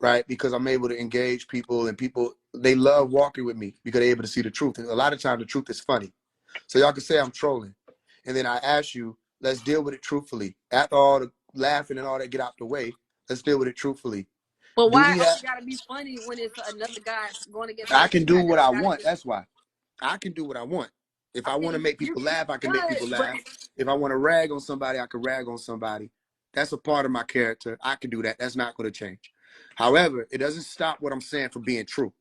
right? Because I'm able to engage people, and people, they love walking with me because they're able to see the truth. And a lot of times the truth is funny. So y'all can say I'm trolling. And then I ask you, let's deal with it truthfully. After all the laughing and all that get out the way, let's deal with it truthfully. But Do why we have, always gotta be funny when it's another guy going against I another can do guy? what That's I gotta want. be. That's why. I can do what I want. If I I want to mean, make you people laugh, I can make good, people but laugh. If I want to rag on somebody, I can rag on somebody. That's a part of my character. I can do that. That's not going to change. However, it doesn't stop what I'm saying from being true.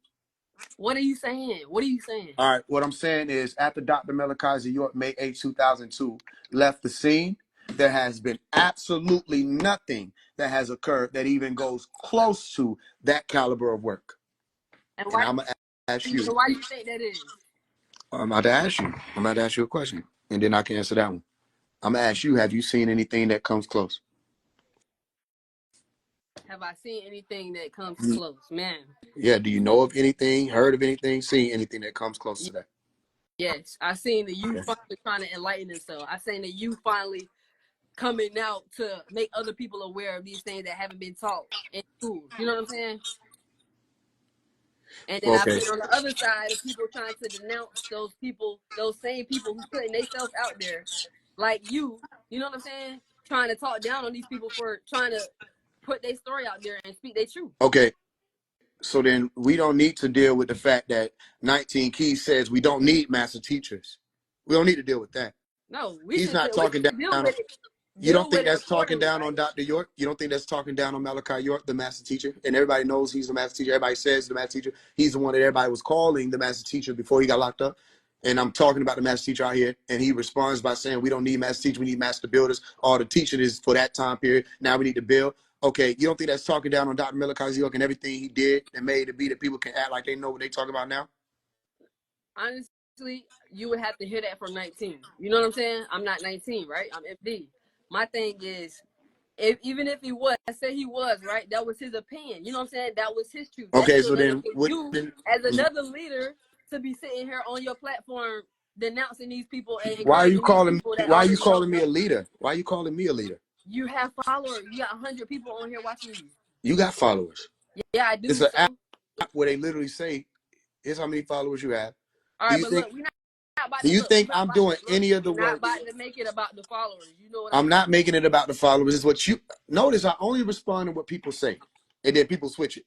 what are you saying? What are you saying? All right. What I'm saying is, after Dr. Malachi York, May 8, 2002, left the scene, there has been absolutely nothing that has occurred that even goes close to that caliber of work. And And why? I'm going to ask And you. why do you think that is? I'm about to ask you. I'm about to ask you a question, and then I can answer that one. I'm gonna ask you: have you seen anything that comes close? Have I seen anything that comes close, man? Yeah. Do you know of anything? Heard of anything? Seen anything that comes close to that? Yes, I seen the youth Okay. finally trying to enlighten themselves. I seen the youth finally coming out to make other people aware of these things that haven't been taught in schools. You know what I'm saying? And then I've Okay. seen on the other side of people trying to denounce those people, those same people who putting themselves out there, like you know what I'm saying? Trying to talk down on these people for trying to put their story out there and speak their truth. Okay. So then we don't need to deal with the fact that 19 Keys says we don't need master teachers. We don't need to deal with that. No, He's not we talking should deal down on. with it, You don't think that's talking accordingly, down on right? Dr. York? You don't think that's talking down on Malachi York, the master teacher? And everybody knows he's the master teacher. Everybody says the master teacher. He's the one that everybody was calling the master teacher before he got locked up. And I'm talking about the master teacher out here. And he responds by saying, we don't need master teachers, we need master builders. All the teaching is for that time period. Now we need to build. Okay, you don't think that's talking down on Dr. Malachi York and everything he did and made it be that people can act like they know what they talking about now? Honestly, you would have to hear that from 19. You know what I'm saying? I'm not 19, right? I'm FD. My thing is, even if he was, I say he was, right? That was his opinion. You know what I'm saying? That was his truth. That's Okay, still so nothing then, for you as another leader to be sitting here on your platform denouncing these people and why are you encouraging these calling people me? that Why are you already know. calling me a leader? Why are you calling me a leader? You have followers. You got 100 people on here watching you. You got followers. Yeah, I It's do. an app So, where they literally say, here's how many followers you have. all Do right, you but think look, we're not about do to you look. think I'm doing any of the We're not work? about to make it about the followers. You know what I'm I'm saying? not making it about the followers. It's what you notice. I only respond to what people say. And then people switch it.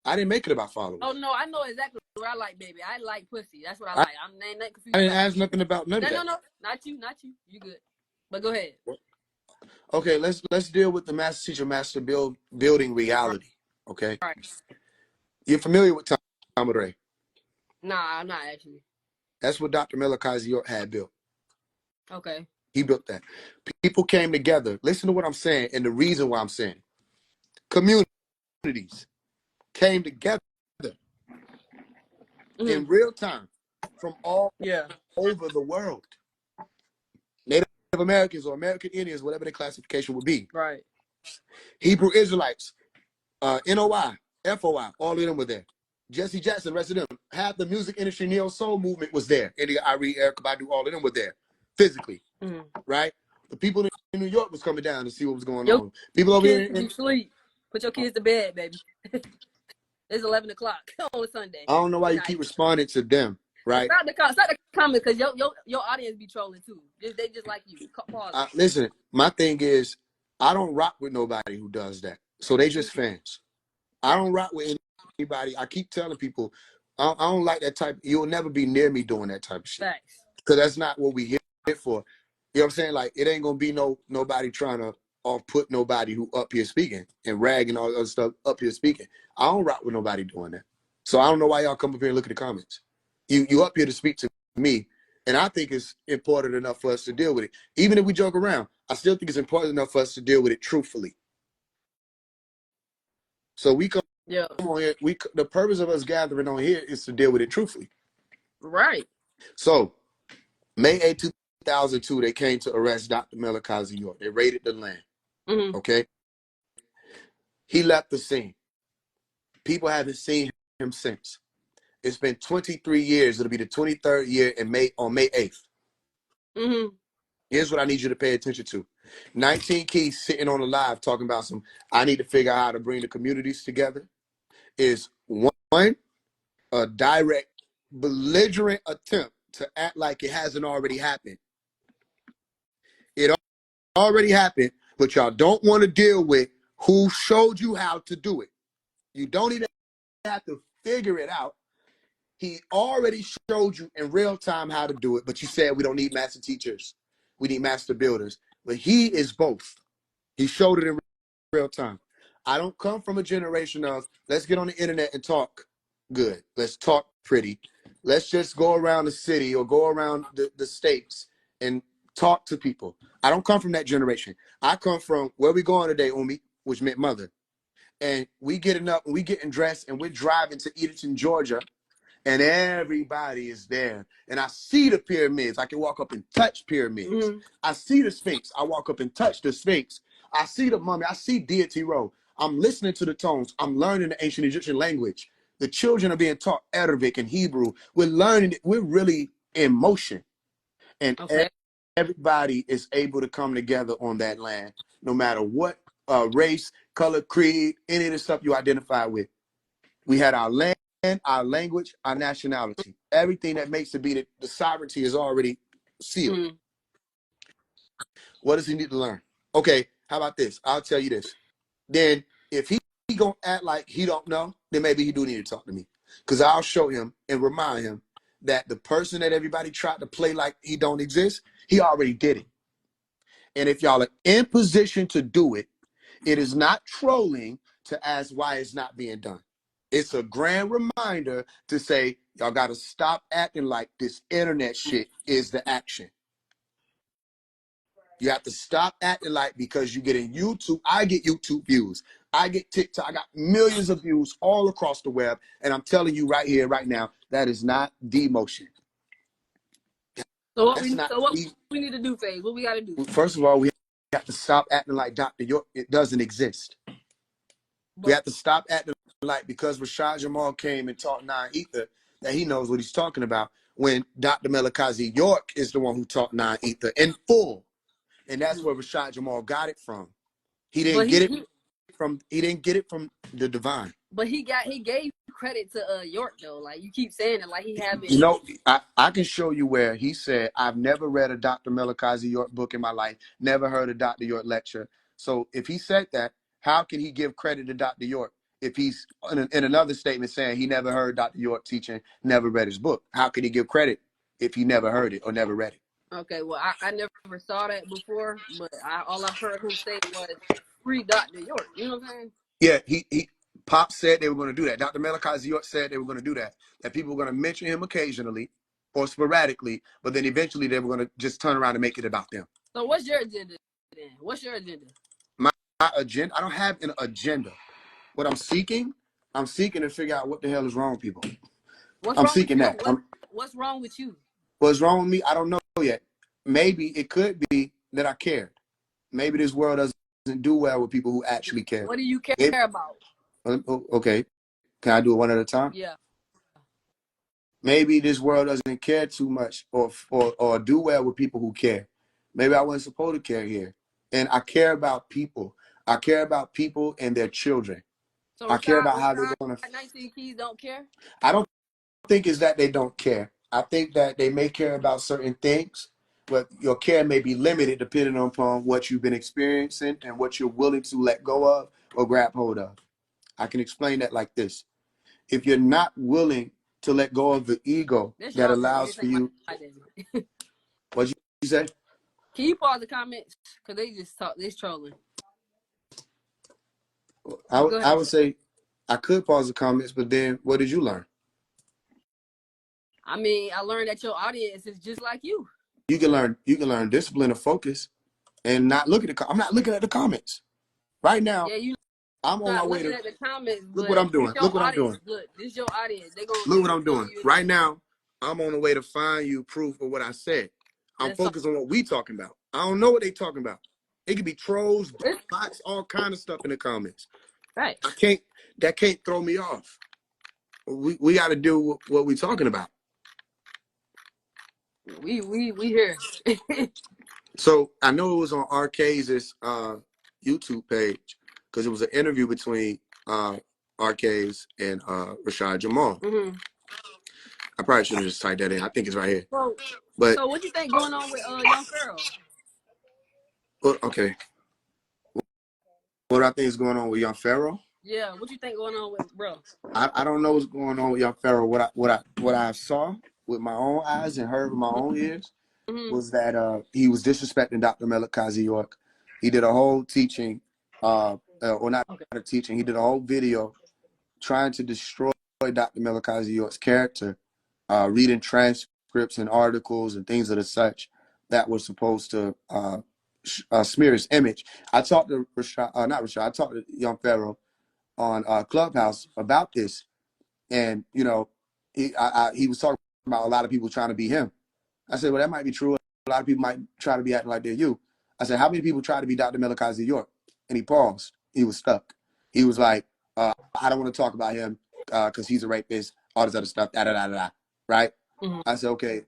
I didn't make it about Oh followers. no, I know exactly what I like, baby. I like pussy. That's what I I, like. I'm ain't nothing I confused didn't about ask that. nothing about none No, of no, that. no, not you, not you. You good? But go ahead. Okay, let's deal with the master teacher, building reality. Okay, Right. you're familiar with Tom Ray? Nah, I'm not actually. That's what Dr. Malachi York had built. Okay. He built that. People came together. Listen to what I'm saying, and the reason why I'm saying. Communities came together in real time from all over the world. Native Americans or American Indians, whatever the classification would be. Right. Hebrew Israelites, NOI, FOI, all of them were there. Jesse Jackson, the rest of them. Half the music industry, neo soul movement was there. India, Irie, Erykah Badu, all of them were there, physically, right? The people in New York was coming down to see what was going on. People over here in sleep. Put your kids to bed, baby. It's 11 o'clock on Sunday. I don't know why you keep responding to them, right? Stop the comments because your audience be trolling too. They just like you. Pause. Listen, my thing is, I don't rock with nobody who does that. So they just fans. I don't rock with anybody. I keep telling people, I don't like that type. You'll never be near me doing that type of shit. Facts. Because that's not what we here for. You know what I'm saying? Like, it ain't gonna be nobody trying to off-put nobody who up here speaking and ragging all other stuff up here speaking. I don't rock with nobody doing that. So I don't know why y'all come up here and look at the comments. You up here to speak to me, and I think it's important enough for us to deal with it. Even if we joke around, I still think it's important enough for us to deal with it truthfully. So we come on here. The purpose of us gathering on here is to deal with it truthfully. Right. So May 8th, 2002, they came to arrest Dr. Malachi York. They raided the land. Okay. He left the scene. People haven't seen him since. It's been 23 years. It'll be the 23rd year on May 8th. Here's what I need you to pay attention to. 19 Keys sitting on the live talking about I need to figure out how to bring the communities together. Is one, a direct, belligerent attempt to act like it hasn't already happened. It already happened, but y'all don't want to deal with who showed you how to do it. You don't even have to figure it out. He already showed you in real time how to do it, but you said we don't need master teachers. We need master builders. But he is both. He showed it in real time. I don't come from a generation of, let's get on the internet and talk good. Let's talk pretty. Let's just go around the city or go around the states and talk to people. I don't come from that generation. I come from where we going today, Umi, which meant mother. And we getting up and we getting dressed and we're driving to Edenton, Georgia, and everybody is there. And I see the pyramids. I can walk up and touch pyramids. I see the Sphinx. I walk up and touch the Sphinx. I see the mummy. I see Deity Row. I'm listening to the tones. I'm learning the ancient Egyptian language. The children are being taught Arabic and Hebrew. We're learning it. We're really in motion. And everybody is able to come together on that land, no matter what race, color, creed, any of the stuff you identify with. We had our land, our language, our nationality. Everything that makes it be the sovereignty is already sealed. What does he need to learn? Okay, how about this? I'll tell you this. Then if he gonna act like he don't know, then maybe he do need to talk to me. Because I'll show him and remind him that the person that everybody tried to play like he don't exist, he already did it. And if y'all are in position to do it, it is not trolling to ask why it's not being done. It's a grand reminder to say, y'all got to stop acting like this internet shit is the action. You have to stop acting like because you get in YouTube, I get YouTube views. I get TikTok. I got millions of views all across the web. And I'm telling you right here, right now, that is not demotion. So what we need to do, Faise? What we got to do? First of all, we have to stop acting like Dr. York. It doesn't exist. We have to stop acting like because Rashad Jamal came and taught 9 Ether that he knows what he's talking about when Dr. Malachi York is the one who taught 9 Ether in full. And that's where Rashad Jamal got it from. He didn't get it from the divine. But he gave credit to York though. Like you keep saying it like he haven't. You know, I can show you where he said, I've never read a Dr. Malachi York book in my life, never heard a Dr. York lecture. So if he said that, how can he give credit to Dr. York if he's in another statement saying he never heard Dr. York teaching, never read his book? How can he give credit if he never heard it or never read it? Okay, well, I never saw that before, but all I've heard him say was free Dr. York. You know what I'm saying? Yeah, he Pop said they were going to do that. Dr. Malachi York said they were going to do that. That people were going to mention him occasionally or sporadically, but then eventually they were going to just turn around and make it about them. So what's your agenda then? What's your agenda? My agenda, I don't have an agenda. What I'm seeking to figure out what the hell is wrong with people. What's I'm wrong with seeking you? that. What's wrong with you? What's wrong with me? I don't know yet. Maybe it could be that I cared. Maybe this world doesn't do well with people who actually care. What do you care Maybe, about? okay, can I do it one at a time? Yeah. Maybe this world doesn't care too much or do well with people who care. Maybe I wasn't supposed to care here. And I care about people. I care about people and their children. So I care about how they're Rashad, going to. 19 Keys don't care? I don't think it's that they don't care. I think that they may care about certain things, but your care may be limited depending upon what you've been experiencing and what you're willing to let go of or grab hold of. I can explain that like this. If you're not willing to let go of the ego That's that y'all fault. allows This for ain't my you, identity. what you say? Can you pause the comments? Because they just talk, they trolling. But go I ahead. would say I could pause the comments, but then what did you learn? I mean, I learned that your audience is just like you. You can learn discipline and focus and not look at the. I'm not looking at the comments right now. Yeah, you I'm on my not way looking to. at the comments, Look what but I'm this doing. your Look what I'm audience. doing. Look, this your audience. They Look gonna what I'm follow doing. you Right anyway. now, I'm on the way to find you proof of what I said. I'm That's all. focused on what we talking about. I don't know what they talking about. It could be trolls, It's bots, all kind of stuff in the comments. right. That can't throw me off. We got to do what we talking about. We here. So I know it was on RK's YouTube page because it was an interview between RK's and Rashad Jamal. Mm-hmm. I probably should have just typed that in. I think it's right here. So, But so what you think going on with Young Pharaoh? okay, what I think is going on with Young Pharaoh? Yeah, what you think going on with bro? I don't know what's going on with Young Pharaoh. What I saw with my own eyes and heard with my own ears Mm-hmm. was that he was disrespecting Dr. Melikazi York. He did a whole teaching, or not Okay. a teaching. He did a whole video trying to destroy Dr. Melikazi York's character, reading transcripts and articles and things of the such that were supposed to smear his image. I talked to Rashad, not Rashad. I talked to Young Pharaoh on Clubhouse about this, and you know, he was talking about a lot of people trying to be him. I said, well, that might be true. A lot of people might try to be acting like they're you. I said, how many people try to be Dr. Melikazi York? And he paused. He was stuck. He was like, I don't want to talk about him because he's a rapist, all this other stuff, da da da da. Right? Mm-hmm. I said, okay,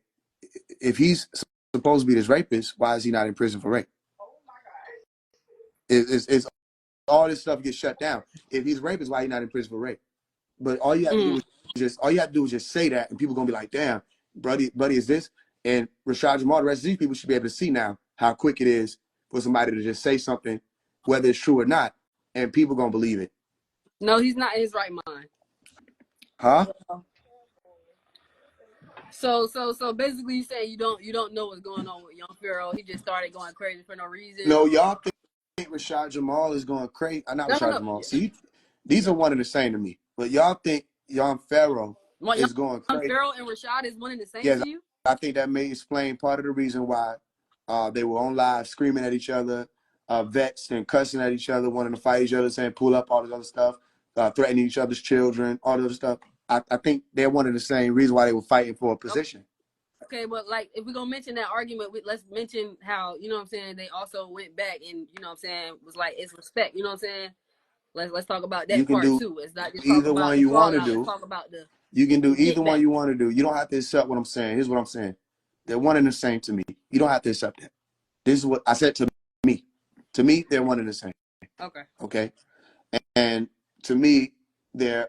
if he's supposed to be this rapist, why is he not in prison for rape? It's all this stuff gets shut down. If he's a rapist, why is he not in prison for rape? But all you have to do is just say that, and people gonna be like, "Damn, buddy, is this?" And Rashad Jamal, the rest of these people should be able to see now how quick it is for somebody to just say something, whether it's true or not, and people gonna believe it. No, he's not in his right mind. Huh? So basically, you saying you don't know what's going on with Young Pharaoh. He just started going crazy for no reason, No, or y'all think Rashad Jamal is going crazy? Not Rashad no. Jamal. See, these are one and the same to me. But y'all think Young Pharaoh What, is going Young crazy? Pharaoh and Rashad is one and the same Yes, to you? I think that may explain part of the reason why they were on live screaming at each other, vets and cussing at each other, wanting to fight each other, saying pull up, all this other stuff, threatening each other's children, all this other stuff. I think they're one of the same reasons why they were fighting for a position. Okay, but like if we're gonna mention that argument, let's mention how, you know what I'm saying, they also went back and, you know what I'm saying, was like it's respect, you know what I'm saying? Let's talk about You that can part do too. It's not just talk either about one the you want to fallout, let's do. talk about You can do the either get one back. you want to do. You don't have to accept what I'm saying. Here's what I'm saying. They're one and the same to me. You don't have to accept that. This is what I said to me. To me, they're one and the same. Okay. Okay. And to me, they're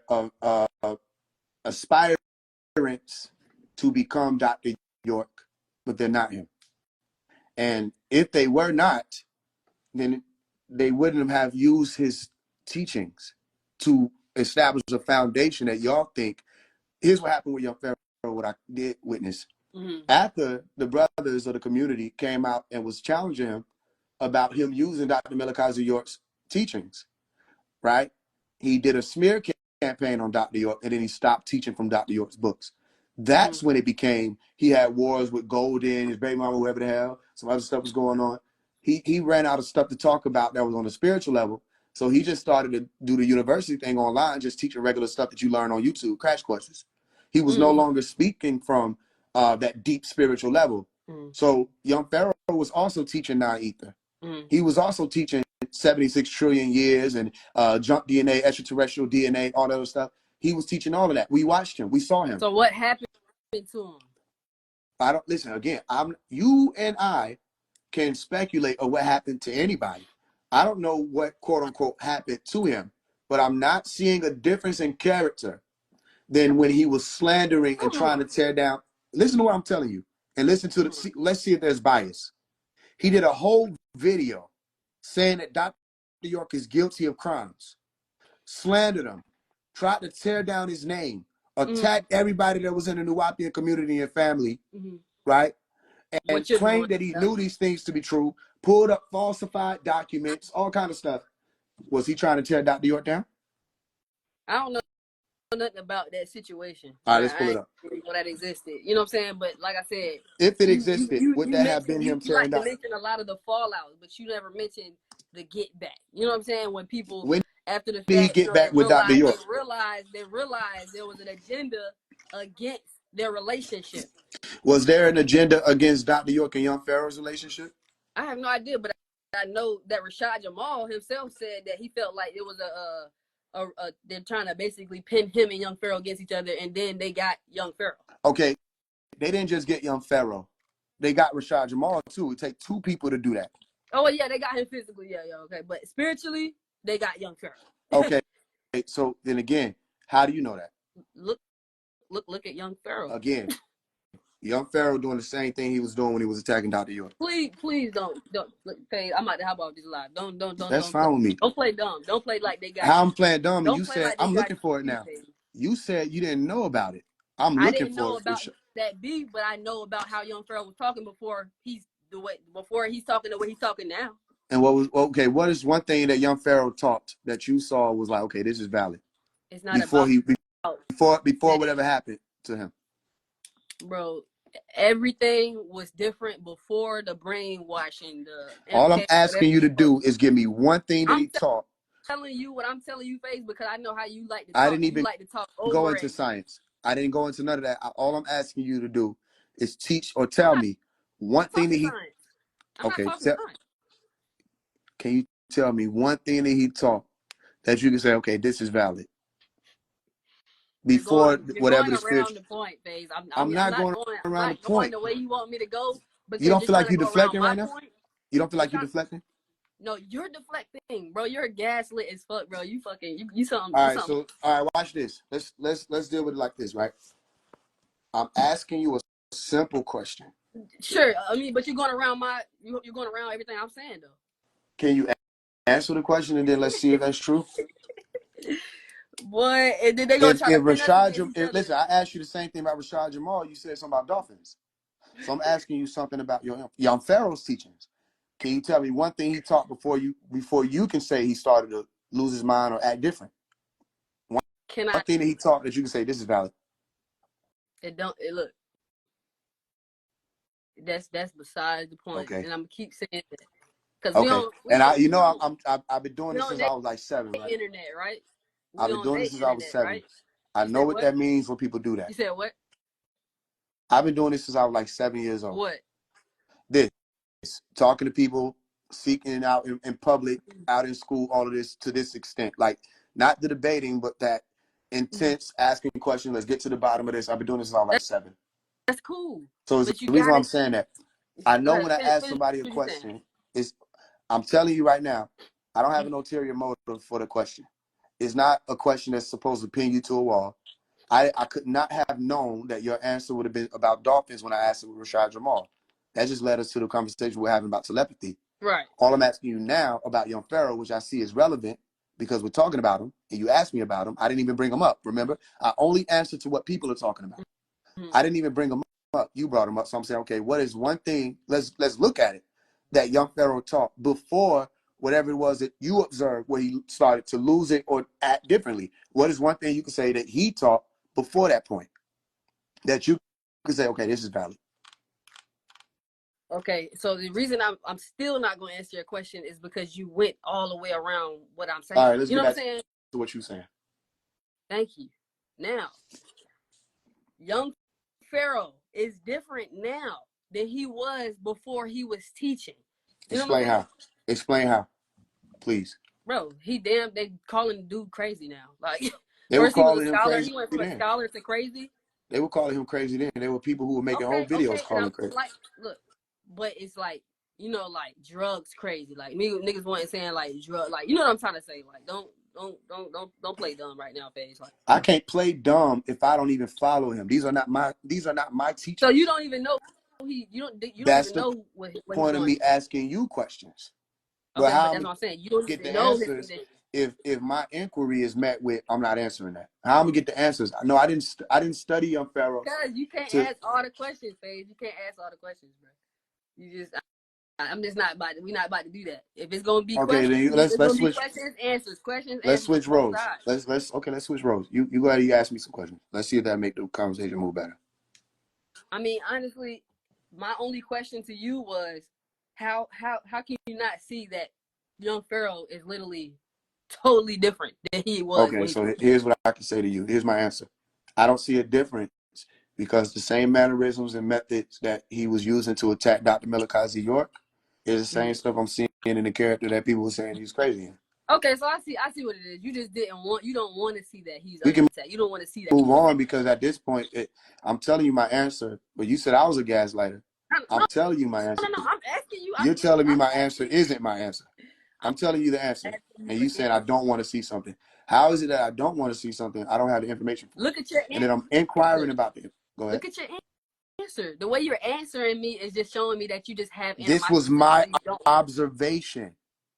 aspirants to become Dr. York, but they're not him. And if they were not, then they wouldn't have used his teachings to establish a foundation that y'all think. Here's what happened with Young Pharaoh, what I did witness. After the brothers of the community came out and was challenging him about him using Dr. Malachi York's teachings, right? He did a smear campaign on Dr. York, and then he stopped teaching from Dr. York's books. That's when it became, he had wars with Golden, his baby mama, whoever the hell, some other stuff was going on. He ran out of stuff to talk about that was on a spiritual level. So he just started to do the university thing online, just teaching regular stuff that you learn on YouTube, crash courses. He was no longer speaking from that deep spiritual level. So young Pharaoh was also teaching non-ether. He was also teaching 76 trillion years and junk DNA, extraterrestrial DNA, all that other stuff. He was teaching all of that. We watched him. We saw him. So what happened to him? I don't listen again. You and I can speculate on what happened to anybody. I don't know what quote unquote happened to him, but I'm not seeing a difference in character than when he was slandering and trying to tear down. Listen to what I'm telling you, and listen to the. Let's see if there's bias. He did a whole video saying that Dr. York is guilty of crimes, slandered him, tried to tear down his name, attacked everybody that was in the Nuwapian community and family, right? And claimed that he knew these things to be true, pulled up falsified documents, all kind of stuff. Was he trying to tear Dr. York down? I don't know nothing about that situation. All right, let's pull it up. I didn't know that existed. You know what I'm saying? But like I said, if it existed, would that have been him tearing down? You mentioned a lot of the fallout, but you never mentioned the get back. You know what I'm saying? When people after the fact, did he get back with Dr. York? They realized there was an agenda against their relationship. Was there an agenda against Dr. York and young Pharaoh's relationship? I have no idea, but I know that Rashad Jamal himself said that he felt like it was they're trying to basically pin him and young Pharaoh against each other, and then they got young Pharaoh. Okay, they didn't just get young Pharaoh. They got Rashad Jamal too. It take two people to do that. Oh yeah, they got him physically, yeah, okay. But spiritually, they got young Pharaoh. Okay. So then again, how do you know that? Look at young Pharaoh. Again, young Pharaoh doing the same thing he was doing when he was attacking Dr. York. Please don't. Hey, I'm about to hop off this live. Don't. That's fine with me. Don't play dumb. Don't play like they got. How I'm playing dumb? And you said like I'm looking for it now. You said you didn't know about it. I'm looking for it. I didn't know about that beef, but I know about how young Pharaoh was talking before he's talking the way he's talking now. And what is one thing that young Pharaoh taught that you saw was like, okay, this is valid? It's not before whatever happened to him. Bro, everything was different before the brainwashing. All I'm asking you to do is give me one thing that he taught. Telling you what I'm telling you, Faise, because I know how you like to talk. I didn't even go into it. science. I didn't go into none of that. All I'm asking you to do is teach or tell me one thing that he. Okay, can you tell me one thing that he taught that you can say, okay, this is valid? Before whatever the spiritual. The point, Faise. I'm not going around the point. The way you want me to go. You don't feel like you're deflecting right now? You don't feel like you're deflecting? No, you're deflecting, bro. You're gaslit as fuck, bro. You fucking you something. All right, watch this. Let's deal with it like this, right? I'm asking you a simple question. Sure. I mean, but you're going around you're going around everything I'm saying though. Can you answer the question and then let's see if that's true? Boy, and then they gonna try to listen, I asked you the same thing about Rashad Jamal. You said something about dolphins. So I'm asking you something about your young Pharaoh's teachings. Can you tell me one thing he taught before you can say he started to lose his mind or act different? One thing that he taught that you can say this is valid. Look. That's besides the point. Okay. And I'm gonna keep saying that. Because I've been doing this since I was like 7, right? Internet, right? I've been doing this since I was 7. Right? I know what that means when people do that. You said what? I've been doing this since I was like 7 years old. What? This. Talking to people, seeking out in public, out in school, all of this to this extent. Like, not the debating, but that intense asking questions. Let's get to the bottom of this. I've been doing this since I was like 7. That's cool. So the reason why I'm saying that, I know when I ask somebody a question, I'm telling you right now, I don't have an ulterior motive for the question. It's not a question that's supposed to pin you to a wall. I could not have known that your answer would have been about dolphins when I asked it with Rashad Jamal. That just led us to the conversation we're having about telepathy. Right. All I'm asking you now about young Pharaoh, which I see is relevant because we're talking about him, and you asked me about him. I didn't even bring him up, remember? I only answered to what people are talking about. I didn't even bring him up. You brought him up. So I'm saying, okay, what is one thing? Let's look at it that young Pharaoh taught before whatever it was that you observed where he started to lose it or act differently. What is one thing you can say that he taught before that point that you can say, okay, this is valid? Okay, so the reason I'm still not going to answer your question is because you went all the way around what I'm saying. All right, let's You get know what I'm back saying? to what you're saying. Thank you. Now, young Pharaoh is different now than he was before he was teaching. You know what I'm Explain saying? how. Explain how, please. Bro, they calling the dude crazy now. Like They were first he was a calling him scholar, crazy he went from a then. scholar to crazy. They were calling him crazy then. There were people who were making whole videos Okay, and calling I'm him crazy. like, look, but it's like, you know, like drugs crazy. Like me niggas wasn't saying like drug, like you know what I'm trying to say. Like don't play dumb right now, Faise. Like I can't play dumb if I don't even follow him. These are not my so you teachers. don't even know you don't That's even the know what he's point of going me through. asking you questions. But Okay, but how I'm that's gonna what I'm saying. You don't get even the know his answers condition. if my inquiry is met with I'm not answering that? How I'm gonna get the answers? No, I didn't study young Pharaoh Because you can't to. ask all the questions, Faise. You can't ask all the questions, bro. You just I'm just not about to, we're not about to do that. If it's gonna be Okay, questions, then it's let's gonna be switch. questions, Let's answers switch from both roles. sides. Let's switch roles. You go ahead and you ask me some questions. Let's see if that make the conversation move better. I mean, honestly, my only question to you was how can you not see that young Pharaoh is literally totally different than he was Okay, when he so here's what I can say to you. Here's my answer. I don't see a difference because the same mannerisms and methods that he was using to attack Dr. Malachi York is the same Mhm. stuff I'm seeing in the character that people were saying he's crazy in. Okay, so I see what it is. You just you don't want to see that he's We under can attack. You don't want to see that move he's on because at this point, I'm telling you my answer, but you said I was a gaslighter. I'm no, telling you my answer. no, I'm asking you. You're telling me I'm my answer asking you. isn't my answer. I'm I'm telling you the answer. asking And you you saying I again. don't want to see something. How is it that I don't want to see something I don't have the information for? Look at your And then I'm answer. inquiring about it. Go ahead. Look at your answer. The way you're answering me is just showing me that you just have This was animosity to my somebody you don't. observation.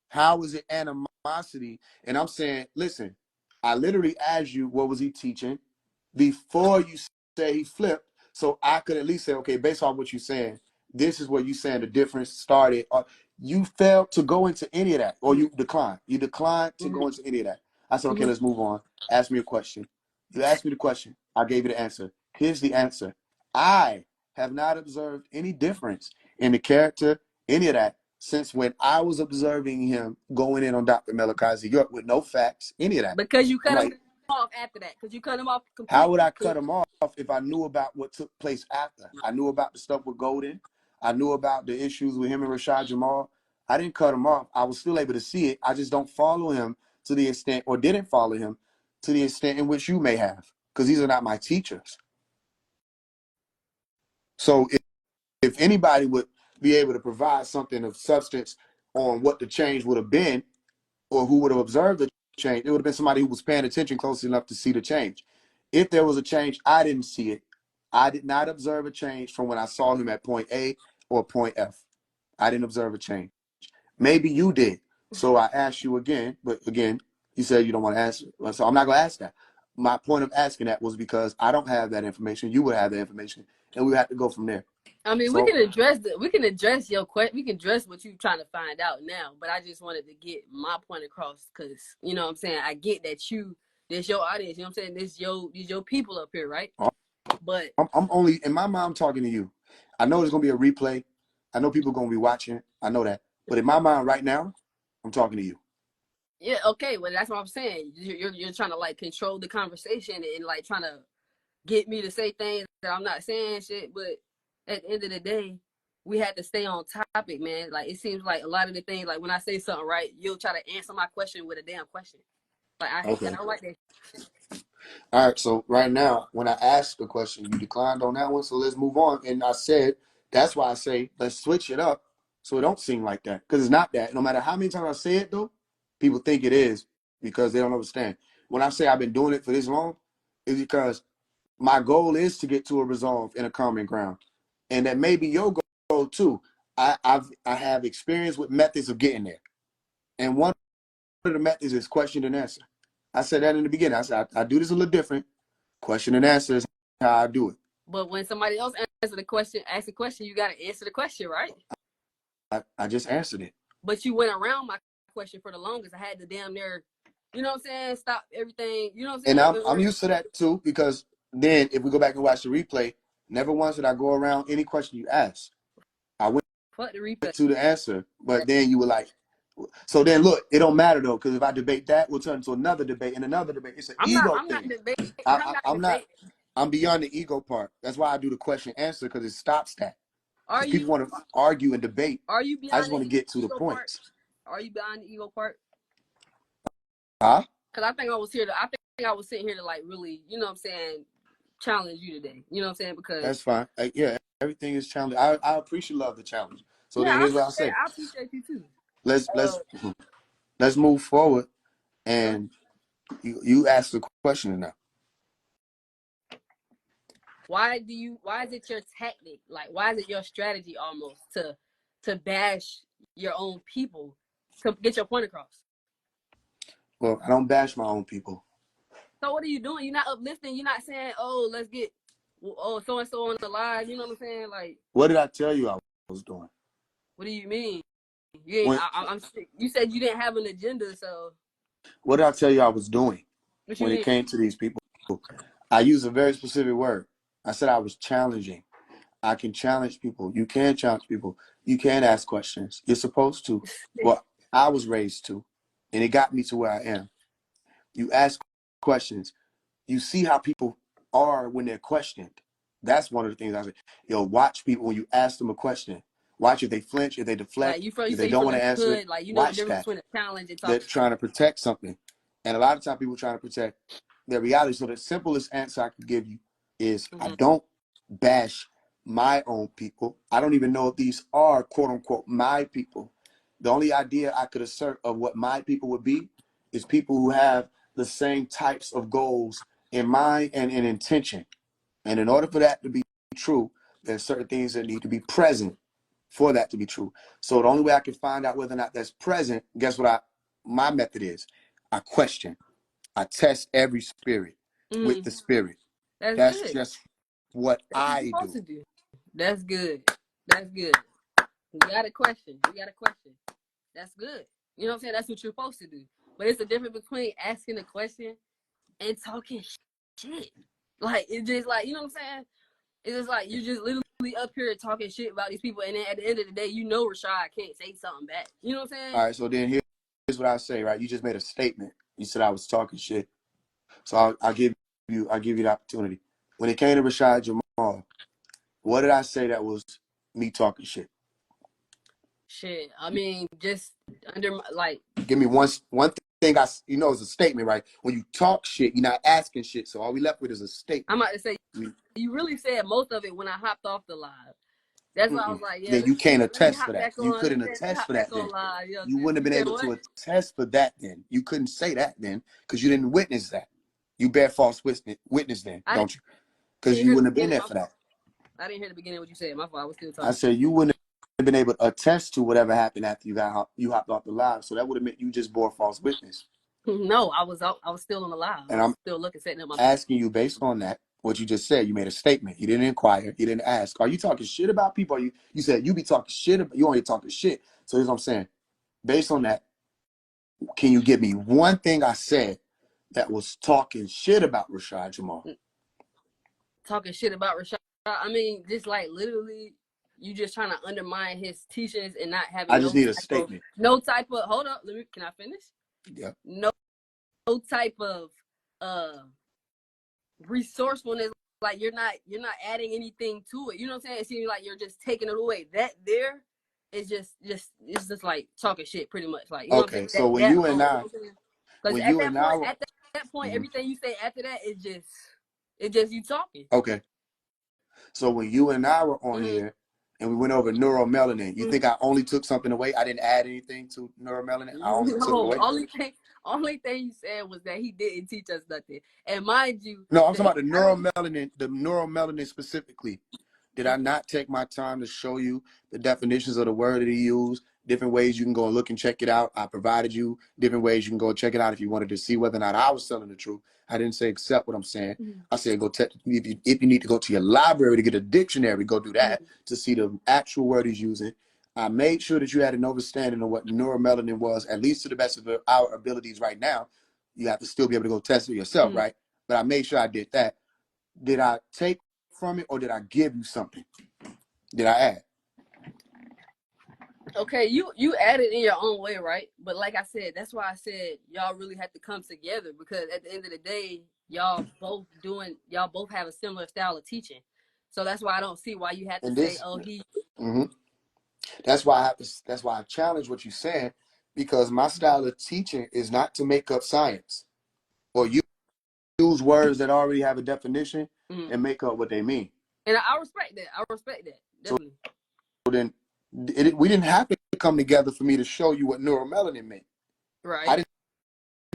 How is it animosity? And I'm saying, listen, I literally asked you, what was he teaching before you say he flipped? So I could at least say, okay, based on what you're saying, this is where you saying the difference started. You failed to go into any of that, or Mm-hmm. you declined. You declined to Mm-hmm. go into any of that. I said, okay, Mm-hmm. let's move on. Ask me a question. You asked me the question. I gave you the answer. Here's the answer. I have not observed any difference in the character, any of that, since when I was observing him going in on Dr. Malachi York with no facts, any of that. Because you I'm cut him like, off after that. Because you cut him off how would completely. I cut him off if I knew about what took place after? I knew about the stuff with Golden. I knew about the issues with him and Rashad Jamal. I didn't cut him off. I was still able to see it. I just don't follow him to the extent, or didn't follow him to the extent in which you may have, because these are not my teachers. So if anybody would be able to provide something of substance on what the change would have been, or who would have observed the change, it would have been somebody who was paying attention close enough to see the change. If there was a change, I didn't see it. I did not observe a change from when I saw him at point A or point F. I didn't observe a change. Maybe you did. So I asked you again, but again, you said you don't want to answer. So I'm not going to ask that. My point of asking that was because I don't have that information. You would have the information, and we have to go from there. I mean, So we can address your question. We can address what you're trying to find out now. But I just wanted to get my point across because you know what I'm saying. I get that this your audience. You know what I'm saying. These your people up here, right? But I'm only in my mind. I'm talking to you. I know there's gonna be a replay. I know people are gonna be watching. I know that. But in my mind right now, I'm talking to you. yeah, okay. Well, that's what I'm saying. You're trying to like control the conversation and like trying to get me to say things that I'm not saying shit. But at the end of the day, we had to stay on topic, man. Like it seems like a lot of the things, like when I say something right, you'll try to answer my question with a damn question. Like I hate that. I Okay. don't like that. All right. So right now, when I asked the question, you declined on that one. So let's move on. And I said that's why I say let's switch it up so it don't seem like that, because it's not that. No matter how many times I say it, though, people think it is because they don't understand. When I say I've been doing it for this long, it's because my goal is to get to a resolve in a common ground, and that may be your goal too. I have experience with methods of getting there, and one of the methods is question and answer. I said that in the beginning. I said I do this a little different. Question and answer is how I do it. But when somebody else asks a question, you gotta answer the question, right? I just answered it. But you went around my question for the longest. I had to damn near, you know what I'm saying, stop everything. You know what I'm saying? And I'm used to that too, because then if we go back and watch the replay, never once did I go around any question you asked. I went Fuck the replay. to the answer, but then you were like, so then look, it don't matter though, because if I debate that, we'll turn into another debate and another debate. It's an ego I'm thing. not debating. I'm beyond the ego part. That's why I do the question answer, because it stops that. Are Because people you want to argue and debate. are you I just beyond want to the get to the ego part? points. Are you beyond the ego part? Huh? Because I think I was sitting here to like really, you know what I'm saying, challenge you today. You know what I'm saying? Because That's fine. Yeah, everything is challenging. I appreciate love the challenge. So yeah, then here's what I'll say. I appreciate you too. Let's move forward, Okay. and you ask the question now. Why is it your tactic? Like, why is it your strategy almost to bash your own people to get your point across? Well, I don't bash my own people. So what are you doing? You're not uplifting. You're not saying, oh, let's get so and so on the live. You know what I'm saying? Like, What did I tell you I was doing? what do you mean? You ain't. I'm sick. You said you didn't have an agenda, so What did I tell you I was doing what you when it mean? came to these people? I used a very specific word. I said I was challenging. I can challenge people. You can challenge people. You can ask questions. You're supposed to. Well, I was raised to, and it got me to where I am. You ask questions. You see how people are when they're questioned. That's one of the things I say. Watch people when you ask them a question. Watch if they flinch, if they deflect, Like you if say they you don't from want the to answer it. hood, like you know the Watch difference that. between a challenge and They're talking. trying to protect something. And a lot of times people are trying to protect their reality. So the simplest answer I could give you is I don't bash my own people. I don't even know if these are quote unquote my people. The only idea I could assert of what my people would be is people who have the same types of goals in mind and in intention. And in order for that to be true, there's certain things that need to be present for that to be true. So the only way I can find out whether or not that's present, guess what my method is? I question. I test every spirit with the spirit. That's good. just what That's what you're I supposed do. to do. That's good. That's good. You got a question. You got a question. That's good. You know what I'm saying? That's what you're supposed to do. But it's the difference between asking a question and talking shit. Like it's just like, you know what I'm saying? It's just like you're just literally up here talking shit about these people, and then at the end of the day, you know Rashad can't say something back. You know what I'm saying? All right, so then here's what I say, right? You just made a statement. You said I was talking shit. So I'll give you the opportunity. When it came to Rashad Jamal, what did I say that was me talking shit? Shit. I mean, just under like. Give me one thing is a statement, right? When you talk shit, you're not asking shit. So all we left with is a statement. I'm about to say you really said most of it when I hopped off the live. That's why I was like, yeah, then you can't attest for hop that. back You on. couldn't Let me attest hop for back that on then. live. You know You wouldn't have been able to attest for that then. You couldn't say that then because you didn't witness that. You bear false witness then, don't you? Because you wouldn't have been there for that. I didn't hear the beginning of what you said. My fault. I was still talking. I said you wouldn't have been able to attest to whatever happened after you hopped off the live. So that would have meant you just bore false witness. No, I was still on the live. And I was I'm still setting up my asking you based on that, what you just said. You made a statement. You didn't inquire. You didn't ask. Are you talking shit about people? You said you be talking shit about, you only talking shit. So here's what I'm saying. Based on that, can you give me one thing I said that was talking shit about Rashad Jamal? Talking shit about Rashad. I mean, just like literally, you just trying to undermine his teachings and not having I just need a statement. no type of hold up. Can I finish? Yeah. No type of resourcefulness. Like you're not adding anything to it. You know what I'm saying? It seems like you're just taking it away. That there is just it's just like talking shit, pretty much. Like you know what I'm saying? So when you and I, because at that point, everything you say after that is just you talking. Okay. So when you and I were on here and we went over neuromelanin, you think I only took something away? I didn't add anything to neuromelanin. I only took away. Only thing you said was that he didn't teach us nothing. And mind you, no, I'm talking about the neuromelanin specifically. Did I not take my time to show you the definitions of the word that he used, different ways you can go and look and check it out. I provided you different ways you can go and check it out if you wanted to see whether or not I was telling the truth. I didn't say accept what I'm saying. I said go if you need to go to your library to get a dictionary, go do that to see the actual word he's using. I made sure that you had an understanding of what neuromelanin was, at least to the best of our abilities right now. You have to still be able to go test it yourself, right? But I made sure I did that. Did I take from it or did I give you something? Did I add? Okay, you added in your own way, right? But like I said, that's why I said y'all really have to come together, because at the end of the day, y'all both have a similar style of teaching. So that's why I don't see why you have to say, oh, he. That's why I challenge what you said, because my style of teaching is not to make up science or use words that already have a definition and make up what they mean. And I respect that. Definitely. So then we didn't have to come together for me to show you what neuromelanin meant. Right. I didn't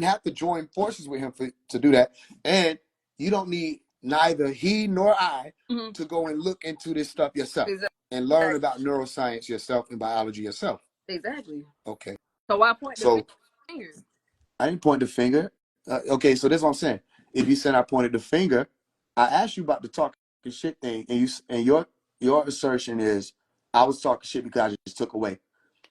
have to join forces with him to do that. And you don't need neither he nor I to go and look into this stuff yourself and learn about neuroscience yourself and biology yourself. Exactly. Okay. So why point the finger? I didn't point the finger. Okay, so this is what I'm saying. If you said I pointed the finger, I asked you about the talking shit thing, and your assertion is I was talking shit because I just took away.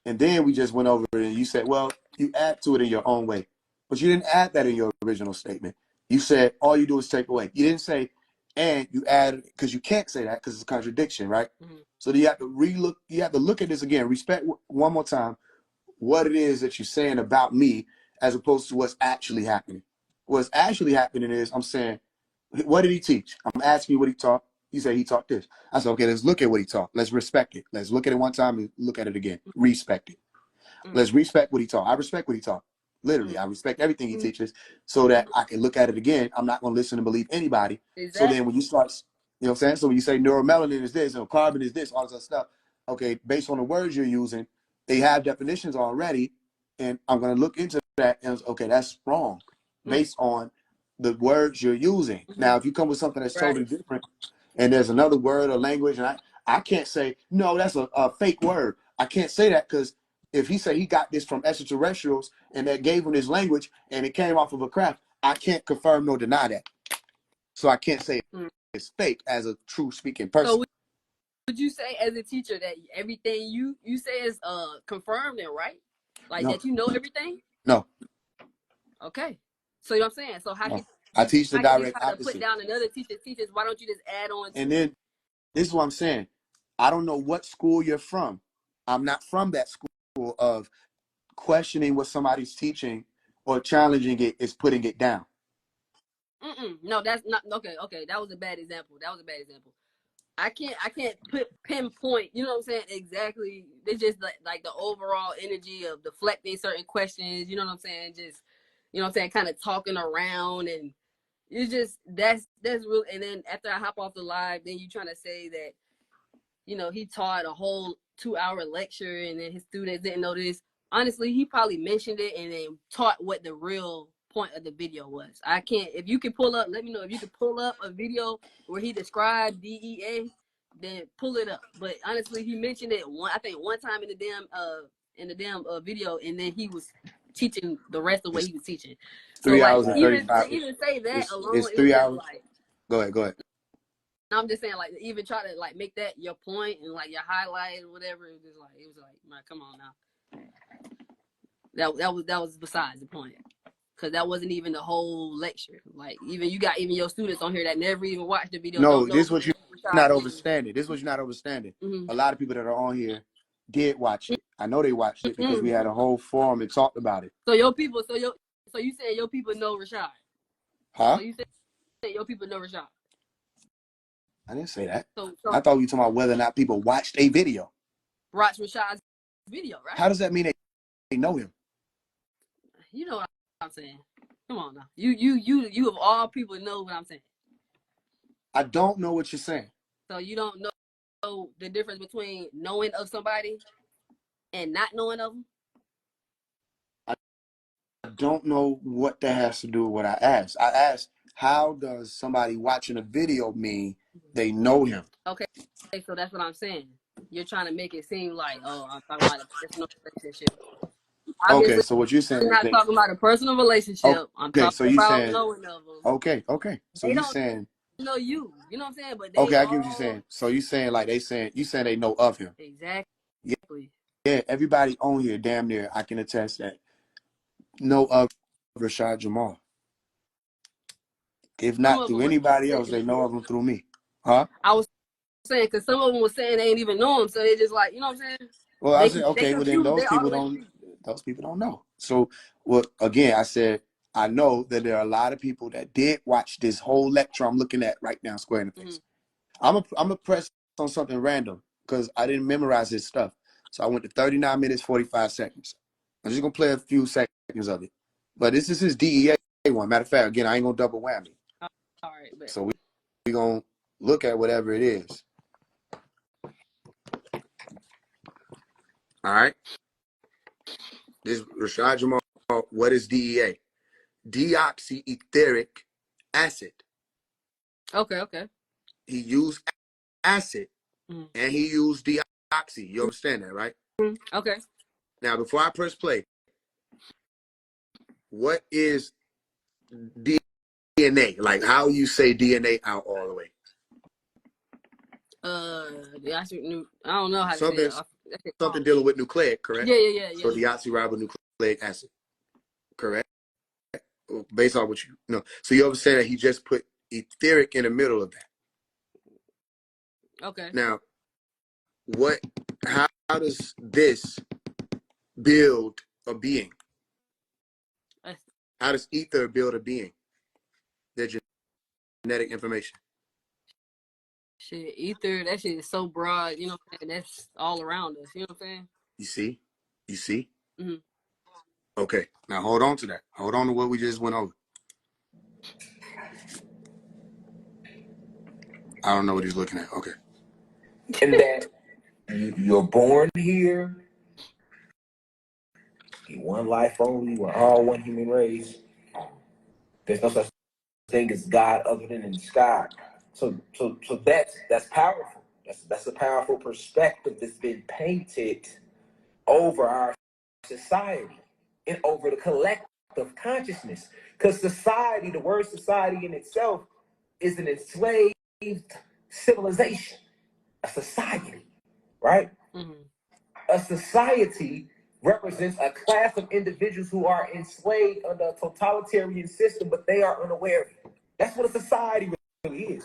And then we just went over it and you said, well, you add to it in your own way. But you didn't add that in your original statement. You said all you do is take away. You didn't say, and you add, because you can't say that because it's a contradiction, right? So you have to look at this again. Respect one more time what it is that you're saying about me as opposed to what's actually happening. What's actually happening is I'm saying, what did he teach? I'm asking you what he taught. You say he taught this. I said, okay, let's look at what he taught. Let's respect it. Let's look at it one time and look at it again. Respect it. Let's respect what he taught. I respect what he taught. Literally, I respect everything he teaches so that I can look at it again. I'm not going to listen and believe anybody. So then when you start, you know what I'm saying? So when you say neuromelanin is this, or carbon is this, all this other stuff, okay, based on the words you're using, they have definitions already. And I'm going to look into that and okay, that's wrong based on the words you're using. Now, if you come with something that's totally different and there's another word or language, and I can't say, no, that's a fake word. I can't say that because if he said he got this from extraterrestrials and that gave him his language and it came off of a craft, I can't confirm nor deny that. So I can't say it's fake as a true speaking person. So would you say as a teacher that everything you say is confirmed and right? Like that you know everything? No. Okay. So you know what I'm saying? So how can I teach the direct try to opposite. put down another teacher teaches? Why don't you just add on? And then this is what I'm saying. I don't know what school you're from. I'm not from that school of questioning what somebody's teaching or challenging it is putting it down. No, that's not okay. That was a bad example. I can't pinpoint, you know what I'm saying, exactly. It's just like the overall energy of deflecting certain questions, you know what I'm saying, just, you know what I'm saying, kind of talking around, and it's just that's real. And then after I hop off the live, then you trying to say that, you know, he taught a whole 2-hour lecture and then his students didn't know this. Honestly, he probably mentioned it and then taught what the real point of the video was. I can't, if you can pull up, let me know if you can pull up a video where he described DEA, then pull it up. But honestly, he mentioned it one time in the damn video, and then he was teaching the rest of what he was teaching. 3 hours and 35. To even say that alone, it's 3 hours. Like, go ahead. I'm just saying, like, even try to like make that your point and like your highlight or whatever. It was like, man, come on now. That was besides the point, because that wasn't even the whole lecture. Like, even you got your students on here that never even watched the video. No, this is what you're not understanding. A lot of people that are on here did watch it. I know they watched it because we had a whole forum and talked about it. So your people, so you saying your people know Rashad? Huh? So you saying your people know Rashad? I didn't say that. So I thought you were talking about whether or not people watched a video. Watch Rashad's video, right? How does that mean they know him? You know what I'm saying. Come on now. You of all people know what I'm saying. I don't know what you're saying. So you don't know the difference between knowing of somebody and not knowing of them? I don't know what that has to do with what I asked. I asked, how does somebody watching a video mean they know him? Okay, so that's what I'm saying. you're trying to make it seem like, oh, I'm talking about a personal relationship. Okay, Obviously, so what you're saying I'm is not that, talking about a personal relationship. I'm okay, talking so you about saying, knowing of them. okay. So They you don't saying, know you. You know what I'm saying? But they okay, I get what you're all saying. So you saying like you saying they know of him. exactly. Yeah, yeah. Everybody on here, damn near, I can attest that know of Rashad Jamal. If Some not of through them anybody else, were. they know of him through me. Huh? I was saying because some of them were saying they ain't even know him, so they just like, you know what I'm saying? Well, I said, They okay, well then confused. They all the way confused. those people don't know. So, well, again, I said, I know that there are a lot of people that did watch this whole lecture I'm looking at right now, square in the face. I'm a press on something random because I didn't memorize this stuff. So I went to 39 minutes, 45 seconds. I'm just gonna play a few seconds of it. But this is his DEA one. Matter of fact, again, I ain't gonna double whammy. All right, but So we gonna look at whatever it is. All right. This Rashad Jamal. What is DEA? Deoxyetheric acid. okay. He used acid and he used deoxy. You understand that, right? Okay. Now, before I press play, what is DNA? Like, how you say DNA out all the way? I don't know how to say Something, it. something dealing with nucleic, correct? Yeah. So deoxyribonucleic acid, correct? Based on what you know. So you understand that he just put etheric in the middle of that. Okay. Now, how does this build a being? How does ether build a being? Their genetic information. Shit, ether, that shit is so broad, you know what I'm saying? That's all around us, you know what I'm saying? You see? You see? Mm-hmm. Okay. Now hold on to that. Hold on to what we just went over. I don't know what he's looking at. Okay. And that you're born here, one life only, we're all one human race. There's no such thing as God other than in the sky. So that's powerful. That's a powerful perspective that's been painted over our society and over the collective consciousness. Because society, the word society in itself, is an enslaved civilization, a society, right? Mm-hmm. A society represents a class of individuals who are enslaved under a totalitarian system, but they are unaware of it. That's what a society really is.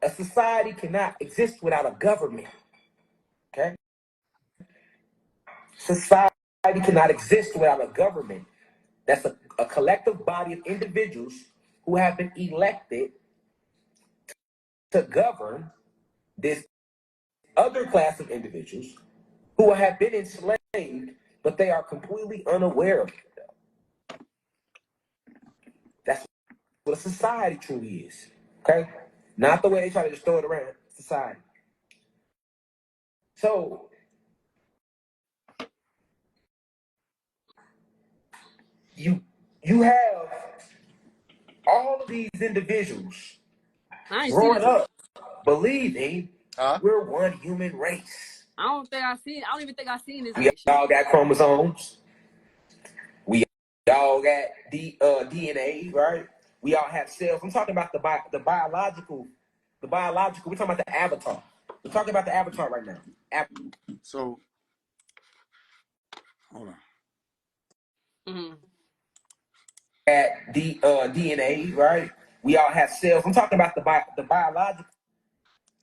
A society cannot exist without a government. Okay? Society cannot exist without a government. That's a collective body of individuals who have been elected to govern this other class of individuals who have been enslaved, but they are completely unaware of it. That's what a society truly is. Okay? Not the way they try to just throw it around. Society. So you have all of these individuals I ain't see growing this one. up believing we're one human race. I don't even think I seen this We lecture. all got chromosomes. We all got DNA, right? We all have cells. I'm talking about the biological. We're talking about the avatar. We're talking about the avatar right now. So, hold on. Mm-hmm. At the DNA, right? We all have cells. I'm talking about the biological.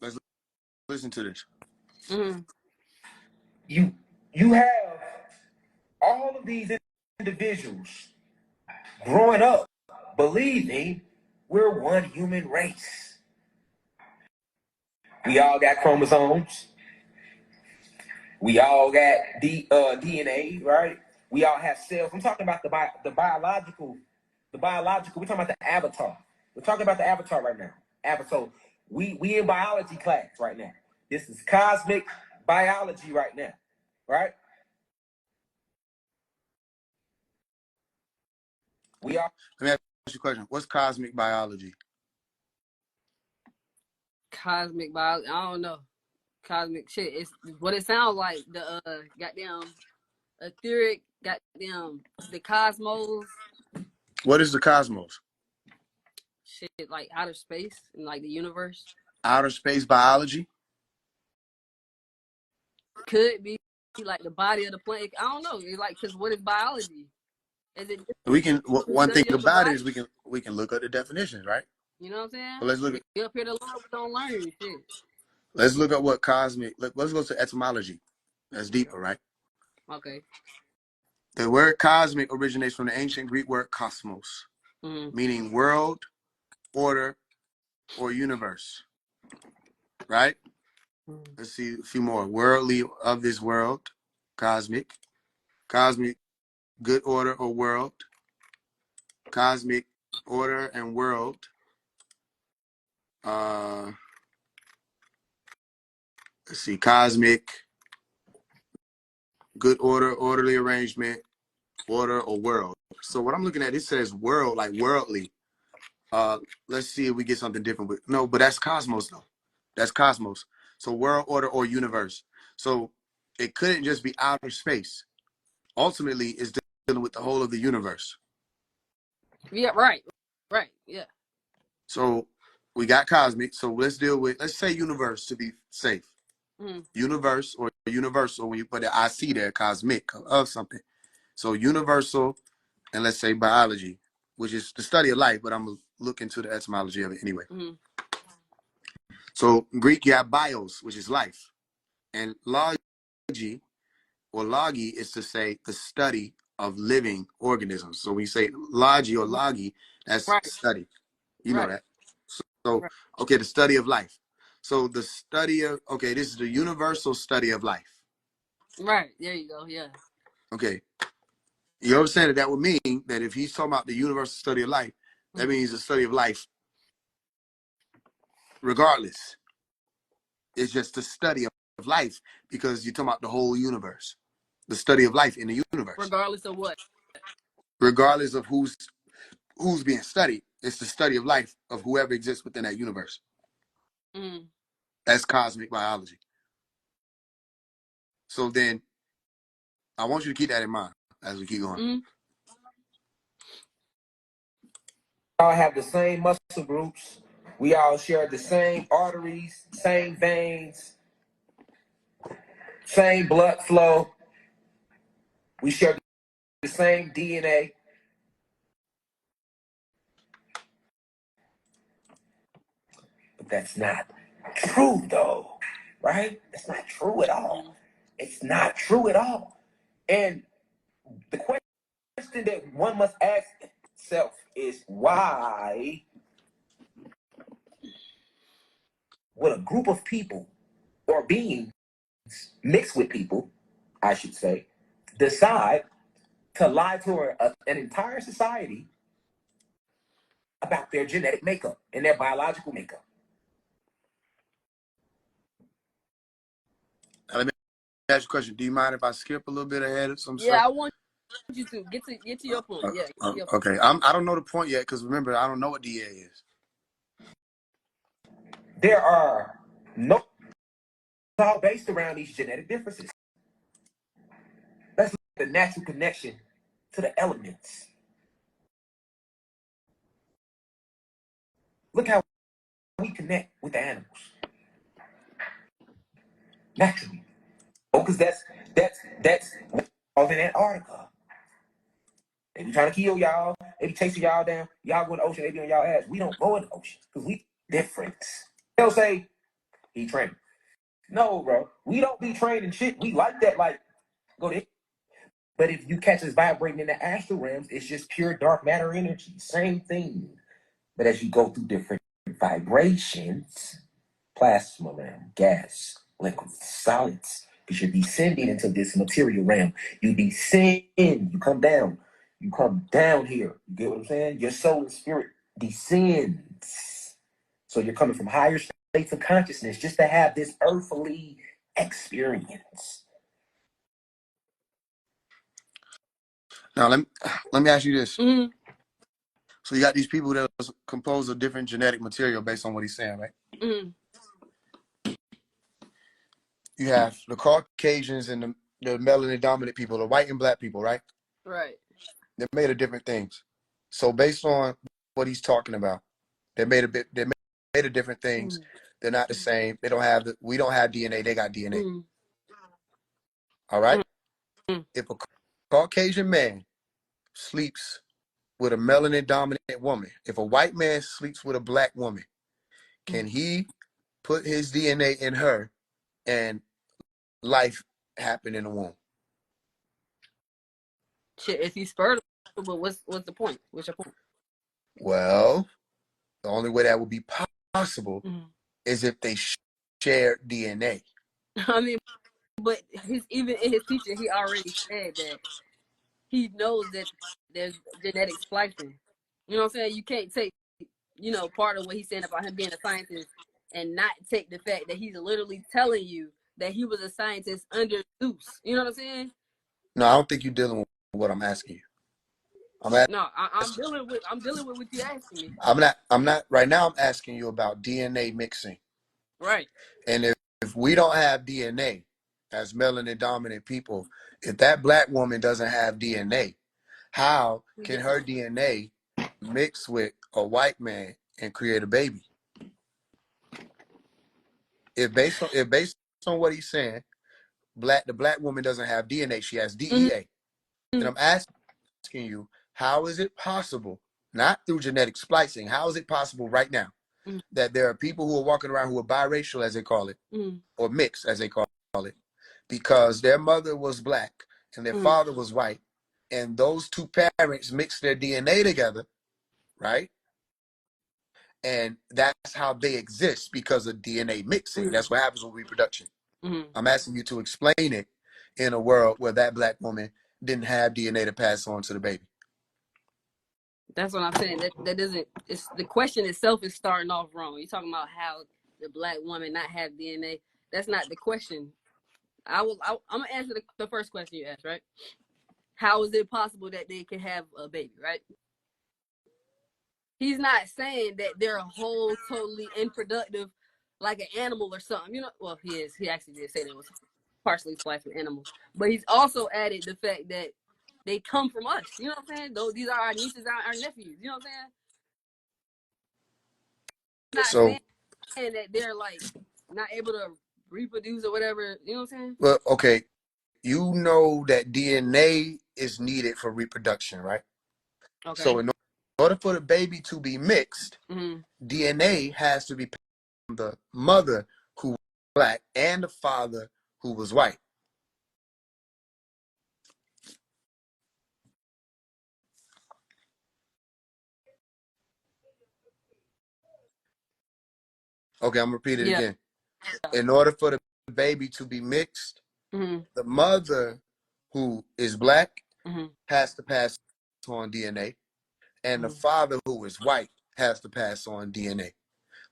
Let's listen to this. Mm-hmm. You have all of these individuals growing up believing we're one human race. We all got chromosomes. We all got DNA, right? We all have cells. I'm talking about the biological. We're talking about the avatar. We're talking about the avatar right now. Avatar. We in biology class right now. This is cosmic biology right now, right? We are. Let me ask you a question. What's cosmic biology? Cosmic biology. I don't know. Cosmic shit. It's what it sounds like. The goddamn etheric, goddamn the cosmos. What is the cosmos? Shit, like outer space and like the universe. Outer space biology. Could be like the body of the planet. I don't know. It's like, because what is biology? Is it We can. the One thing study of the about it body? is we can look up the definitions, right? You know what I'm saying? But let's look at. We up here to learn, we don't learn shit. Let's look up what cosmic. Let's go to etymology. That's deeper, right? Okay. The word cosmic originates from the ancient Greek word cosmos, meaning world, order, or universe. Right? Let's see a few more. Worldly, of this world, cosmic, cosmic, good order or world, cosmic order and world. Let's see, cosmic, good order, orderly arrangement, order or world. So what I'm looking at, it says world, like worldly. Let's see if we get something different with no, but that's cosmos though. That's cosmos. So world, order, or universe. So it couldn't just be outer space. Ultimately, it's dealing with the whole of the universe. Yeah, right. Right. Yeah. So we got cosmic. So let's say universe to be safe. Universe or universal, when you put the IC there, cosmic of something. So universal, and let's say biology, which is the study of life, but I'm going to look into the etymology of it anyway. So Greek, you have bios, which is life. And logi or logi is to say the study of living organisms. So we say logi or logi, that's study. You know that. So, okay, the study of life. So the study of, okay, this is the universal study of life. Right. There you go. Yeah. Okay. You understand that would mean that if he's talking about the universal study of life, that means the study of life regardless. It's just the study of life because you're talking about the whole universe. The study of life in the universe. Regardless of what? Regardless of who's being studied. It's the study of life of whoever exists within that universe. That's cosmic biology. So then I want you to keep that in mind as we keep going. We all have the same muscle groups. We all share the same arteries, same veins, same blood flow. We share the same DNA. But that's not true, though, right? That's not true at all. It's not true at all. And the question that one must ask itself is why would a group of people or beings mixed with people, I should say, decide to lie to an entire society about their genetic makeup and their biological makeup? Let me ask you a question. Do you mind if I skip a little bit ahead of some Yeah, stuff? I want you to get to your point. Yeah. Okay. I don't know the point yet because remember, I don't know what DA is. There are no all based around these genetic differences. Let's look at the natural connection to the elements. Look how we connect with the animals naturally. Oh, because that's all in Antarctica. They be trying to kill y'all. They be chasing y'all down. Y'all go in the ocean. They be on y'all ass. We don't go in the ocean because we different. They'll say he trained. No, bro. We don't be training shit. We like that. Like go there. But if you catch us vibrating in the astral realms, it's just pure dark matter energy. Same thing. But as you go through different vibrations, plasma realm, gas, liquid, solids, because you're descending into this material realm. You descend, you come down. You come down here. You get what I'm saying? Your soul and spirit descends. So you're coming from higher states of consciousness just to have this earthly experience. Now let me ask you this. So you got these people that are composed of different genetic material based on what he's saying, right? you have the Caucasians and the melanin dominant people, the white and black people, right? Right. They're made of different things. So based on what he's talking about, they're made of different things. Mm. They're not the same. They don't have we don't have DNA, they got DNA. Mm. All right? Mm. If a Caucasian man sleeps with a melanin dominant woman, if a white man sleeps with a black woman, can he put his DNA in her and life happen in the womb? Shit, if he's fertile, but what's the point? What's your point? Well, the only way that would be possible is if they share DNA. I mean, but even in his teaching, he already said that he knows that there's genetic splicing. You know what I'm saying? You can't take, part of what he's saying about him being a scientist and not take the fact that he's literally telling you that he was a scientist under Zeus. You know what I'm saying? No, I don't think you're dealing with what I'm asking you. I'm dealing with what you asking me. I'm not right now. I'm asking you about DNA mixing. Right. And if we don't have DNA as melanin dominant people, if that black woman doesn't have DNA, how can her DNA mix with a white man and create a baby? If based on what he's saying, the black woman doesn't have DNA, she has DEA. Then I'm asking you, how is it possible, not through genetic splicing, how is it possible right now that there are people who are walking around who are biracial, as they call it, or mixed, as they call it, because their mother was black and their father was white, and those two parents mixed their DNA together, right? And that's how they exist, because of DNA mixing. That's what happens with reproduction. I'm asking you to explain it in a world where that black woman didn't have DNA to pass on to the baby. That's what I'm saying. That doesn't. It's the question itself is starting off wrong. You're talking about how the black woman not have DNA. That's not the question. I'm gonna answer the first question you asked, right? How is it possible that they can have a baby, right? He's not saying that they're a whole totally unproductive, like an animal or something. Well, he is. He actually did say that it was partially spliced with animals, but he's also added the fact that they come from us. You know what I'm saying? These are our nieces, our nephews. You know what I'm saying? Not So, saying that they're like not able to reproduce or whatever. You know what I'm saying? well, okay, you know that DNA is needed for reproduction, right? Okay. So in order for the baby to be mixed, DNA has to be from the mother who was black and the father who was white. Okay, I'm gonna repeat it again. In order for the baby to be mixed, the mother who is black has to pass on DNA, and the father who is white has to pass on DNA.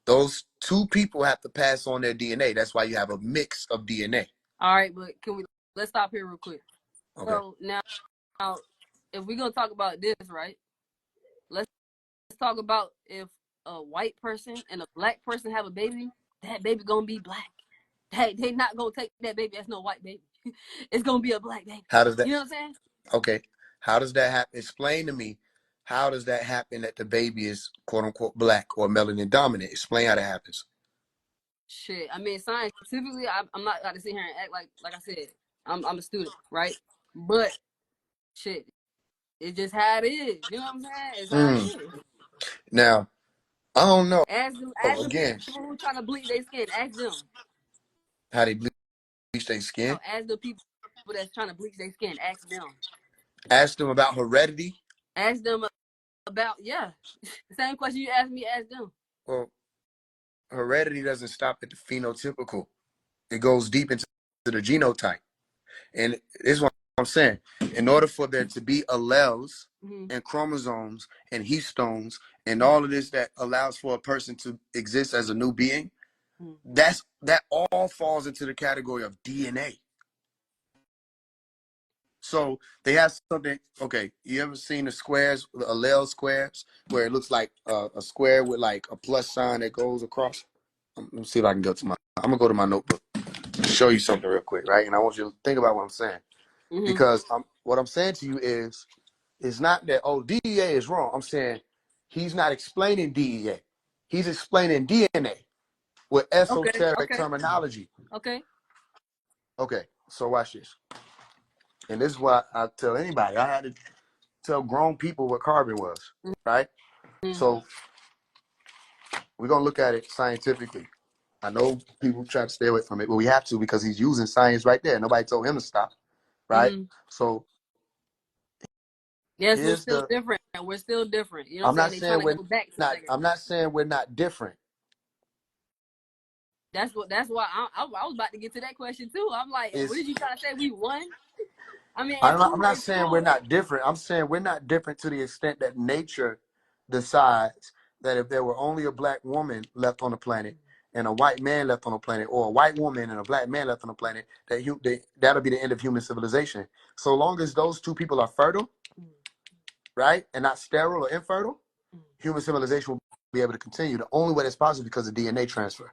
Those two people have to pass on their DNA. That's why you have a mix of DNA. All right, but let's stop here real quick. Okay. So now, if we're gonna talk about this, right? Let's talk about if a white person and a black person have a baby, that baby gonna be black. They not gonna take that baby as no white baby. It's gonna be a black baby. How does that? You know what I'm saying? Okay. How does that happen? Explain to me. How does that happen that the baby is quote unquote black or melanin dominant? Explain how that happens. Shit, I mean, scientifically, I'm not got to sit here and act like I said, I'm a student, right? But shit, it's just how it is. You know what I'm saying? It's how it is. Now, I don't know. Ask the people who trying to bleach their skin. Ask them. How they bleach their skin? No, ask the people that's trying to bleach their skin. Ask them. Ask them about heredity. Ask them about the same question you asked me. Ask them. Well, heredity doesn't stop at the phenotypical. It goes deep into the genotype. And this is what I'm saying. In order for there to be alleles and chromosomes and histones and all of this that allows for a person to exist as a new being, that all falls into the category of DNA. So they have something. Okay, you ever seen the squares, the allele squares, where it looks like a square with like a plus sign that goes across? Let me see if I can go to I'm gonna go to my notebook. show you something real quick, right? And I want you to think about what I'm saying. Because what I'm saying to you is, it's not that, oh, DEA is wrong. I'm saying he's not explaining DEA. He's explaining DNA with esoteric terminology. Okay. Okay, so watch this. And this is what I tell anybody. I had to tell grown people what carbon was, right? So we're going to look at it scientifically. I know people try to stay away from it, but we have to because he's using science right there. Nobody told him to stop, right? So yes, we're here's still the. different. We're still different. You know what I'm I'm saying? not They're saying trying to we're go back to not. segregation. I'm not saying we're not different. That's why I was about to get to that question too. I'm like, what did you try to say? We won? I mean, I'm not saying we're not different. I'm saying we're not different to the extent that nature decides that if there were only a black woman left on the planet and a white man left on the planet, or a white woman and a black man left on the planet, that'll be the end of human civilization. So long as those two people are fertile, right, and not sterile or infertile, human civilization will be able to continue. The only way that's possible is because of DNA transfer.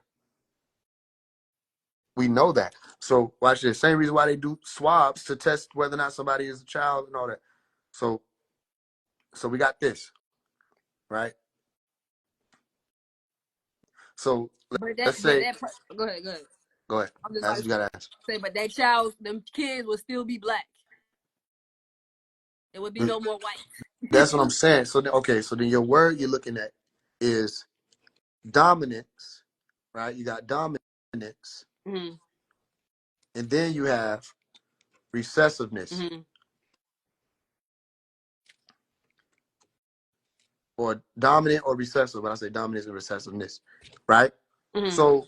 We know that. So watch this. Same reason why they do swabs to test whether or not somebody is a child and all that. So we got this, right? So let's say. Go ahead. Go ahead. I'm just That's about what you gotta ask. say, but that child, them kids would still be black. There would be no more white. That's what I'm saying. So then your word you're looking at is dominance, right? You got dominance, and then you have recessiveness, or dominant or recessive. When I say dominance and recessiveness, right? So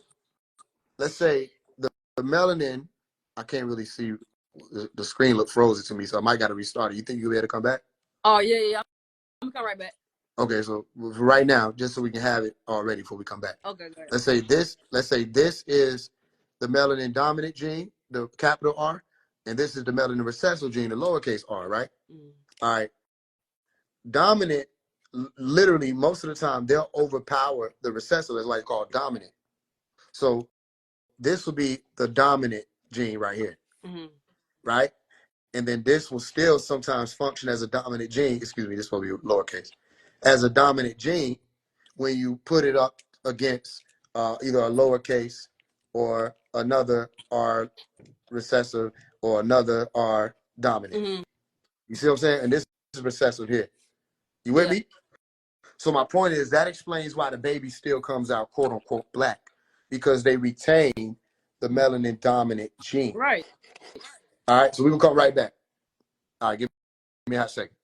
let's say the melanin. I can't really see. The screen looked frozen to me, so I might got to restart it. You think you'll be able to come back? Oh yeah. I'm gonna come right back. Okay, so for right now, just so we can have it all ready before we come back. Okay, good. Let's say this is the melanin dominant gene, the capital R, and this is the melanin recessive gene, the lowercase r, right? All right. Dominant, literally, most of the time, they'll overpower the recessive. That's why it's called dominant. So this will be the dominant gene right here, right? And then this will still sometimes function as a dominant gene. Excuse me, this will be lowercase. As a dominant gene, when you put it up against either a lowercase or another R recessive or another R dominant. You see what I'm saying? And this is recessive here. You with me? So my point is that explains why the baby still comes out quote unquote black, because they retain the melanin dominant gene. Right. All right, so we will come right back. All right, give me a hot second.